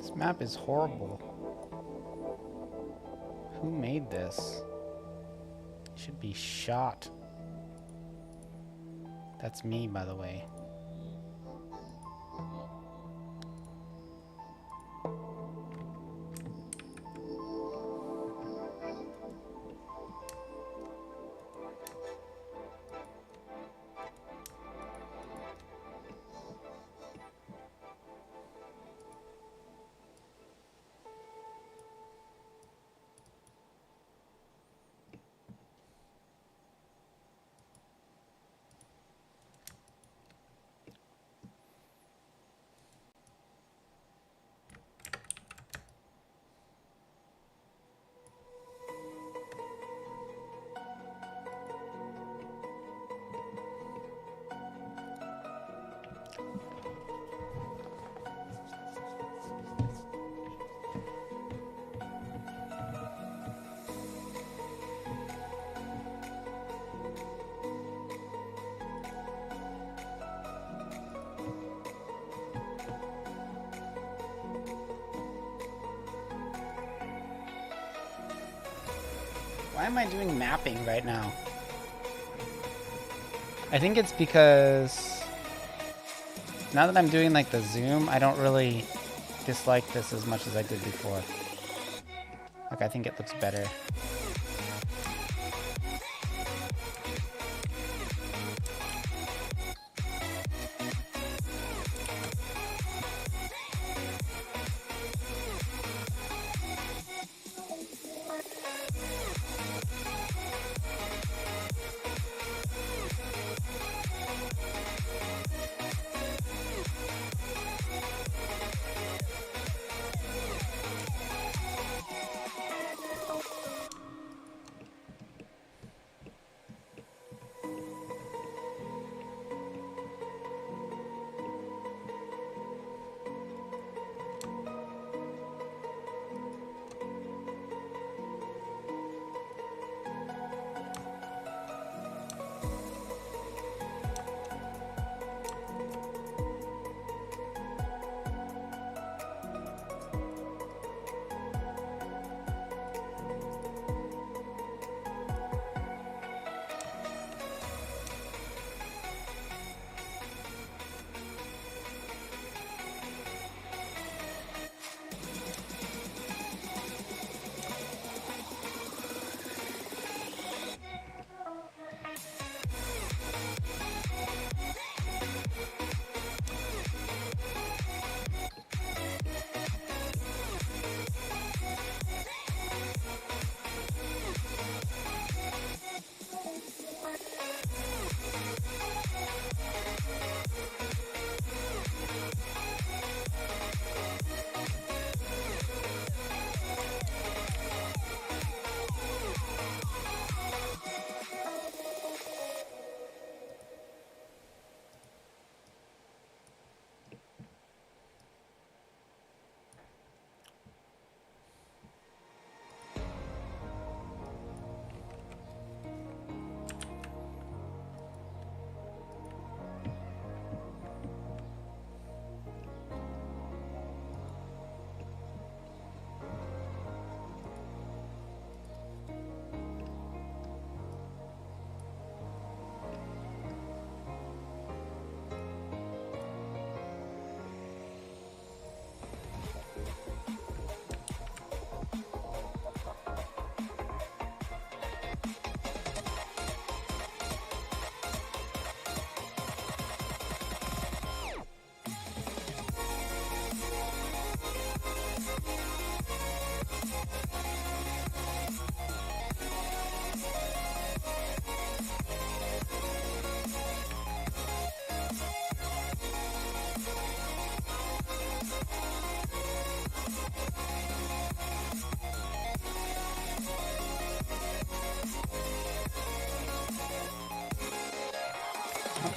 This map is horrible. Who made this? Should be shot. That's me, by the way. Why am I doing mapping right now? I think it's because now that I'm doing like the zoom, I don't really dislike this as much as I did before. Like, I think it looks better.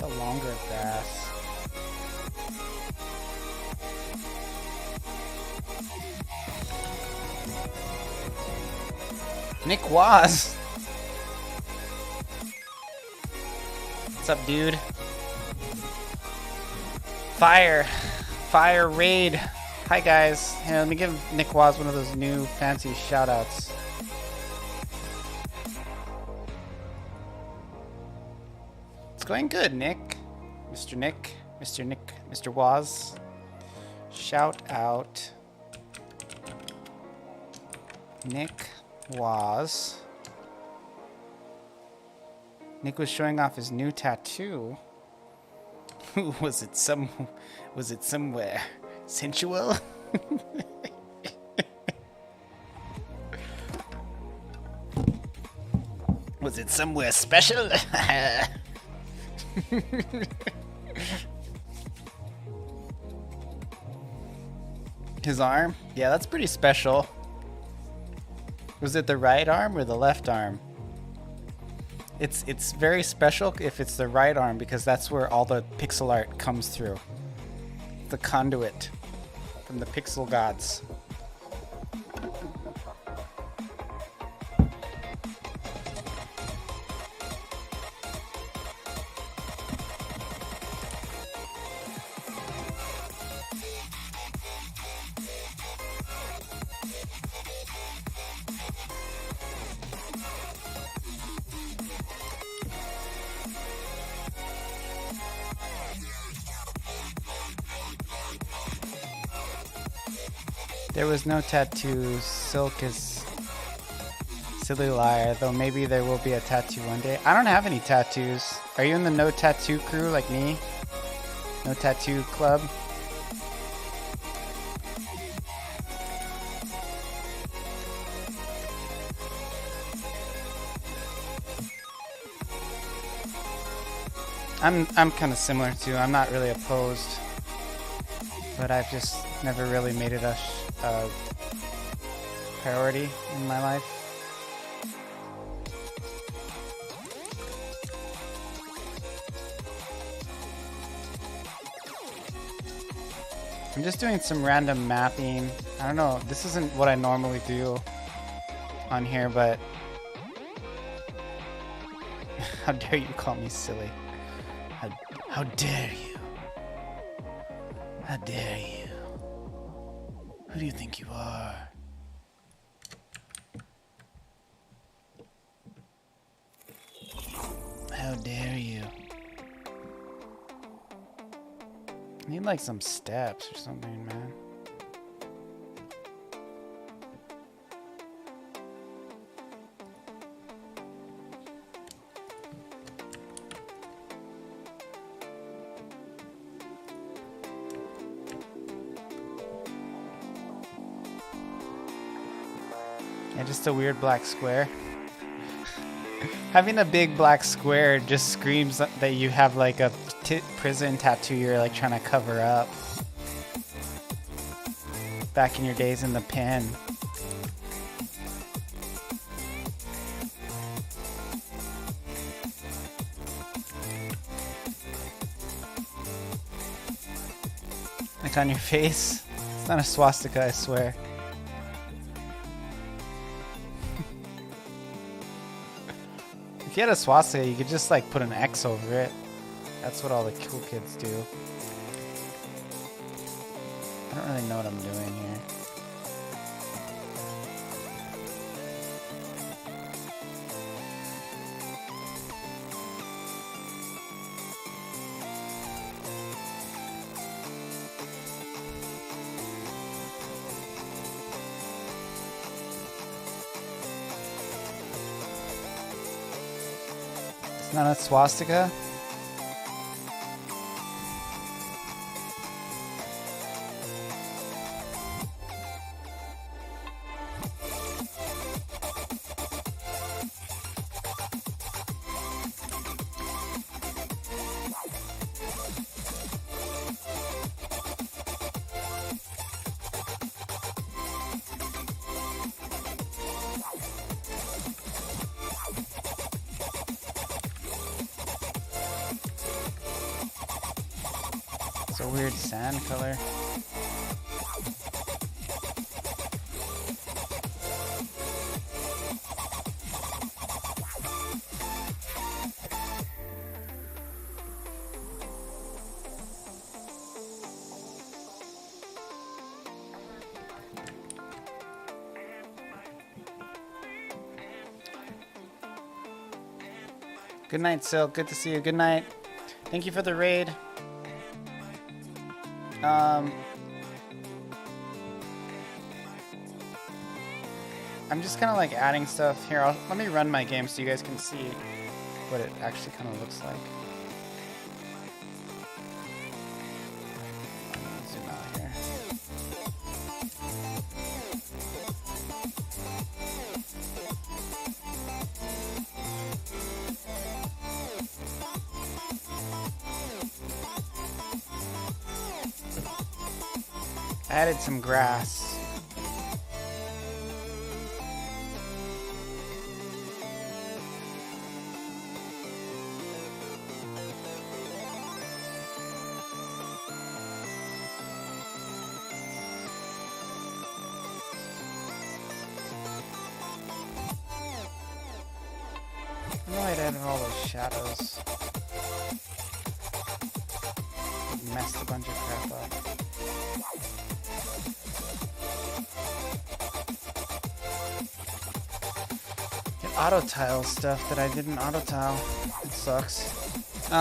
The longer grass. Nick Waz. What's up, dude? Fire raid. Hi guys. Hey, let me give Nick Waz one of those new fancy shoutouts. It's going good, Nick. Mr. Nick, Mr. Waz. Shout out Nick Waz. Nick was showing off his new tattoo. Was it somewhere sensual? Was it somewhere special? His arm? Yeah, that's pretty special. Was it the right arm or the left arm? It's very special if it's the right arm because that's where all the pixel art comes through. The conduit from the pixel gods. There was no tattoos. Silk is silly liar, though maybe there will be a tattoo one day. I don't have any tattoos. Are you in the no tattoo crew like me? No tattoo club? I'm kind of similar too. I'm not really opposed, but I've just never really made it a priority in my life. I'm just doing some random mapping. I don't know, this isn't what I normally do on here, but how dare you call me silly? How dare you? How dare you? Who do you think you are? How dare you? I need like some steps or something, man. Yeah, just a weird black square. Having a big black square just screams that you have like a prison tattoo you're like trying to cover up. Back in your days in the pen. Like on your face. It's not a swastika, I swear. If you had a swastika, you could just like put an X over it. That's what all the cool kids do. I don't really know what I'm doing here. It's not a swastika? It's a weird sand color. Good night, Silk. Good to see you. Good night. Thank you for the raid. I'm just kind of like adding stuff here. Let me run my game so you guys can see what it actually kind of looks like. Zoom out here. I added some grass. I know I'd added all those shadows. Messed a bunch of crap up. Auto tile stuff that I didn't auto tile. It sucks. Here,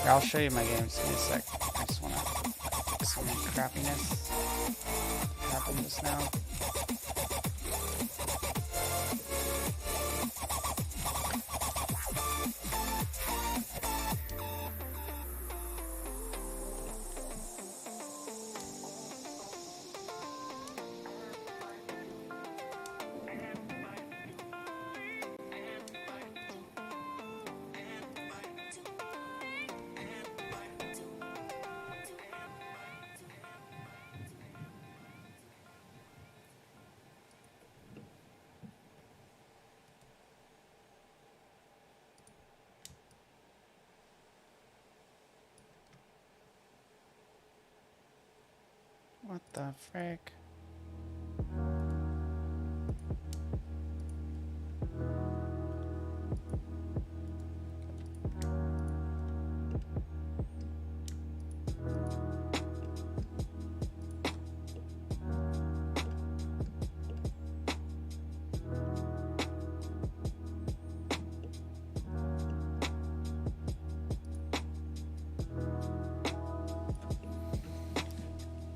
I'll show you my games in a sec. I just wanna fix some crappiness happened just now. What the frick?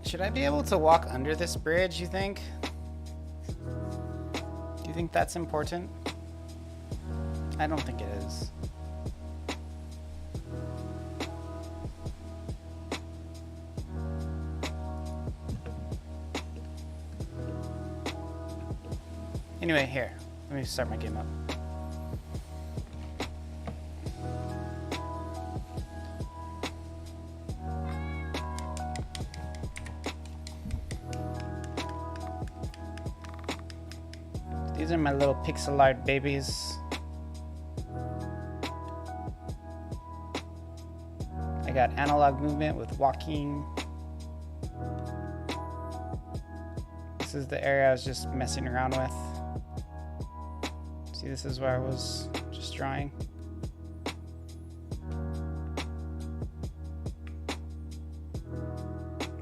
Should I be able to walk under this bridge, you think? Do you think that's important? I don't think it is. Anyway, here. Let me start my game up. These are my little pixel art babies. I got analog movement with walking. This is the area I was just messing around with. See, this is where I was just drawing.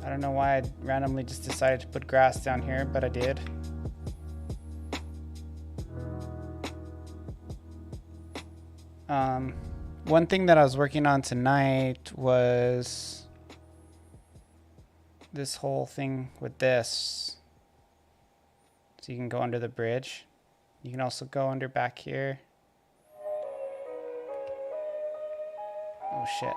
I don't know why I randomly just decided to put grass down here, but I did. One thing that I was working on tonight was this whole thing with this. So you can go under the bridge. You can also go under back here. Oh shit.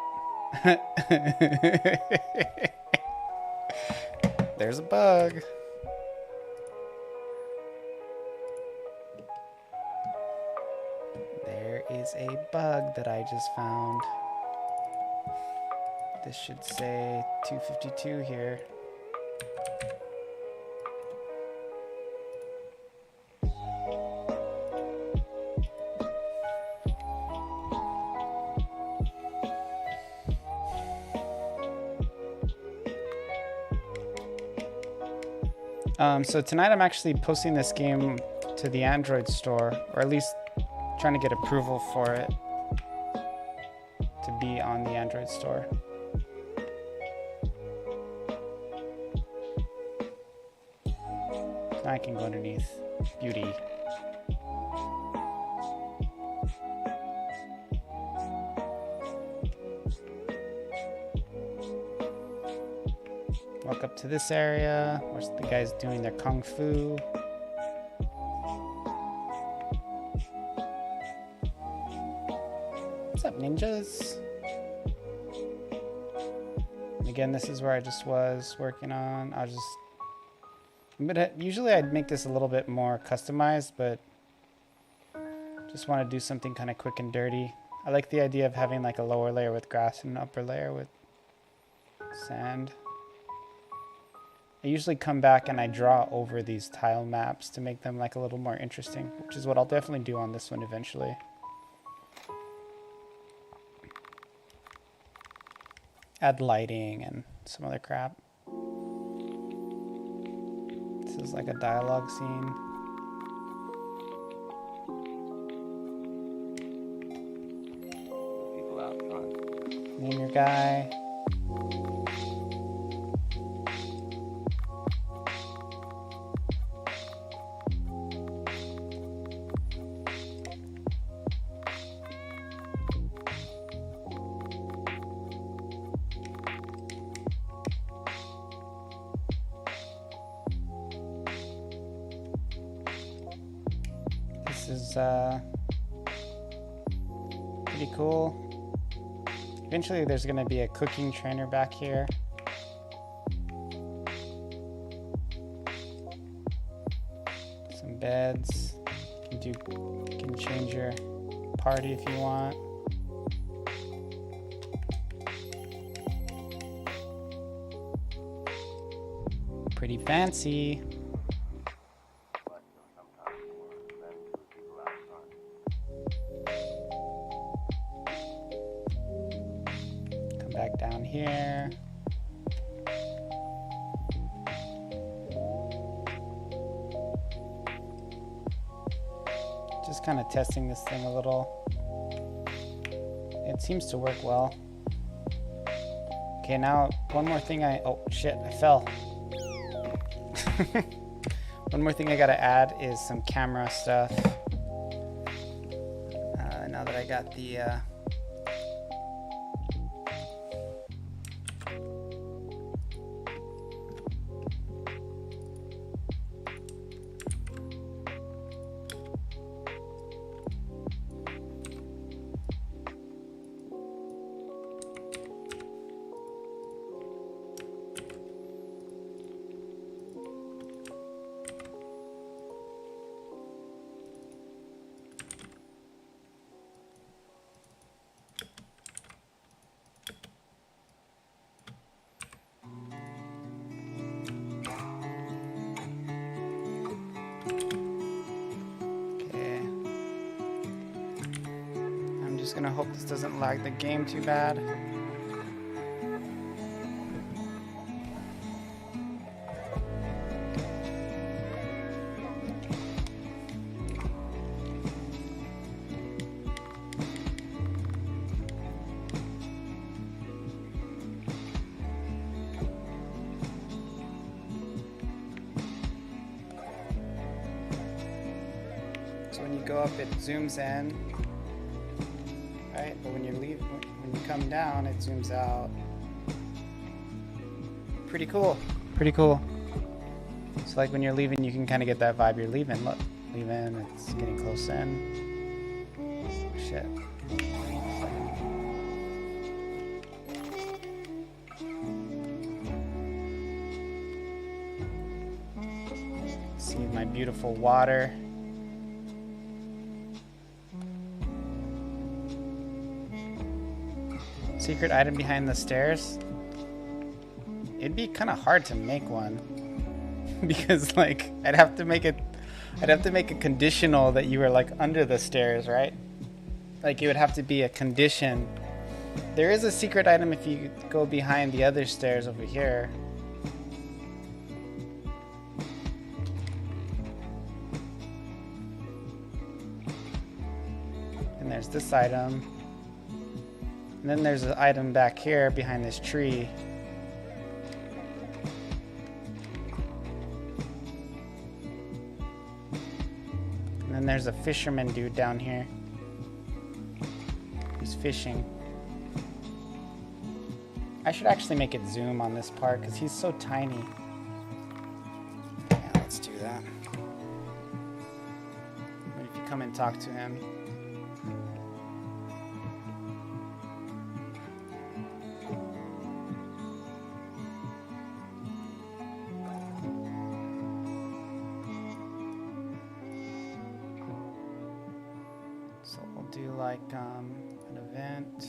There's a bug. There is a bug that I just found. This should say 252 here. So tonight I'm actually posting this game to the Android store, or at least trying to get approval for it to be on the Android store. Now I can go underneath. Beauty. Walk up to this area. Where's the guys doing their kung fu? What's up, ninjas? And again, this is where I just was working on. Usually I'd make this a little bit more customized, but just want to do something kind of quick and dirty. I like the idea of having like a lower layer with grass and an upper layer with sand. I usually come back and I draw over these tile maps to make them like a little more interesting, which is what I'll definitely do on this one eventually. Add lighting and some other crap. This is like a dialogue scene. People out front. Name your guy. This is pretty cool. Eventually there's going to be a cooking trainer back here. Some beds. You can change your party if you want. Pretty fancy. Back down here. Just kind of testing this thing a little. It seems to work well. Okay, now one more thing oh shit, I fell. One more thing I gotta add is some camera stuff. Now that I got the just gonna hope this doesn't lag the game too bad. So when you go up, it zooms in. Right, but when you come down, it zooms out. Pretty cool. Pretty cool. So like when you're leaving, you can kind of get that vibe you're leaving. Look, leaving, it's getting close in. Shit. See my beautiful water. Secret item behind the stairs. It'd be kind of hard to make one because like I'd have to make a conditional that you were like under the stairs, right? Like it would have to be a condition. There is a secret item if you go behind the other stairs over here. there's this item. And then there's an item back here behind this tree. And then there's a fisherman dude down here who's fishing. I should actually make it zoom on this part because he's so tiny. Yeah, let's do that. But if you come and talk to him. So we'll do like an event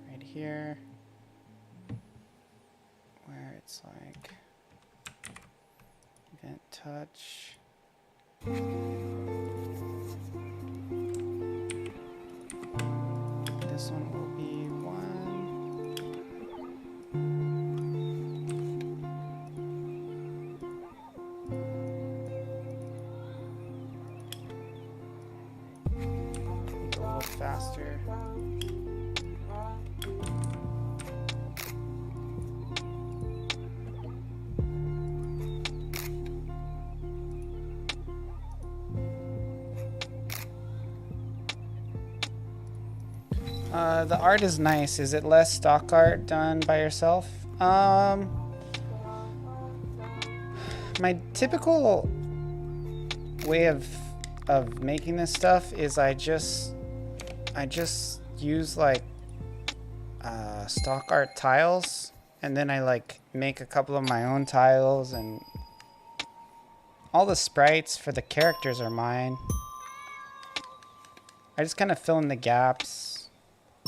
right here where it's like event touch. This one will be 1. Go a little faster. The art is nice. Is it less stock art done by yourself? My typical way of making this stuff is I just use like stock art tiles, and then I like make a couple of my own tiles, and all the sprites for the characters are mine. I just kind of fill in the gaps,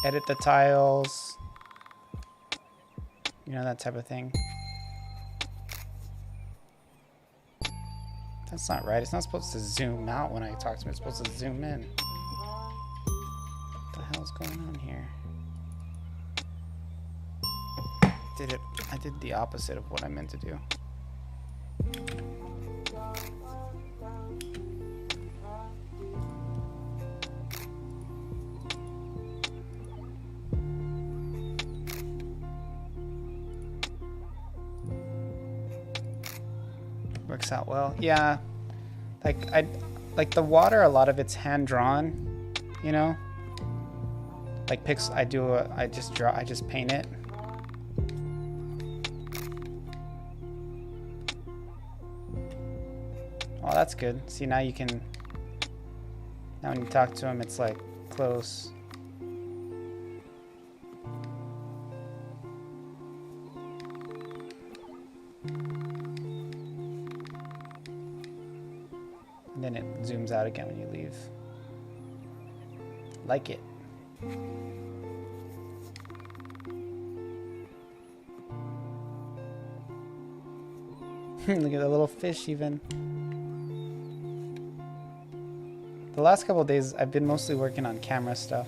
edit the tiles, you know, that type of thing. That's not right. It's not supposed to zoom out when I talk to him. It's supposed to zoom in. What the hell's going on here? I did the opposite of what I meant to do. Works out well. Yeah. Like the water, a lot of it's hand drawn, you know? Like I just paint it. Oh, that's good. See, now when you talk to him, it's like close. And then it zooms out again when you leave. Like it. Look at the little fish even. The last couple of days, I've been mostly working on camera stuff.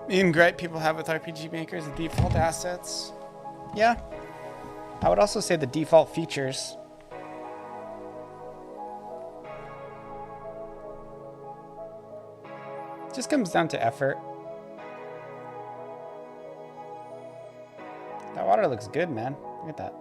Even great people have with RPG Maker is the default assets. Yeah. I would also say the default features. Just comes down to effort. That water looks good, man. Look at that.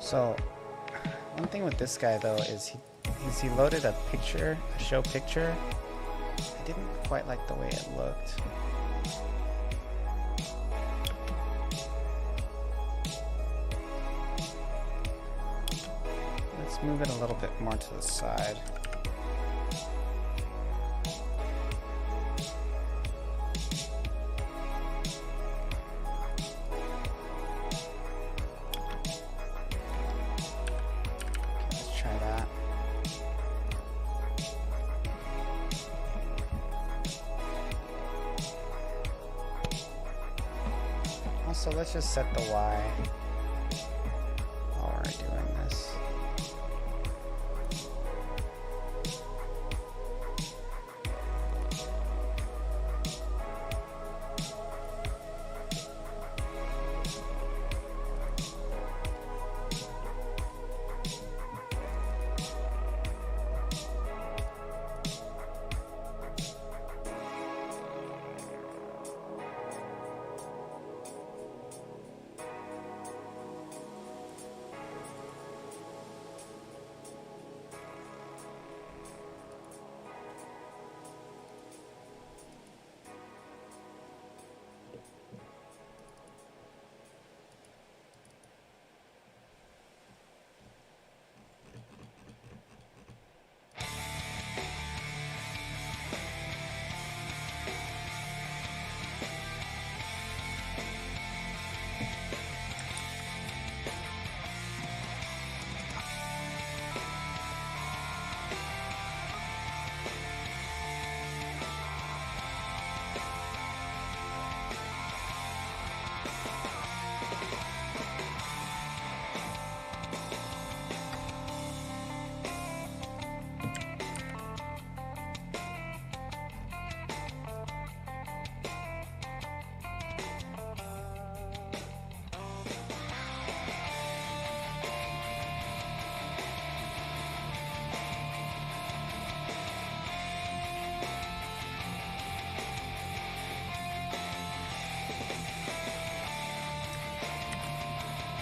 So, one thing with this guy though is he loaded a show picture. I didn't quite like the way it looked. Let's move it a little bit more to the side. So let's just set the Y while we're doing this.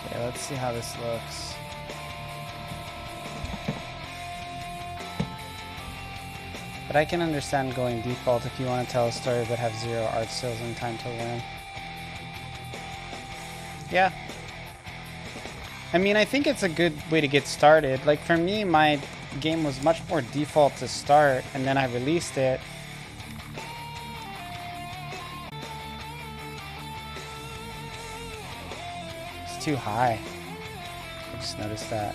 Okay, let's see how this looks. But I can understand going default if you want to tell a story but have 0 art skills and time to learn. Yeah. I mean, I think it's a good way to get started. Like for me, my game was much more default to start, and then I released it. It's too high. I just noticed that.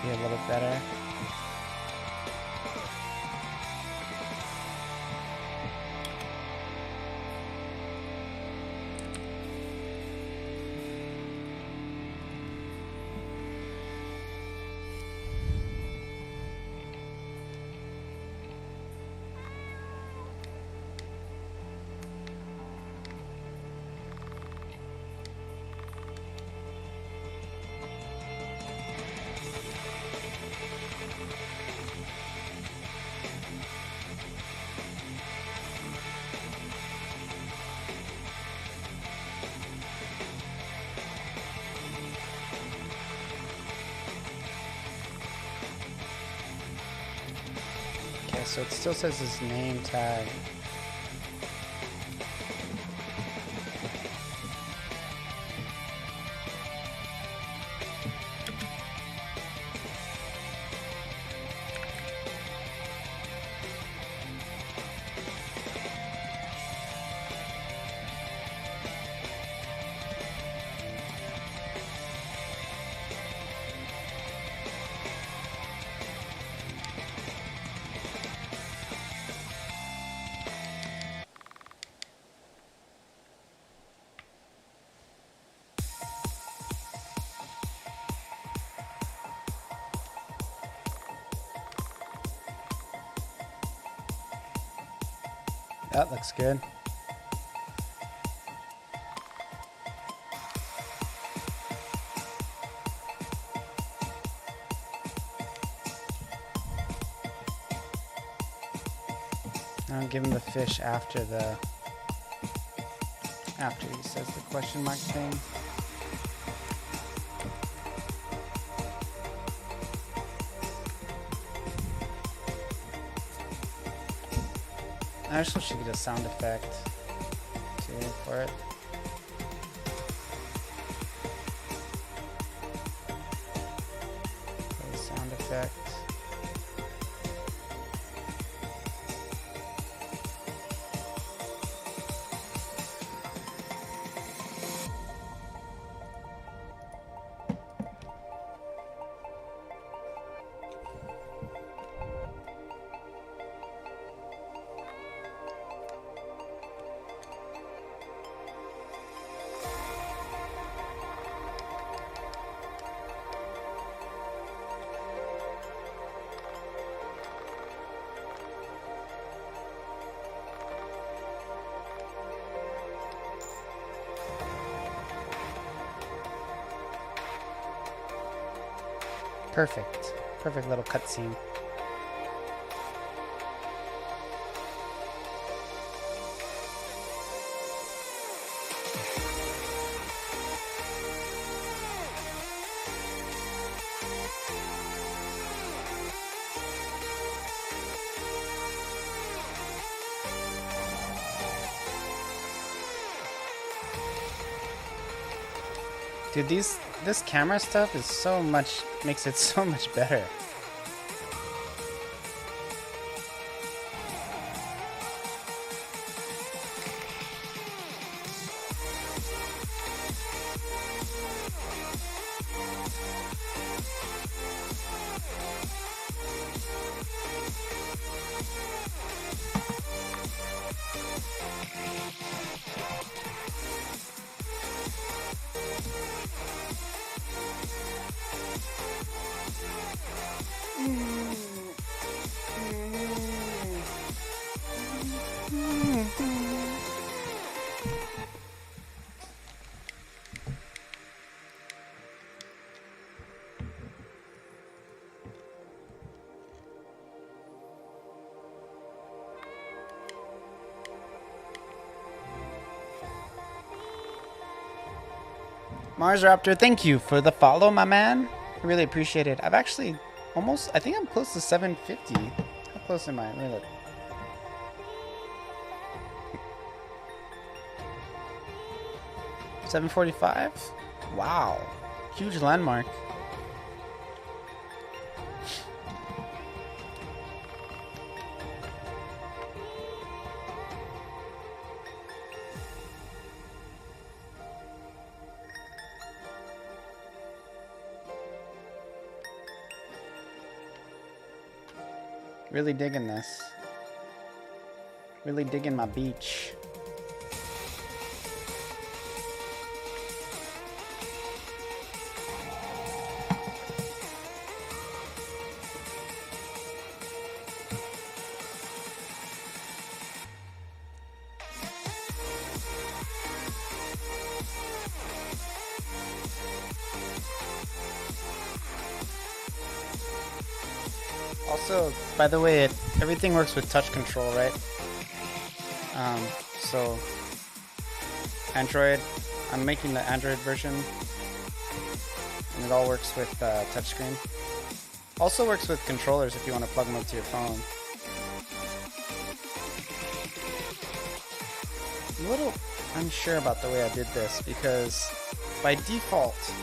Be a little better. So it still says his name tag. That looks good. I'll give him the fish after he says the question mark thing. I actually should get a sound effect too for it. Play sound effect. Perfect. Perfect little cutscene. Dude, this camera stuff is so much, makes it so much better. Mars Raptor, thank you for the follow, my man. I really appreciate it. I've actually almost, I think I'm close to 750. How close am I? Let me look. $745? Wow. Huge landmark. Really digging this. Really digging my beach. Also, by the way, everything works with touch control, right? So Android, I'm making the Android version, and it all works with touchscreen. Also works with controllers if you want to plug them up to your phone. I'm a little unsure about the way I did this because by default,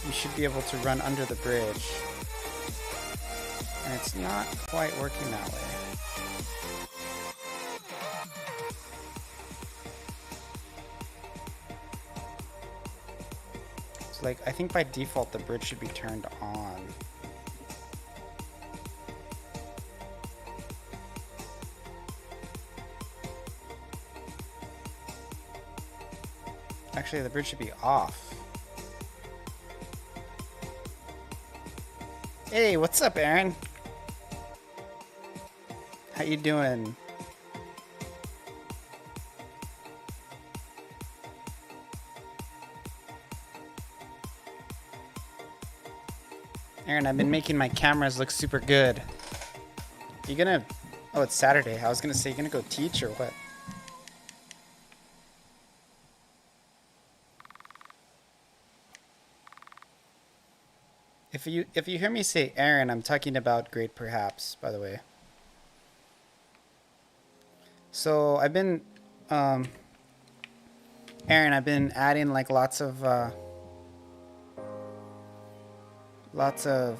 you should be able to run under the bridge. And it's not quite working that way. So like, I think by default the bridge should be turned on. Actually, the bridge should be off. Hey, what's up, Aaron? How you doing? Aaron, I've been making my cameras look super good. You gonna... Oh, it's Saturday. I was gonna say, you gonna go teach or what? If you hear me say Aaron, I'm talking about Great Perhaps, by the way. So I've been... Aaron, I've been adding like lots of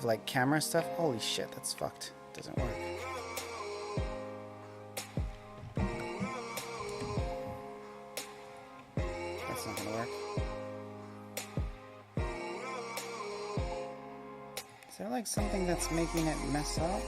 like camera stuff. Holy shit, that's fucked. Doesn't work. That's not gonna work. Is there like something that's making it mess up?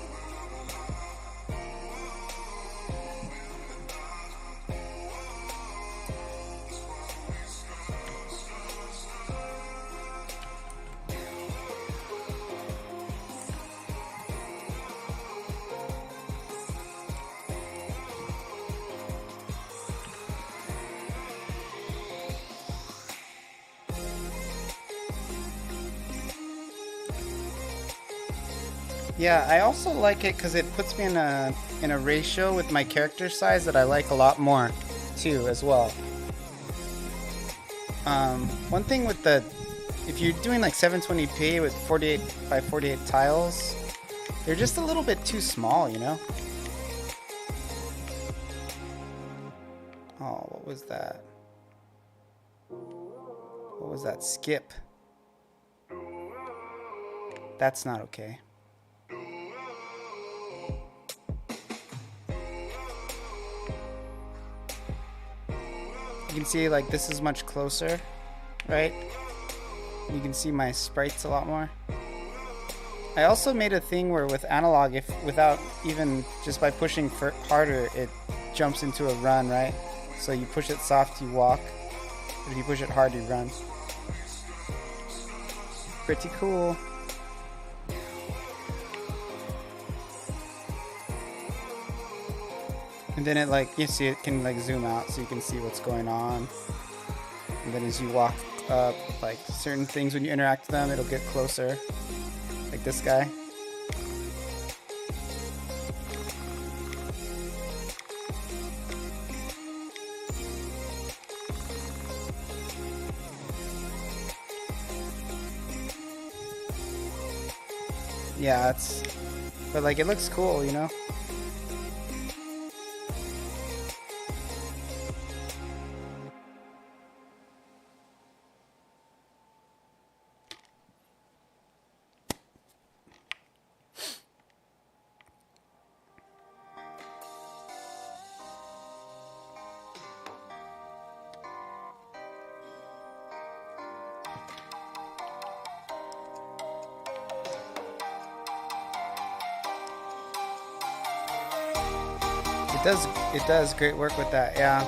Yeah, I also like it because it puts me in a ratio with my character size that I like a lot more, too, as well. One thing with if you're doing like 720p with 48 by 48 tiles, they're just a little bit too small, you know? Oh, what was that? What was that? Skip. That's not okay. You can see like this is much closer, right? You can see my sprites a lot more. I also made a thing where with analog, if without even just by pushing harder, it jumps into a run, right? So you push it soft, you walk. But if you push it hard, you run. Pretty cool. And then it like, you see it can like zoom out so you can see what's going on. And then as you walk up, like certain things when you interact with them, it'll get closer. Like this guy. Yeah, but like it looks cool, you know? It does great work with that, yeah.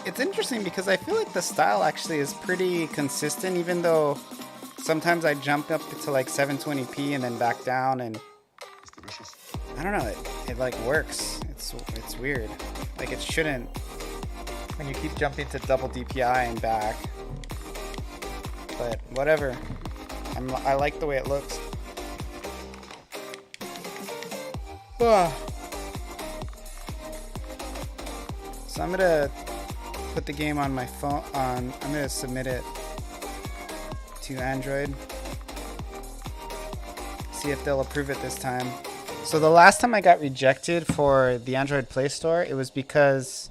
It's interesting because I feel like the style actually is pretty consistent, even though sometimes I jump up to like 720p and then back down, and I don't know, it like works. It's weird. Like it shouldn't when you keep jumping to double DPI and back. But whatever. I like the way it looks. Ugh. So I'm gonna put the game on my phone. I'm gonna submit it to Android. See if they'll approve it this time. So the last time I got rejected for the Android Play Store, it was because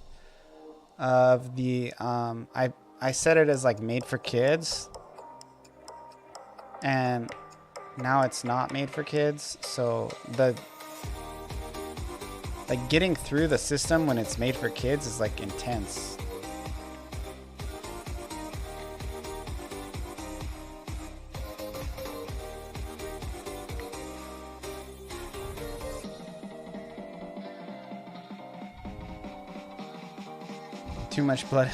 of the I set it as like made for kids, and now it's not made for kids. So like getting through the system when it's made for kids is like intense. Too much blood.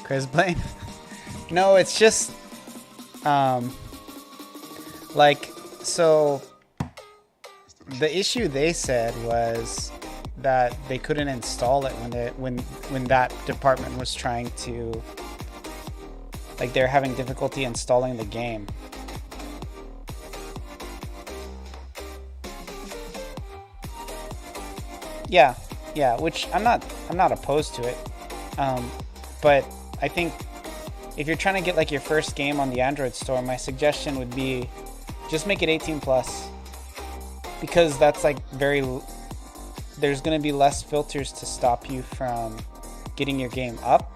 Chris Blaine. No, it's just Like, so the issue they said was that they couldn't install it when that department was trying to, like, they're having difficulty installing the game. Yeah, which I'm not opposed to it. But I think if you're trying to get like your first game on the Android store, my suggestion would be just make it 18 plus, because that's like there's going to be less filters to stop you from getting your game up.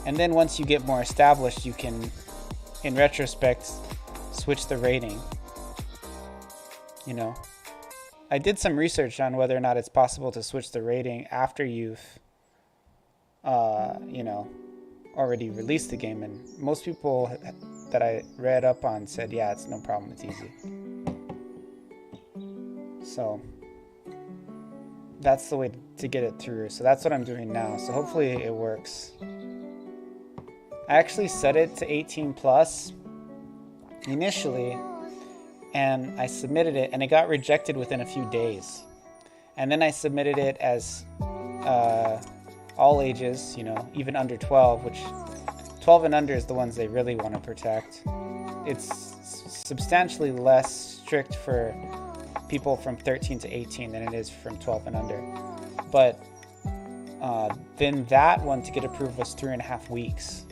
And then once you get more established, you can, in retrospect, switch the rating. You know, I did some research on whether or not it's possible to switch the rating after you've, you know, already released the game, and most people that I read up on said, yeah, it's no problem, it's easy. So that's the way to get it through. So that's what I'm doing now. So hopefully it works. I actually set it to 18 plus initially, and I submitted it, and it got rejected within a few days. And then I submitted it as all ages, you know, even under 12, which 12 and under is the ones they really want to protect. It's substantially less strict for people from 13 to 18 than it is from 12 and under. But then that one to get approved was 3.5 weeks.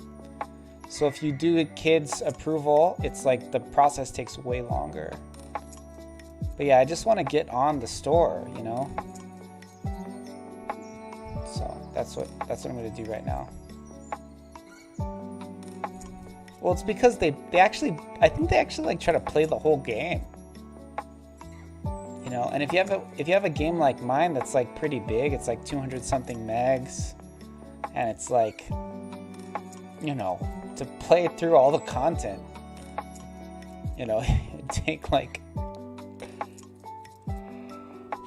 So if you do a kid's approval, it's like the process takes way longer. But yeah, I just want to get on the store, you know? So that's what I'm going to do right now. Well, it's because I think they actually like try to play the whole game. You know, and if you have a game like mine that's like pretty big, it's like 200 something megs, and it's like, you know, to play through all the content, you know, it'd take like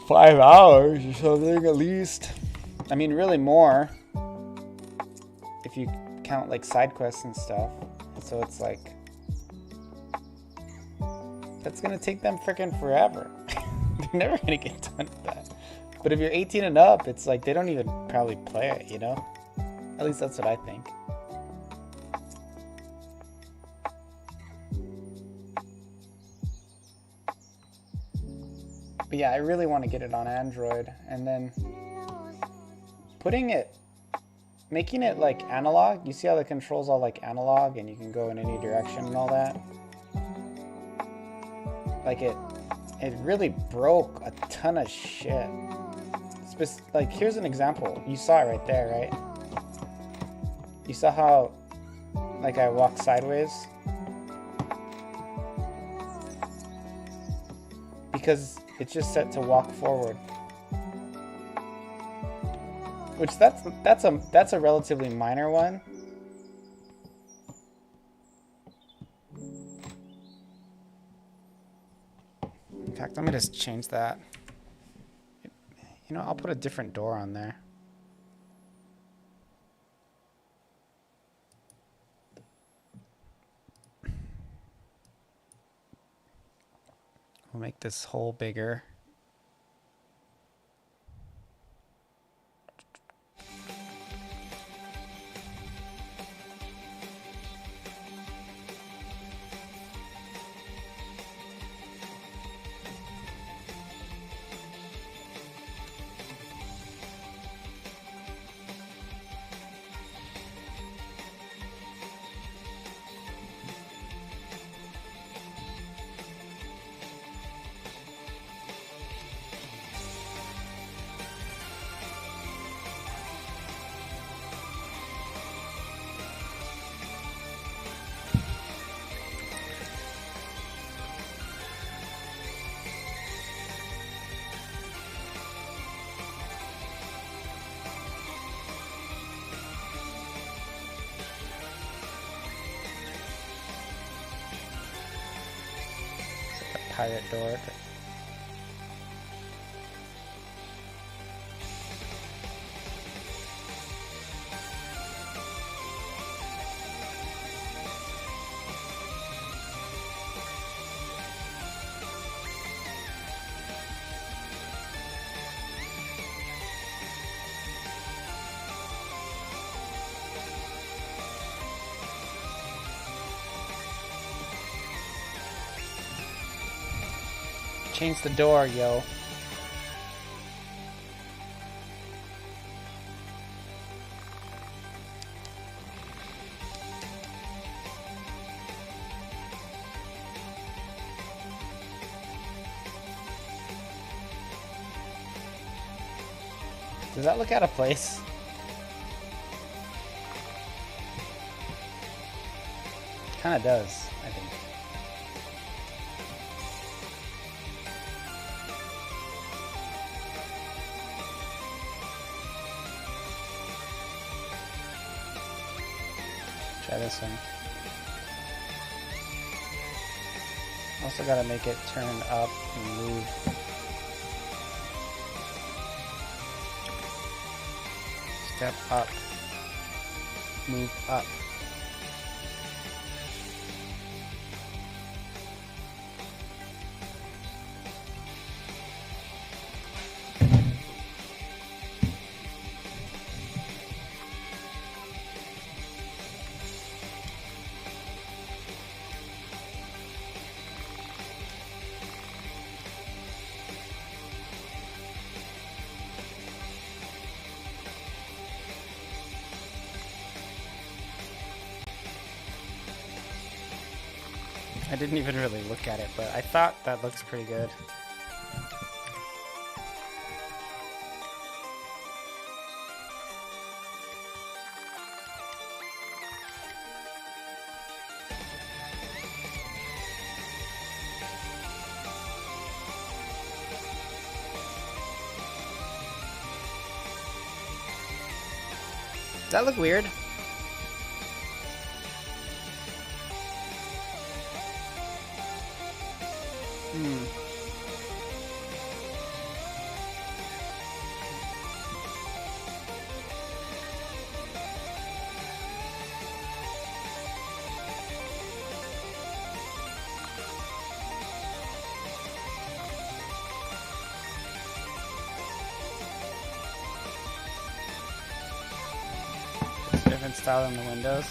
5 hours or something at least. I mean, really more if you count like side quests and stuff. So it's like, that's gonna take them freaking forever. They're never gonna get done with that. But if you're 18 and up, it's like they don't even probably play it, you know? At least that's what I think. But yeah, I really want to get it on Android, and then making it like analog. You see how the controls all like analog and you can go in any direction and all that? Like it really broke a ton of shit. Like, here's an example. You saw it right there, right? You saw how like I walked sideways? Because it's just set to walk forward. Which that's a relatively minor one. In fact, let me just change that. You know, I'll put a different door on there. We'll make this hole bigger. Pirate door. Change the door, yo. Does that look out of place? Kind of does, I think. Try this one. Also gotta make it turn up and move. Step up. Move up. I didn't even really look at it, but I thought that looks pretty good. Does that look weird? Different style in the windows.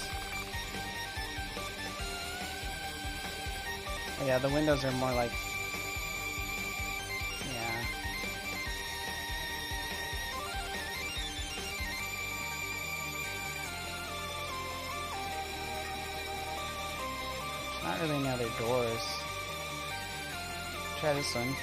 Oh, yeah, the windows are more like, yeah. There's not really any other doors. Try this one.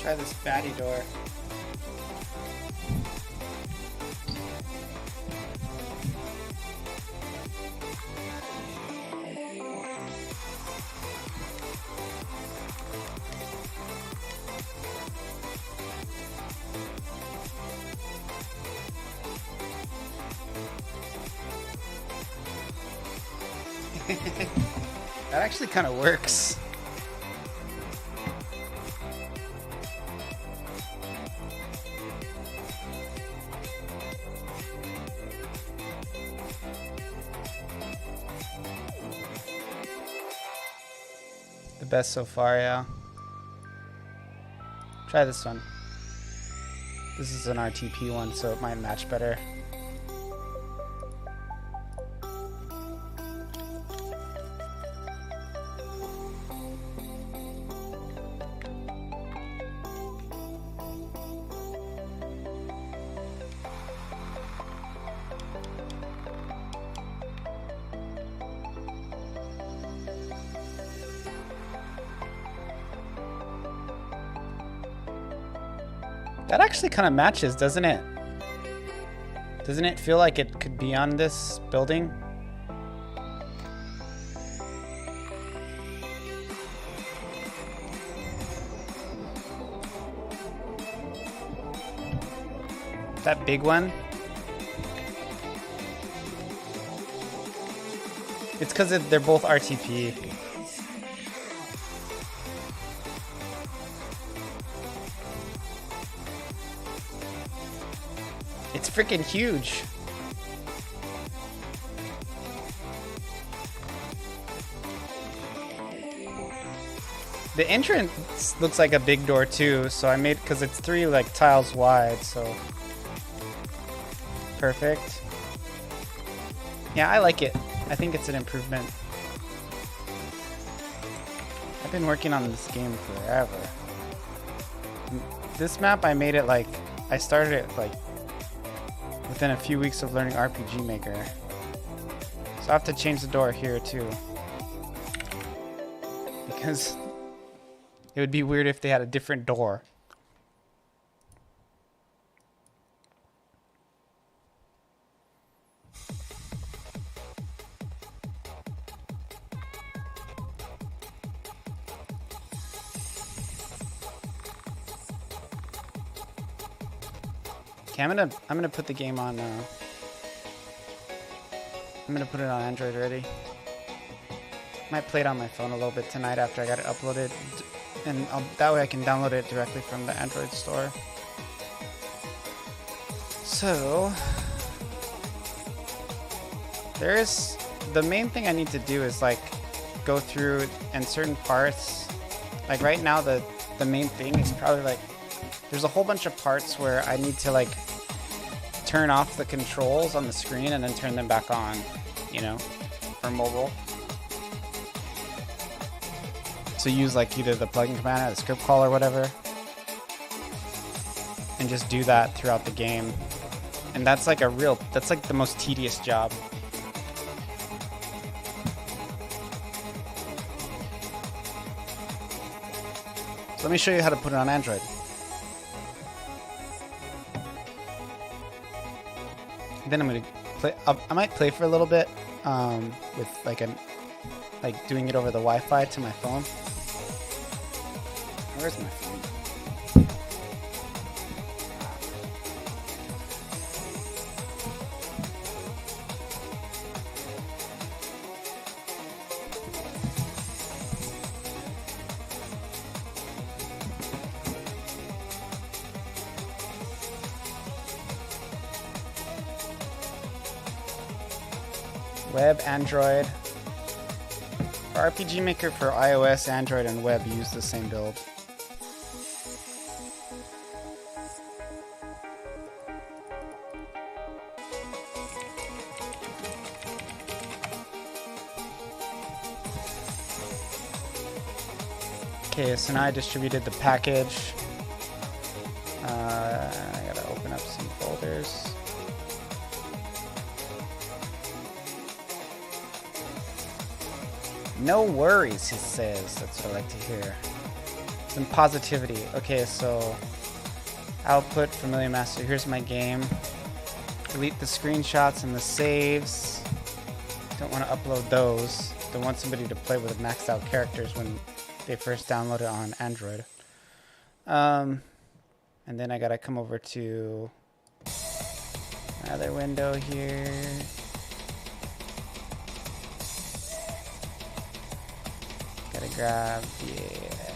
Try this fatty door. That actually kind of works. best so far, yeah. Try this one. This is an RTP one, so it might match better. That actually kind of matches, doesn't it? Doesn't it feel like it could be on this building? That big one? It's because they're both RTP. It's freaking huge. The entrance looks like a big door too, so I made, because it's 3 like tiles wide, so perfect. Yeah, I like it. I think it's an improvement. I've been working on this game forever. This map, I made it like, I started it like within a few weeks of learning RPG Maker. So I have to change the door here too. Because it would be weird if they had a different door. Okay, I'm gonna put the game on. I'm gonna put it on Android already. Might play it on my phone a little bit tonight after I got it uploaded, and that way I can download it directly from the Android store. So there's the main thing I need to do is like go through and certain parts. Like right now, the main thing is probably like there's a whole bunch of parts where I need to like turn off the controls on the screen and then turn them back on, you know, for mobile. So use like either the plugin command or the script call or whatever, and just do that throughout the game. And that's like that's like the most tedious job. So let me show you how to put it on Android. Then I'm gonna play. I might play for a little bit with like doing it over the Wi-Fi to my phone. Where's my phone? Web, Android. For RPG Maker for iOS, Android, and web, use the same build. Okay, so now I distributed the package. I gotta open up some folders. No worries, he says. That's what I like to hear. Some positivity. Okay, so output Familia Master. Here's my game. Delete the screenshots and the saves. Don't want to upload those. Don't want somebody to play with maxed out characters when they first download it on Android. And then I gotta come over to another window here. Gotta grab the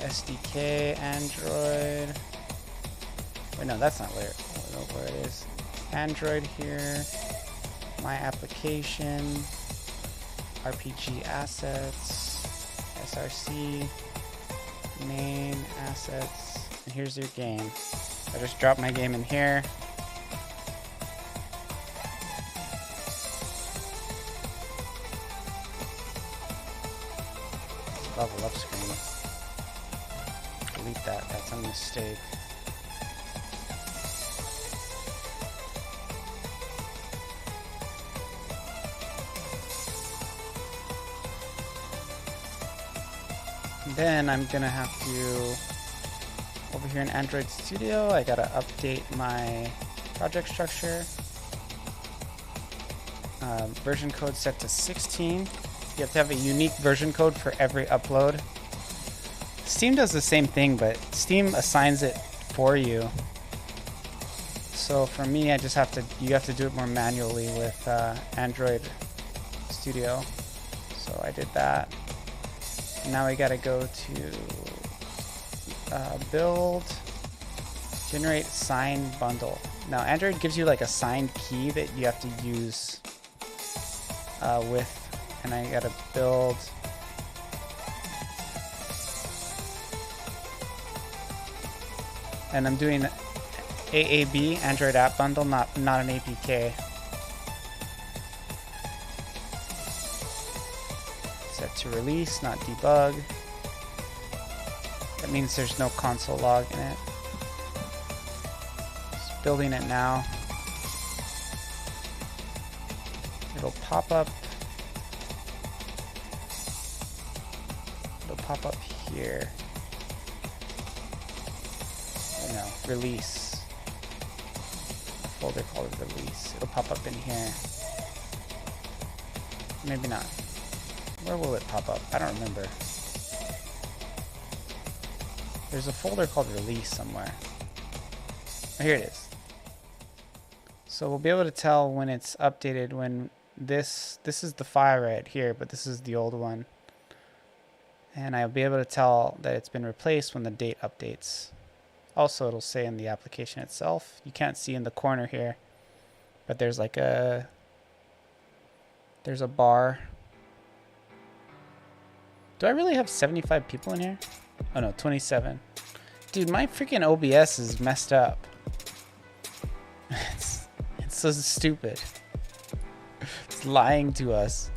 SDK Android. Wait, no, that's not where it is. Android here. My application. RPG assets. SRC. Main assets. And here's your game. I just dropped my game in here. Level up screen. Delete that. That's a mistake. Then I'm gonna have to, over here in Android Studio, I gotta update my project structure. Version code set to 16. You have to have a unique version code for every upload. Steam does the same thing, but Steam assigns it for you. So for me, I just have to, you have to do it more manually with Android Studio. So I did that. Now we gotta go to build, generate signed bundle. Now Android gives you like a signed key that you have to use with, and I gotta build. And I'm doing AAB, Android App Bundle, not an APK. Set to release, not debug. That means there's no console log in it. Just building it now. It'll pop up. It'll pop up here. Oh no, release. A folder called release. It'll pop up in here. Maybe not. Where will it pop up? I don't remember. There's a folder called release somewhere. Oh, here it is. So we'll be able to tell when it's updated when this is the file right here, but this is the old one. And I'll be able to tell that it's been replaced when the date updates. Also, it'll say in the application itself. You can't see in the corner here, but there's like there's a bar. Do I really have 75 people in here? Oh no, 27. Dude, my freaking OBS is messed up. It's so stupid. It's lying to us.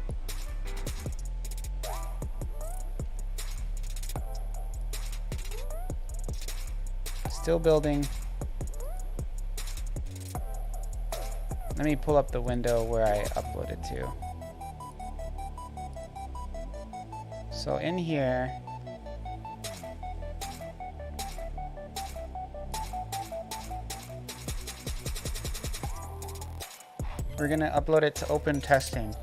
Still building. Let me pull up the window where I uploaded to. So in here, we're gonna upload it to open testing.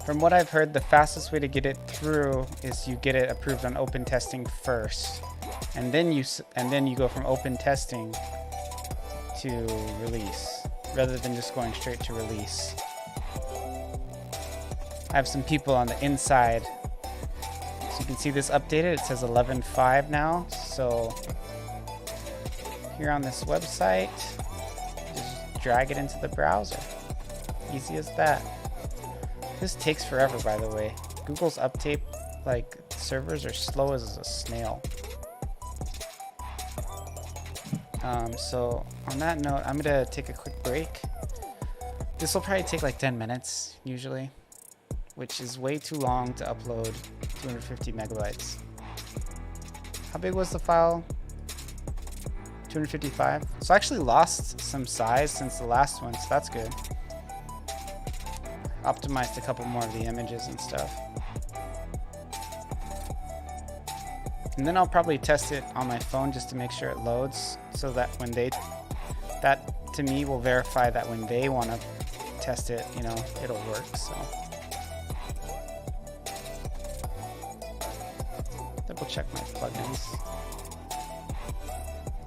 From what I've heard, the fastest way to get it through is you get it approved on open testing first, and then you go from open testing to release, rather than just going straight to release. I have some people on the inside, so you can see this updated. It says 11.5 now. So here on this website, just drag it into the browser. Easy as that. This takes forever, by the way. Google's update, like, servers are slow as a snail. So on that note, I'm gonna take a quick break. This will probably take like 10 minutes usually, which is way too long to upload 250 megabytes. How big was the file? 255. So I actually lost some size since the last one, so that's good. Optimized a couple more of the images and stuff. And then I'll probably test it on my phone just to make sure it loads, so that when that to me will verify that when they want to test it, you know, it'll work. So double check my plugins.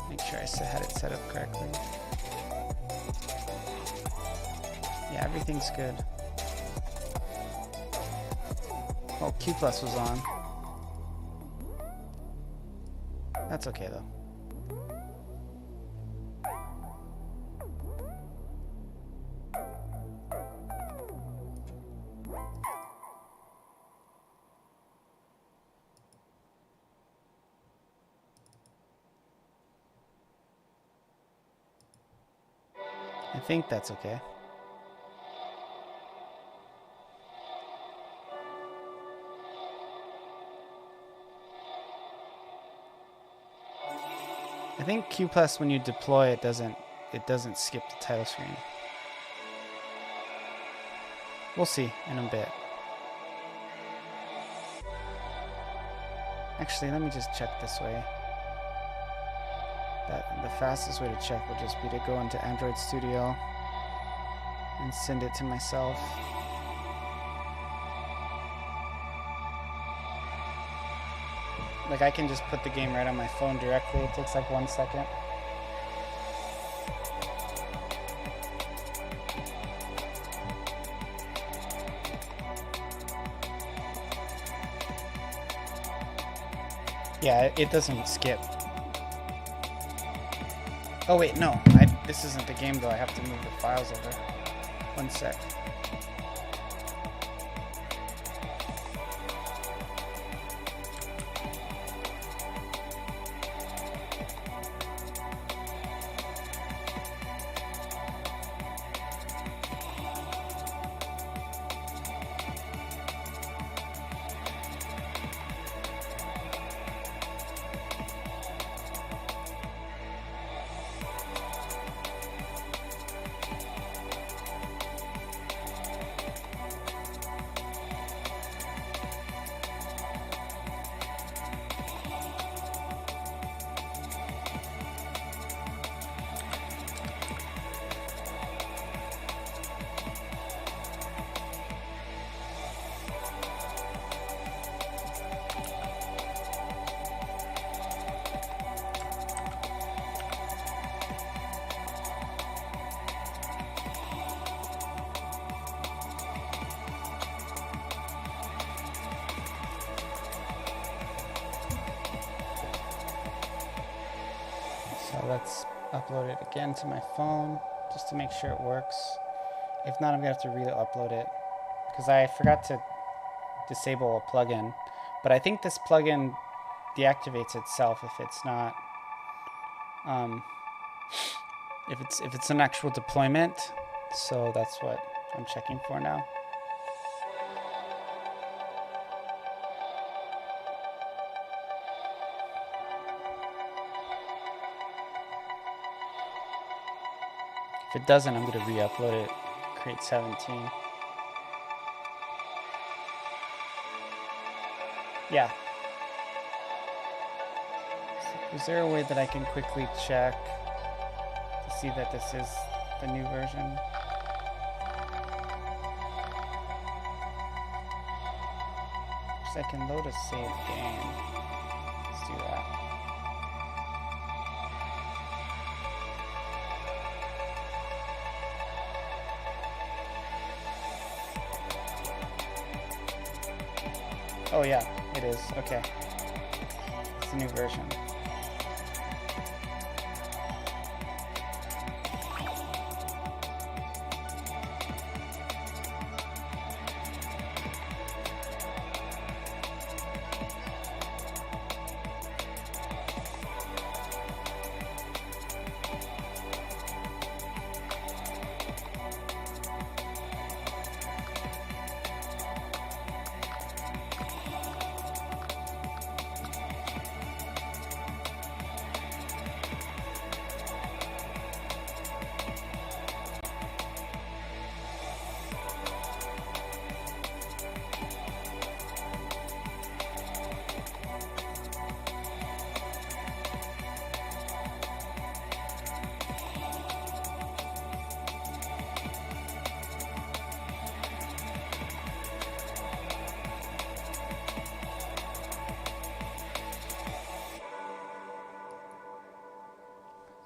Make sure I had it set up correctly. Yeah, everything's good. Oh, Q Plus was on. That's okay though. I think that's okay. I think Q+ when you deploy it doesn't skip the title screen. We'll see in a bit. Actually, let me just check this way. The fastest way to check would just be to go into Android Studio and send it to myself. Like I can just put the game right on my phone directly. It takes like 1 second. Yeah, it doesn't skip. Oh wait, no. This isn't the game though. I have to move the files over. 1 sec. So let's upload it again to my phone just to make sure it works. If not, I'm gonna have to re-upload it because I forgot to disable a plugin. But I think this plugin deactivates itself if it's not, if it's an actual deployment. So that's what I'm checking for now. If it doesn't, I'm going to re-upload it, create 17. Yeah. So is there a way that I can quickly check to see that this is the new version? I can load a saved game. Let's do that. Oh yeah, it is. Okay. It's a new version.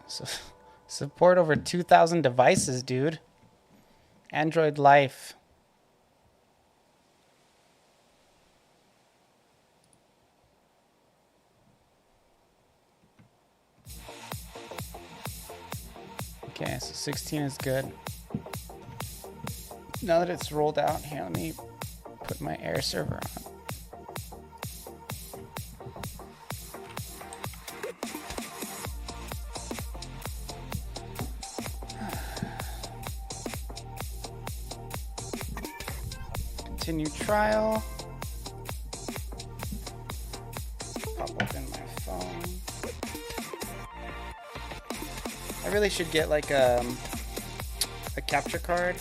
So, support over 2,000 devices, dude. Android Life. Okay, so 16 is good. Now that it's rolled out, here, let me put my air server on. continue trial. Pop open my phone. I really should get like a capture card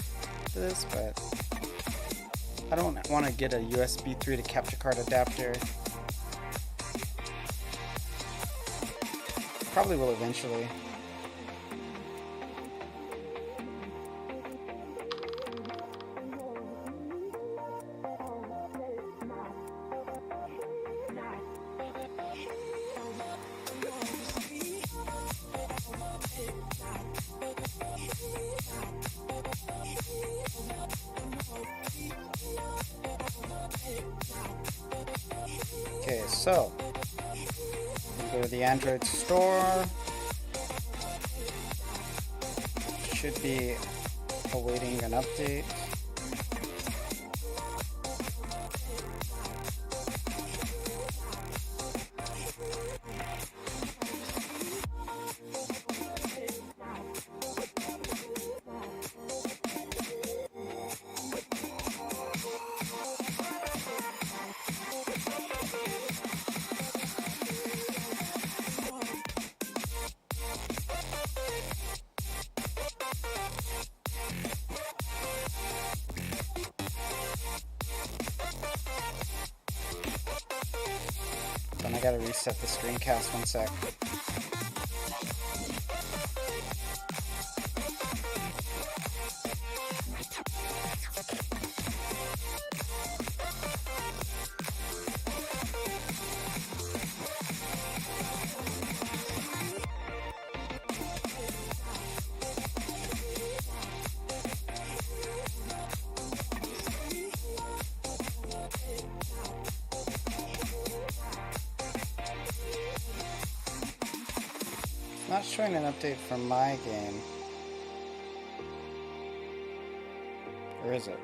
for this, but I don't want to get a USB 3 to capture card adapter. Probably will eventually. Okay, so we go to the Android store. Should be awaiting an update. Then I gotta reset the screencast, 1 sec. Not showing an update for my game. Or is it?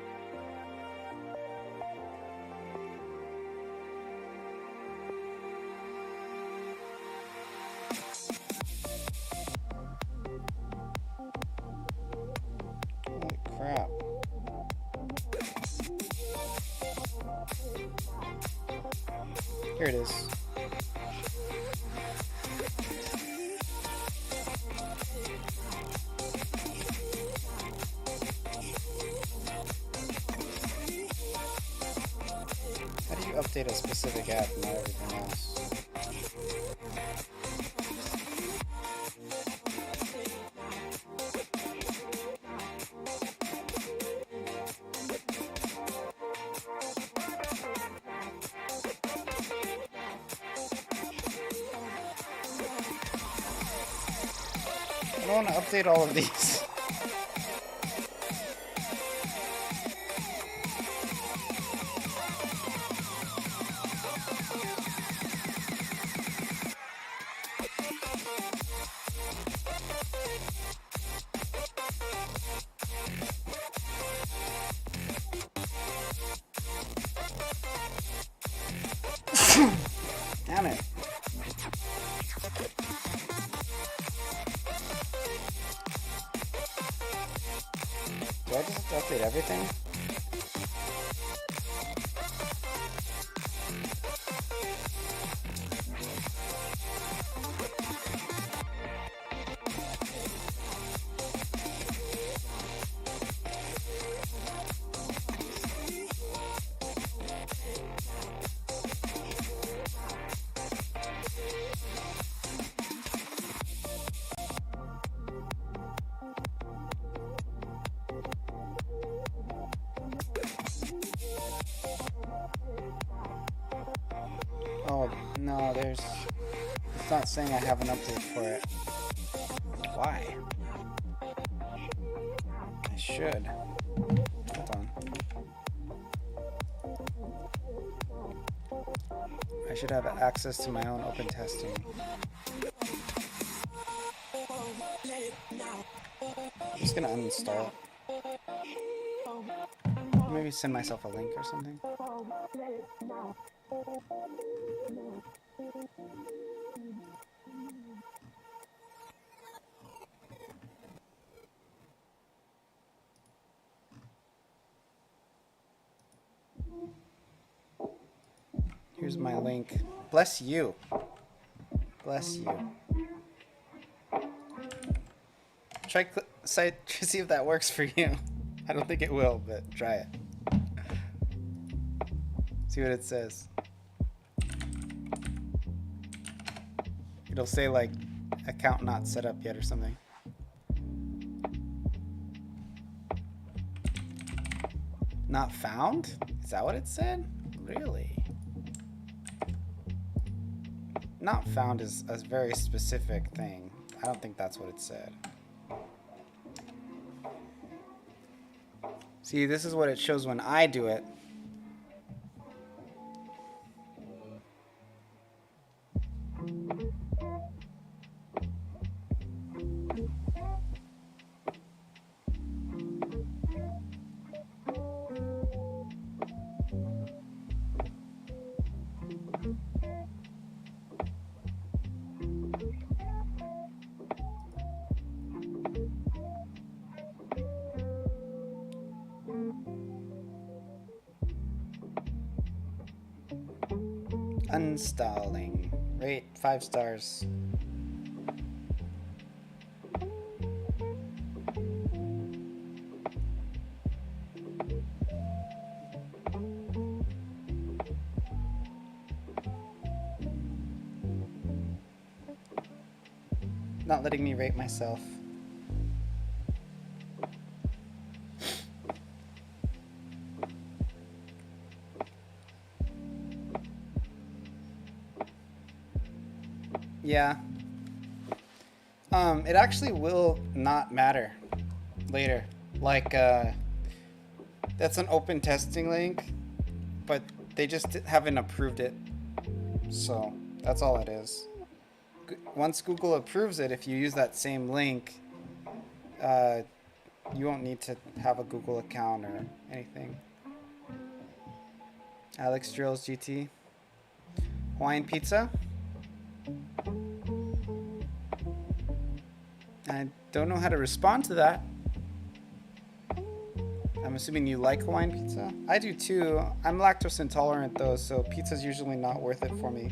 Holy crap. Here it is. Update a specific app, not everything else. I don't want to update all of these. Damn it. Do I just have to update everything? Oh, no, it's not saying I have an update for it. Why? I should. Hold on. I should have access to my own open testing. I'm just gonna uninstall it. Maybe send myself a link or something. Here's my link. Bless you. Bless you. Try site to see if that works for you. I don't think it will, but try it. See what it says. It'll say like account not set up yet or something. Not found? Is that what it said? Really? Not found is a very specific thing. I don't think that's what it said. See, this is what it shows when I do it. Uninstalling. Rate 5 stars. Not letting me rate myself. Yeah. It actually will not matter later. Like, that's an open testing link, but they just haven't approved it. So that's all it is. Once Google approves it, if you use that same link, you won't need to have a Google account or anything. Alex Drills GT. Hawaiian pizza. I don't know how to respond to that. I'm assuming you like Hawaiian pizza. I do too. I'm lactose intolerant though, so pizza's usually not worth it for me.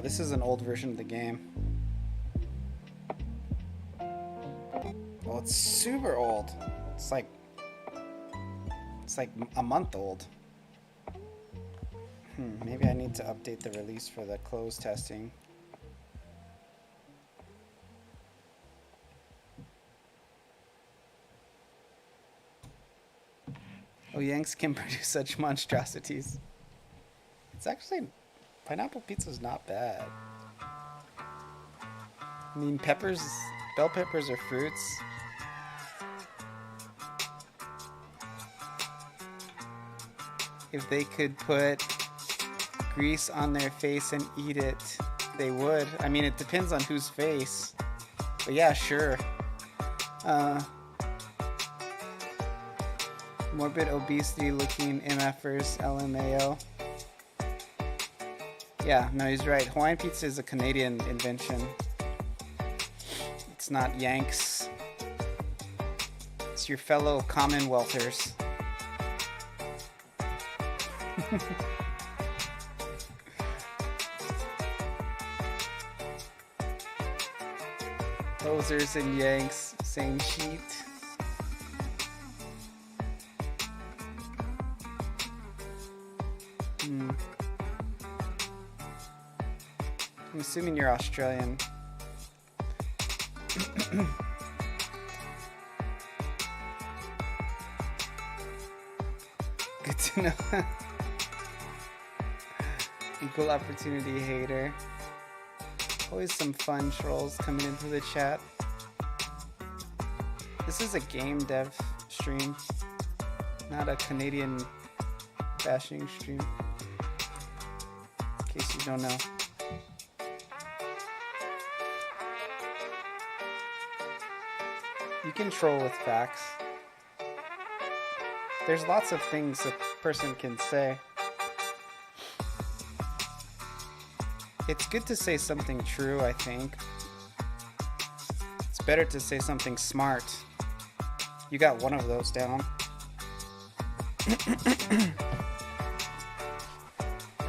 This is an old version of the game. Oh, it's super old. It's like a month old. Maybe I need to update the release for the closed testing. Oh, Yanks can produce such monstrosities. It's actually... Pineapple pizza's not bad. I mean, peppers... Bell peppers are fruits. If they could put grease on their face and eat it, they would. I mean, it depends on whose face. But yeah, sure. Morbid obesity looking MFers, LMAO. Yeah, no, he's right. Hawaiian pizza is a Canadian invention. It's not Yanks. It's your fellow Commonwealthers. Posers and Yanks, same sheet. I'm assuming you're Australian. Good to know. Equal opportunity hater. Always some fun trolls coming into the chat. This is a game dev stream, not a Canadian bashing stream. In case you don't know. You can troll with facts. There's lots of things a person can say. It's good to say something true, I think. It's better to say something smart You got one of those down.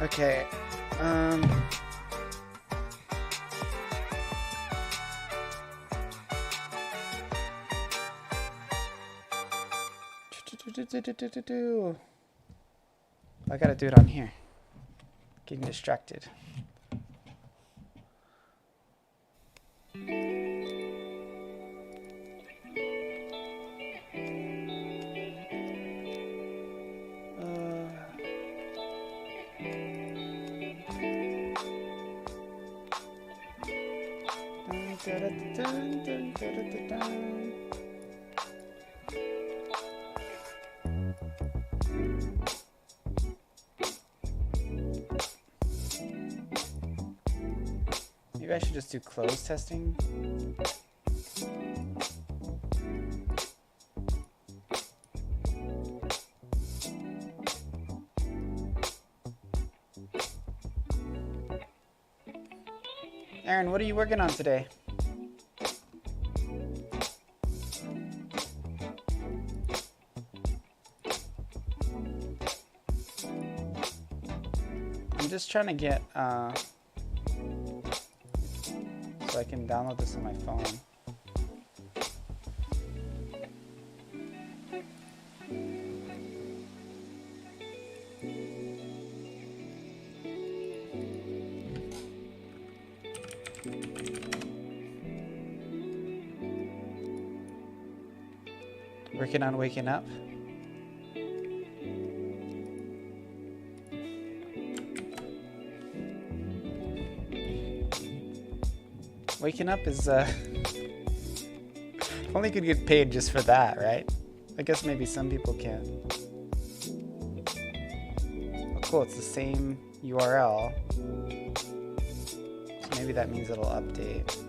Okay. I gotta do it on here. Getting distracted. Maybe I should just do close testing. Aaron, what are you working on today? I'm just trying to get so I can download this on my phone. Working on waking up. Waking up is only could get paid just for that, right? I guess maybe some people can. Oh, cool, it's the same URL. So maybe that means it'll update.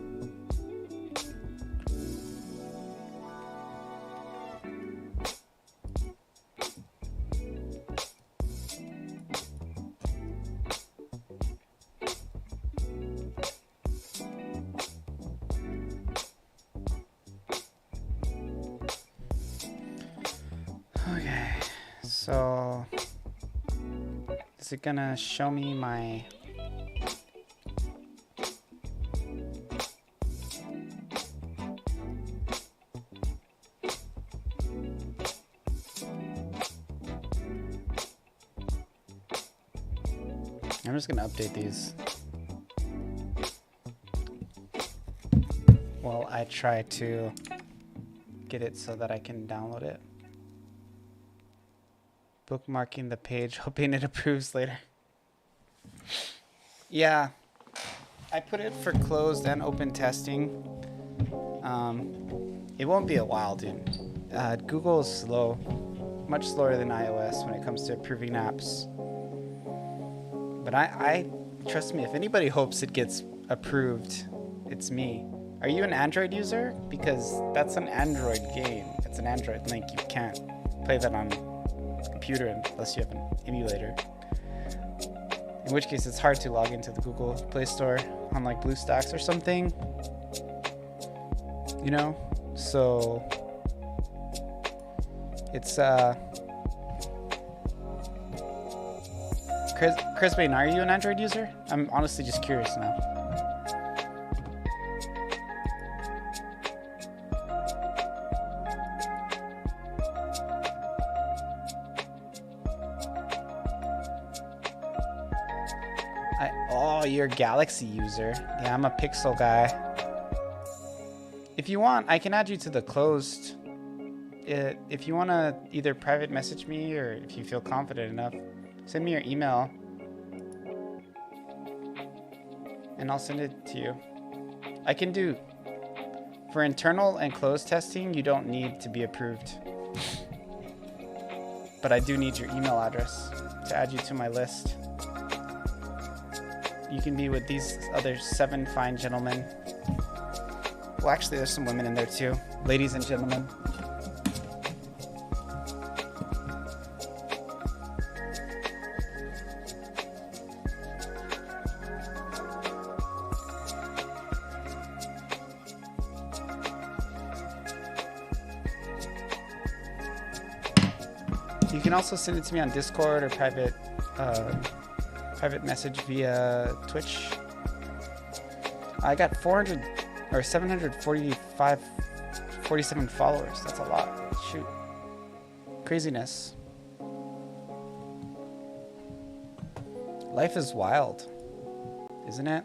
Okay, so is it gonna show me my I'm just gonna update these while I try to get it so that I can download it. Bookmarking the page, hoping it approves later. Yeah, I put it for closed and open testing. It won't be a while, dude. Google is slow, much slower than iOS when it comes to approving apps. But I trust me, if anybody hopes it gets approved, it's me. Are you an Android user? Because that's an Android game. It's an Android link. You can't play that on computer unless you have an emulator. In which case it's hard to log into the Google Play Store on like BlueStacks or something. You know? So it's Chris Bain, are you an Android user? I'm honestly just curious now. Oh, you're a Galaxy user. Yeah, I'm a Pixel guy. If you want, I can add you to the closed. If you want to either private message me or if you feel confident enough, send me your email and I'll send it to you. I can do, for internal and closed testing, you don't need to be approved. But I do need your email address to add you to my list. You can be with these other 7 fine gentlemen. Well, actually, there's some women in there too. Ladies and gentlemen. You can also send it to me on Discord or private message via Twitch. I got 400 or 47 followers. That's a lot. Shoot. Craziness. Life is wild, isn't it?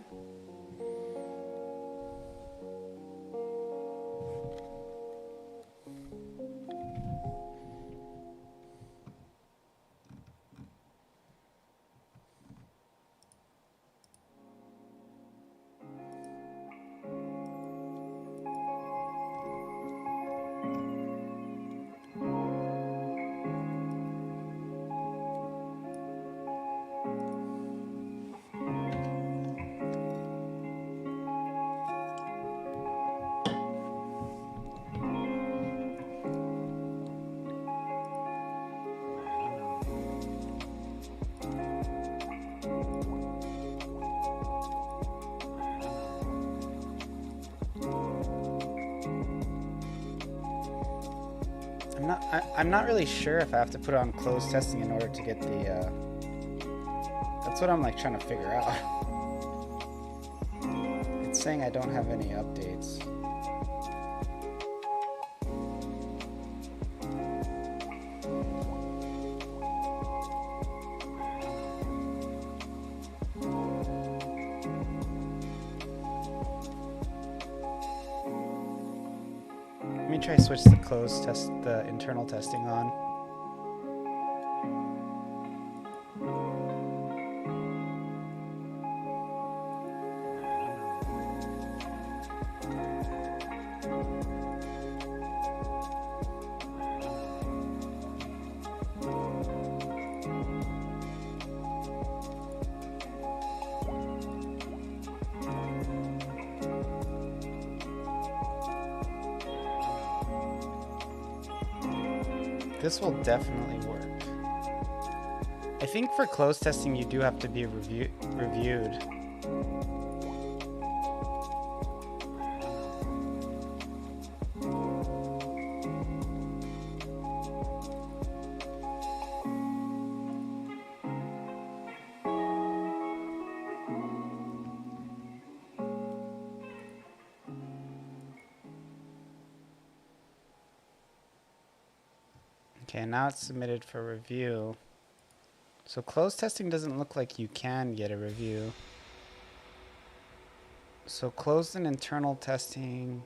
I'm not really sure if I have to put it on closed testing in order to get the, that's what I'm like trying to figure out. It's saying I don't have any updates. Let me try to switch the closed test, the internal testing on. This will definitely work. I think for closed testing you do have to be reviewed. Okay, now it's submitted for review. So closed testing doesn't look like you can get a review. So closed and internal testing.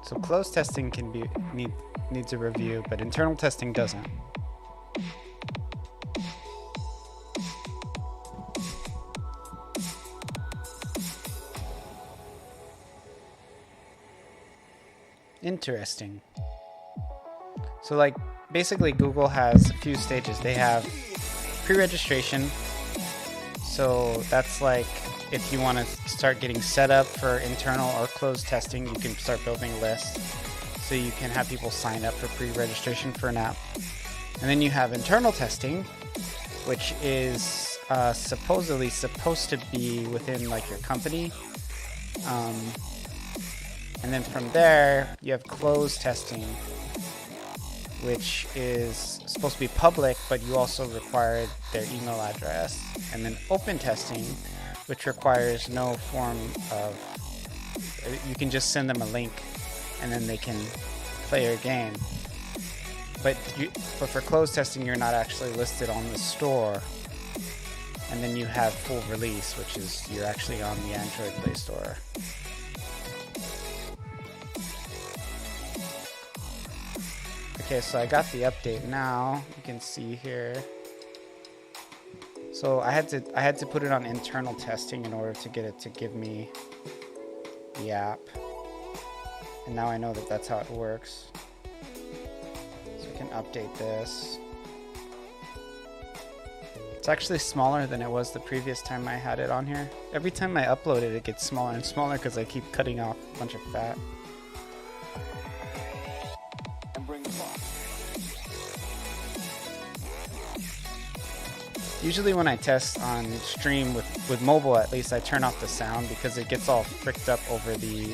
So closed testing can be needs a review, but internal testing doesn't. Interesting. So like basically Google has a few stages. They have pre-registration. So that's like if you want to start getting set up for internal or closed testing, you can start building a list. So you can have people sign up for pre-registration for an app. And then you have internal testing, which is supposedly supposed to be within like your company. And then from there, you have closed testing, which is supposed to be public, but you also require their email address. And then open testing, which requires no form of, you can just send them a link and then they can play your game. But for closed testing, you're not actually listed on the store. And then you have full release, which is you're actually on the Android Play Store. Okay, so I got the update now. You can see here. So I had to put it on internal testing in order to get it to give me the app. And now I know that that's how it works. So I can update this. It's actually smaller than it was the previous time I had it on here. Every time I upload it, it gets smaller and smaller because I keep cutting off a bunch of fat. Usually when I test on stream with mobile, at least, I turn off the sound because it gets all fricked up over the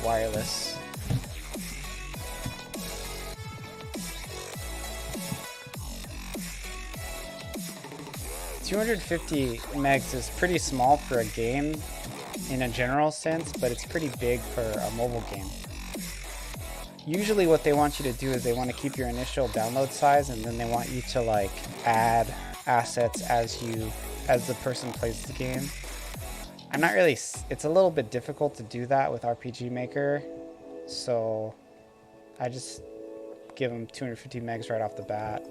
wireless. $250 megs is pretty small for a game in a general sense, but it's pretty big for a mobile game. Usually what they want you to do is they want to keep your initial download size, and then they want you to like add assets as the person plays the game. I'm not really, it's a little bit difficult to do that with RPG Maker, so I just give them 250 megs right off the bat.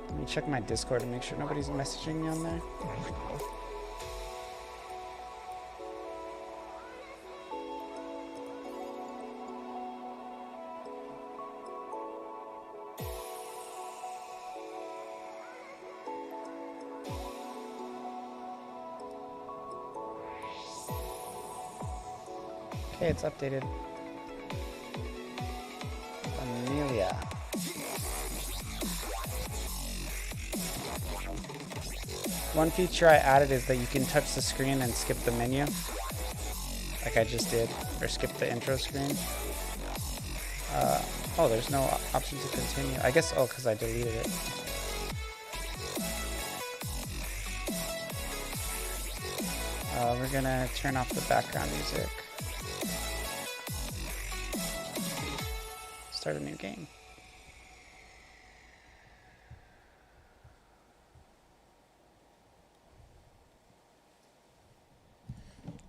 Let me check my Discord to make sure nobody's messaging me on there. Okay, it's updated. Familia. One feature I added is that you can touch the screen and skip the menu, like I just did, or skip the intro screen. Oh, there's no option to continue. I guess, oh, because I deleted it. We're gonna turn off the background music. Start a new game.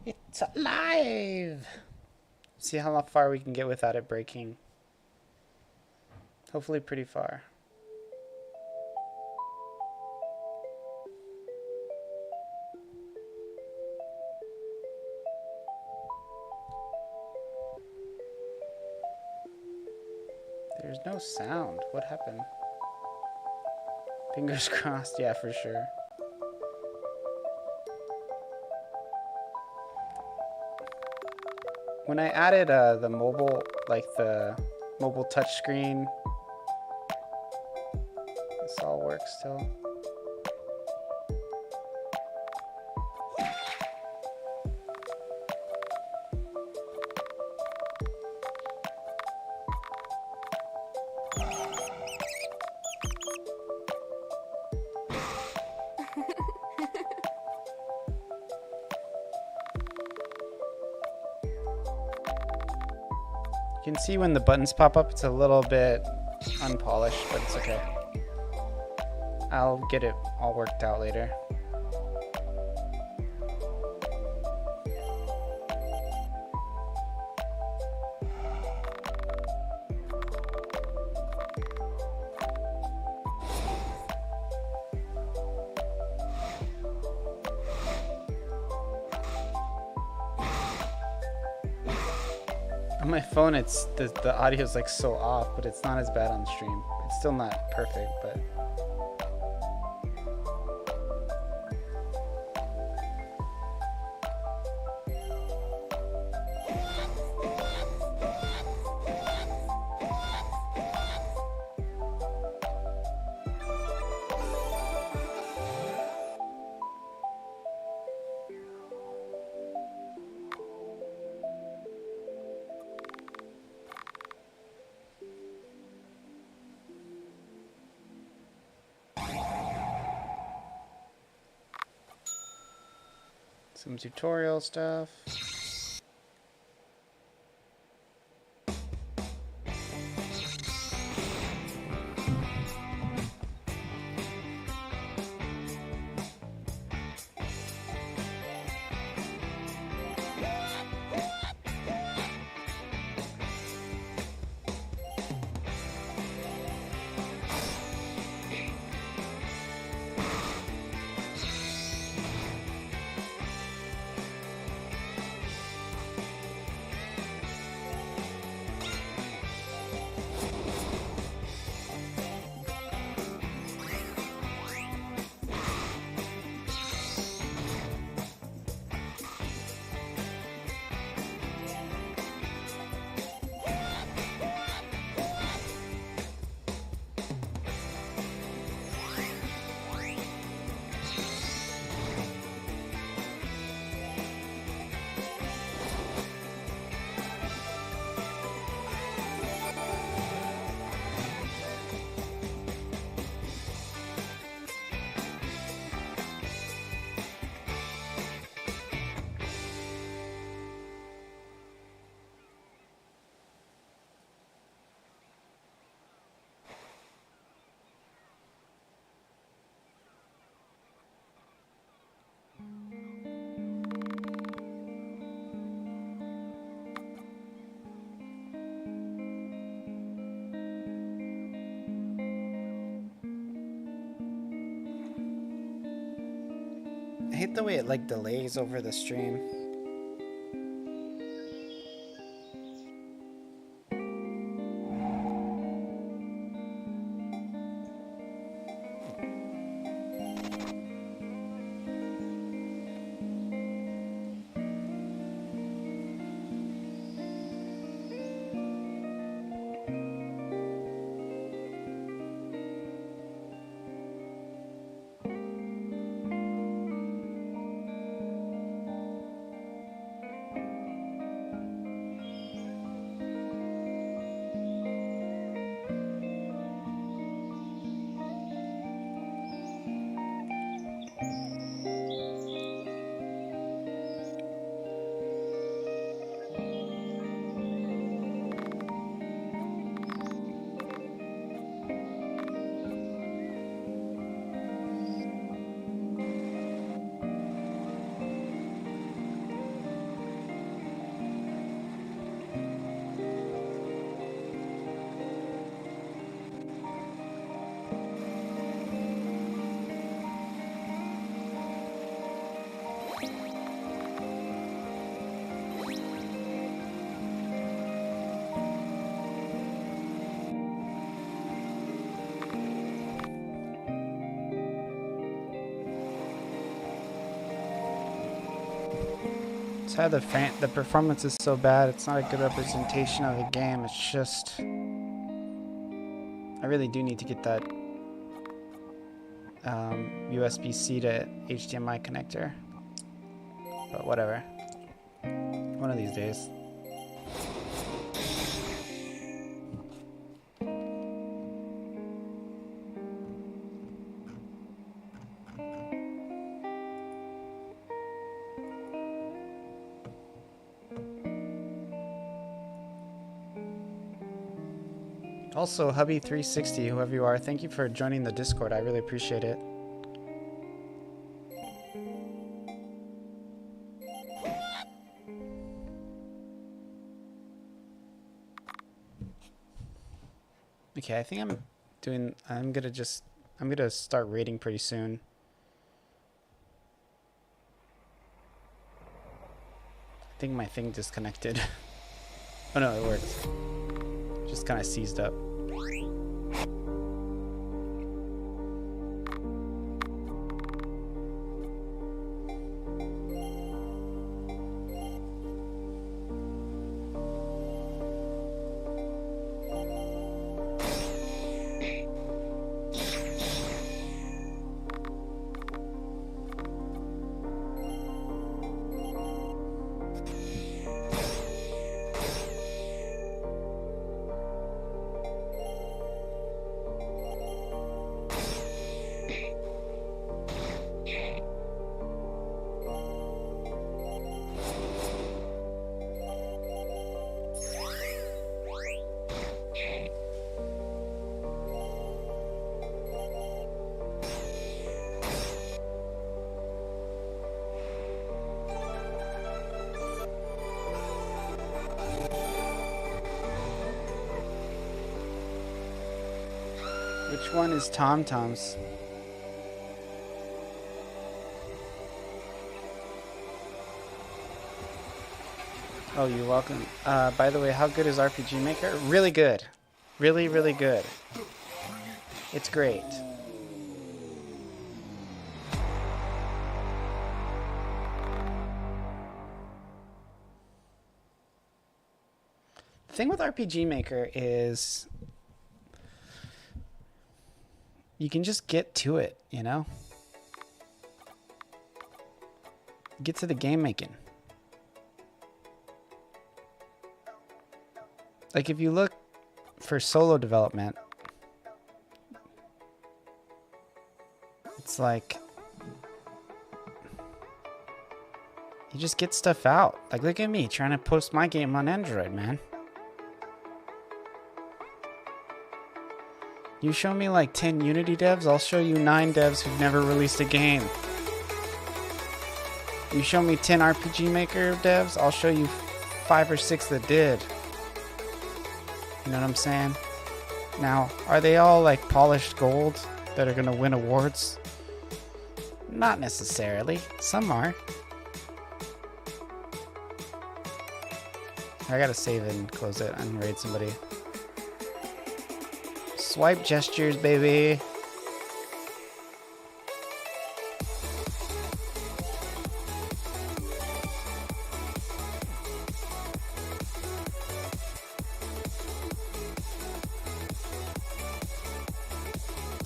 It's alive! See how far we can get without it breaking. Hopefully pretty far. There's no sound. What happened? Fingers crossed. Yeah, for sure. When I added the mobile, like the mobile touchscreen, this all works still. You can see when the buttons pop up, it's a little bit unpolished, but it's okay. I'll get it all worked out later. On my phone, it's the audio is like so off, but it's not as bad on stream. It's still not perfect, but some tutorial stuff. I hate the way it like delays over the stream. It's how the performance is so bad. It's not a good representation of the game. It's just, I really do need to get that USB-C to HDMI connector. But whatever. One of these days. Also, Hubby360, whoever you are, thank you for joining the Discord. I really appreciate it. Okay, I think I'm gonna start raiding pretty soon. I think my thing disconnected. Oh no, it worked. Just kind of seized up. Which one is Tom Tom's? Oh, you're welcome. By the way, how good is RPG Maker? Really good. Really, really good. It's great. The thing with RPG Maker is you can just get to it, you know? Get to the game making. Like if you look for solo development, it's like you just get stuff out. Like look at me trying to post my game on Android, man. You show me like 10 Unity devs, I'll show you 9 devs who've never released a game. You show me 10 RPG Maker devs, I'll show you 5 or 6 that did. You know what I'm saying? Now, are they all like polished gold that are gonna win awards? Not necessarily. Some are. I gotta save it and close it and raid somebody. Swipe gestures, baby.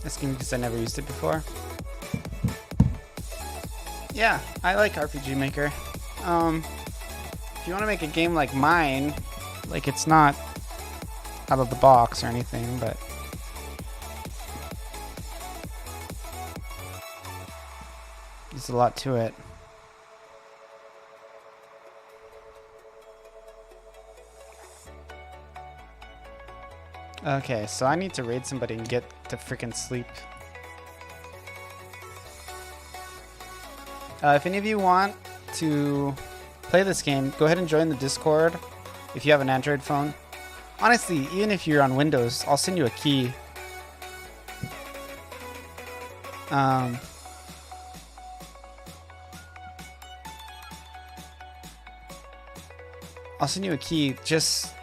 Asking because I never used it before. Yeah, I like RPG Maker. If you want to make a game like mine, like it's not out of the box or anything, but there's a lot to it. Okay, so I need to raid somebody and get to freaking sleep. If any of you want to play this game, go ahead and join the Discord if you have an Android phone. Honestly, even if you're on Windows, I'll send you a key. I'll send you a key. Just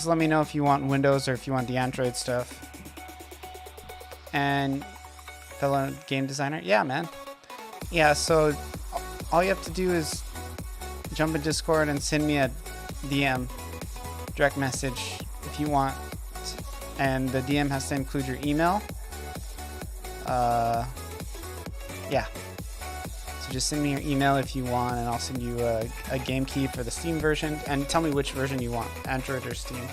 let me know if you want Windows or if you want the Android stuff. And fellow game designer, yeah, man. Yeah, so all you have to do is jump in Discord and send me a DM, direct message if you want. And the DM has to include your email. Yeah. So just send me your email if you want, and I'll send you a game key for the Steam version. And tell me which version you want, Android or Steam.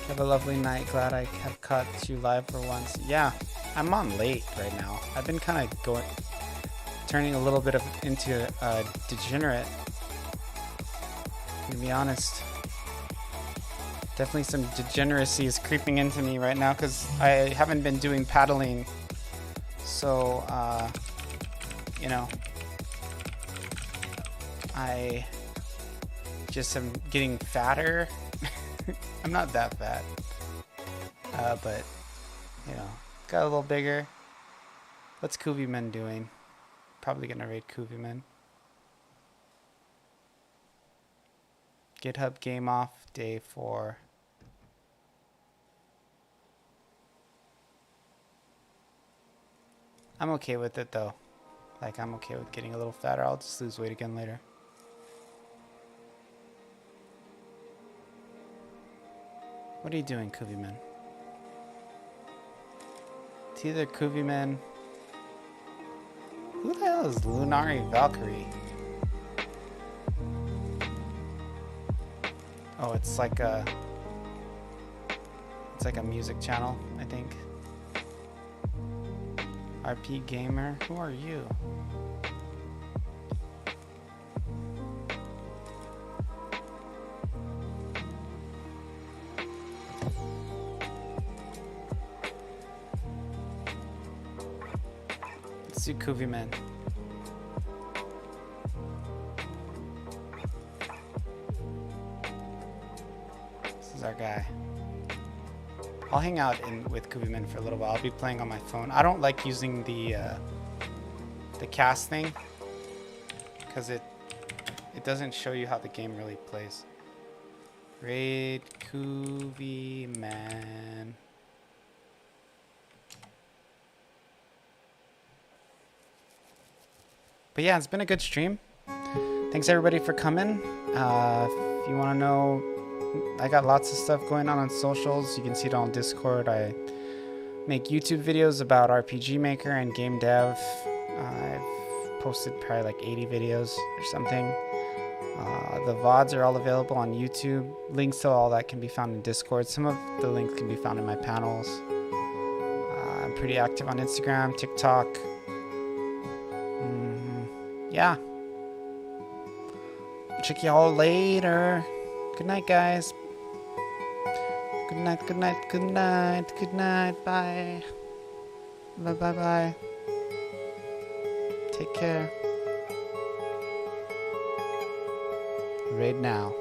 Have a lovely night. Glad I have caught you live for once. Yeah, I'm on late right now. I've been kind of turning a little bit into a degenerate. To be honest, definitely some degeneracy is creeping into me right now because I haven't been doing paddling. So, you know, I just am getting fatter. I'm not that fat, but, you know, got a little bigger. What's Kuviman doing? Probably gonna raid Kuviman. GitHub game off day 4. I'm okay with it though. Like, I'm okay with getting a little fatter. I'll just lose weight again later. What are you doing, Kuviman? It's either Kuviman. Who the hell is Lunari Valkyrie? Oh, it's like a music channel, I think. RP Gamer, who are you? Let's do Kuviman. This is our guy. I'll hang out with Kuviman for a little while. I'll be playing on my phone. I don't like using the cast thing because it doesn't show you how the game really plays. Raid Kuviman. But yeah, it's been a good stream. Thanks everybody for coming. If you want to know, I got lots of stuff going on socials. You can see it on Discord. I make YouTube videos about RPG Maker and game dev. I've posted probably like 80 videos or something. The VODs are all available on YouTube. Links to all that can be found in Discord. Some of the links can be found in my panels. I'm pretty active on Instagram, TikTok. Yeah. Check y'all later. Good night, guys. Good night, good night, good night, good night. Bye. Bye, bye, bye. Take care. Raid now.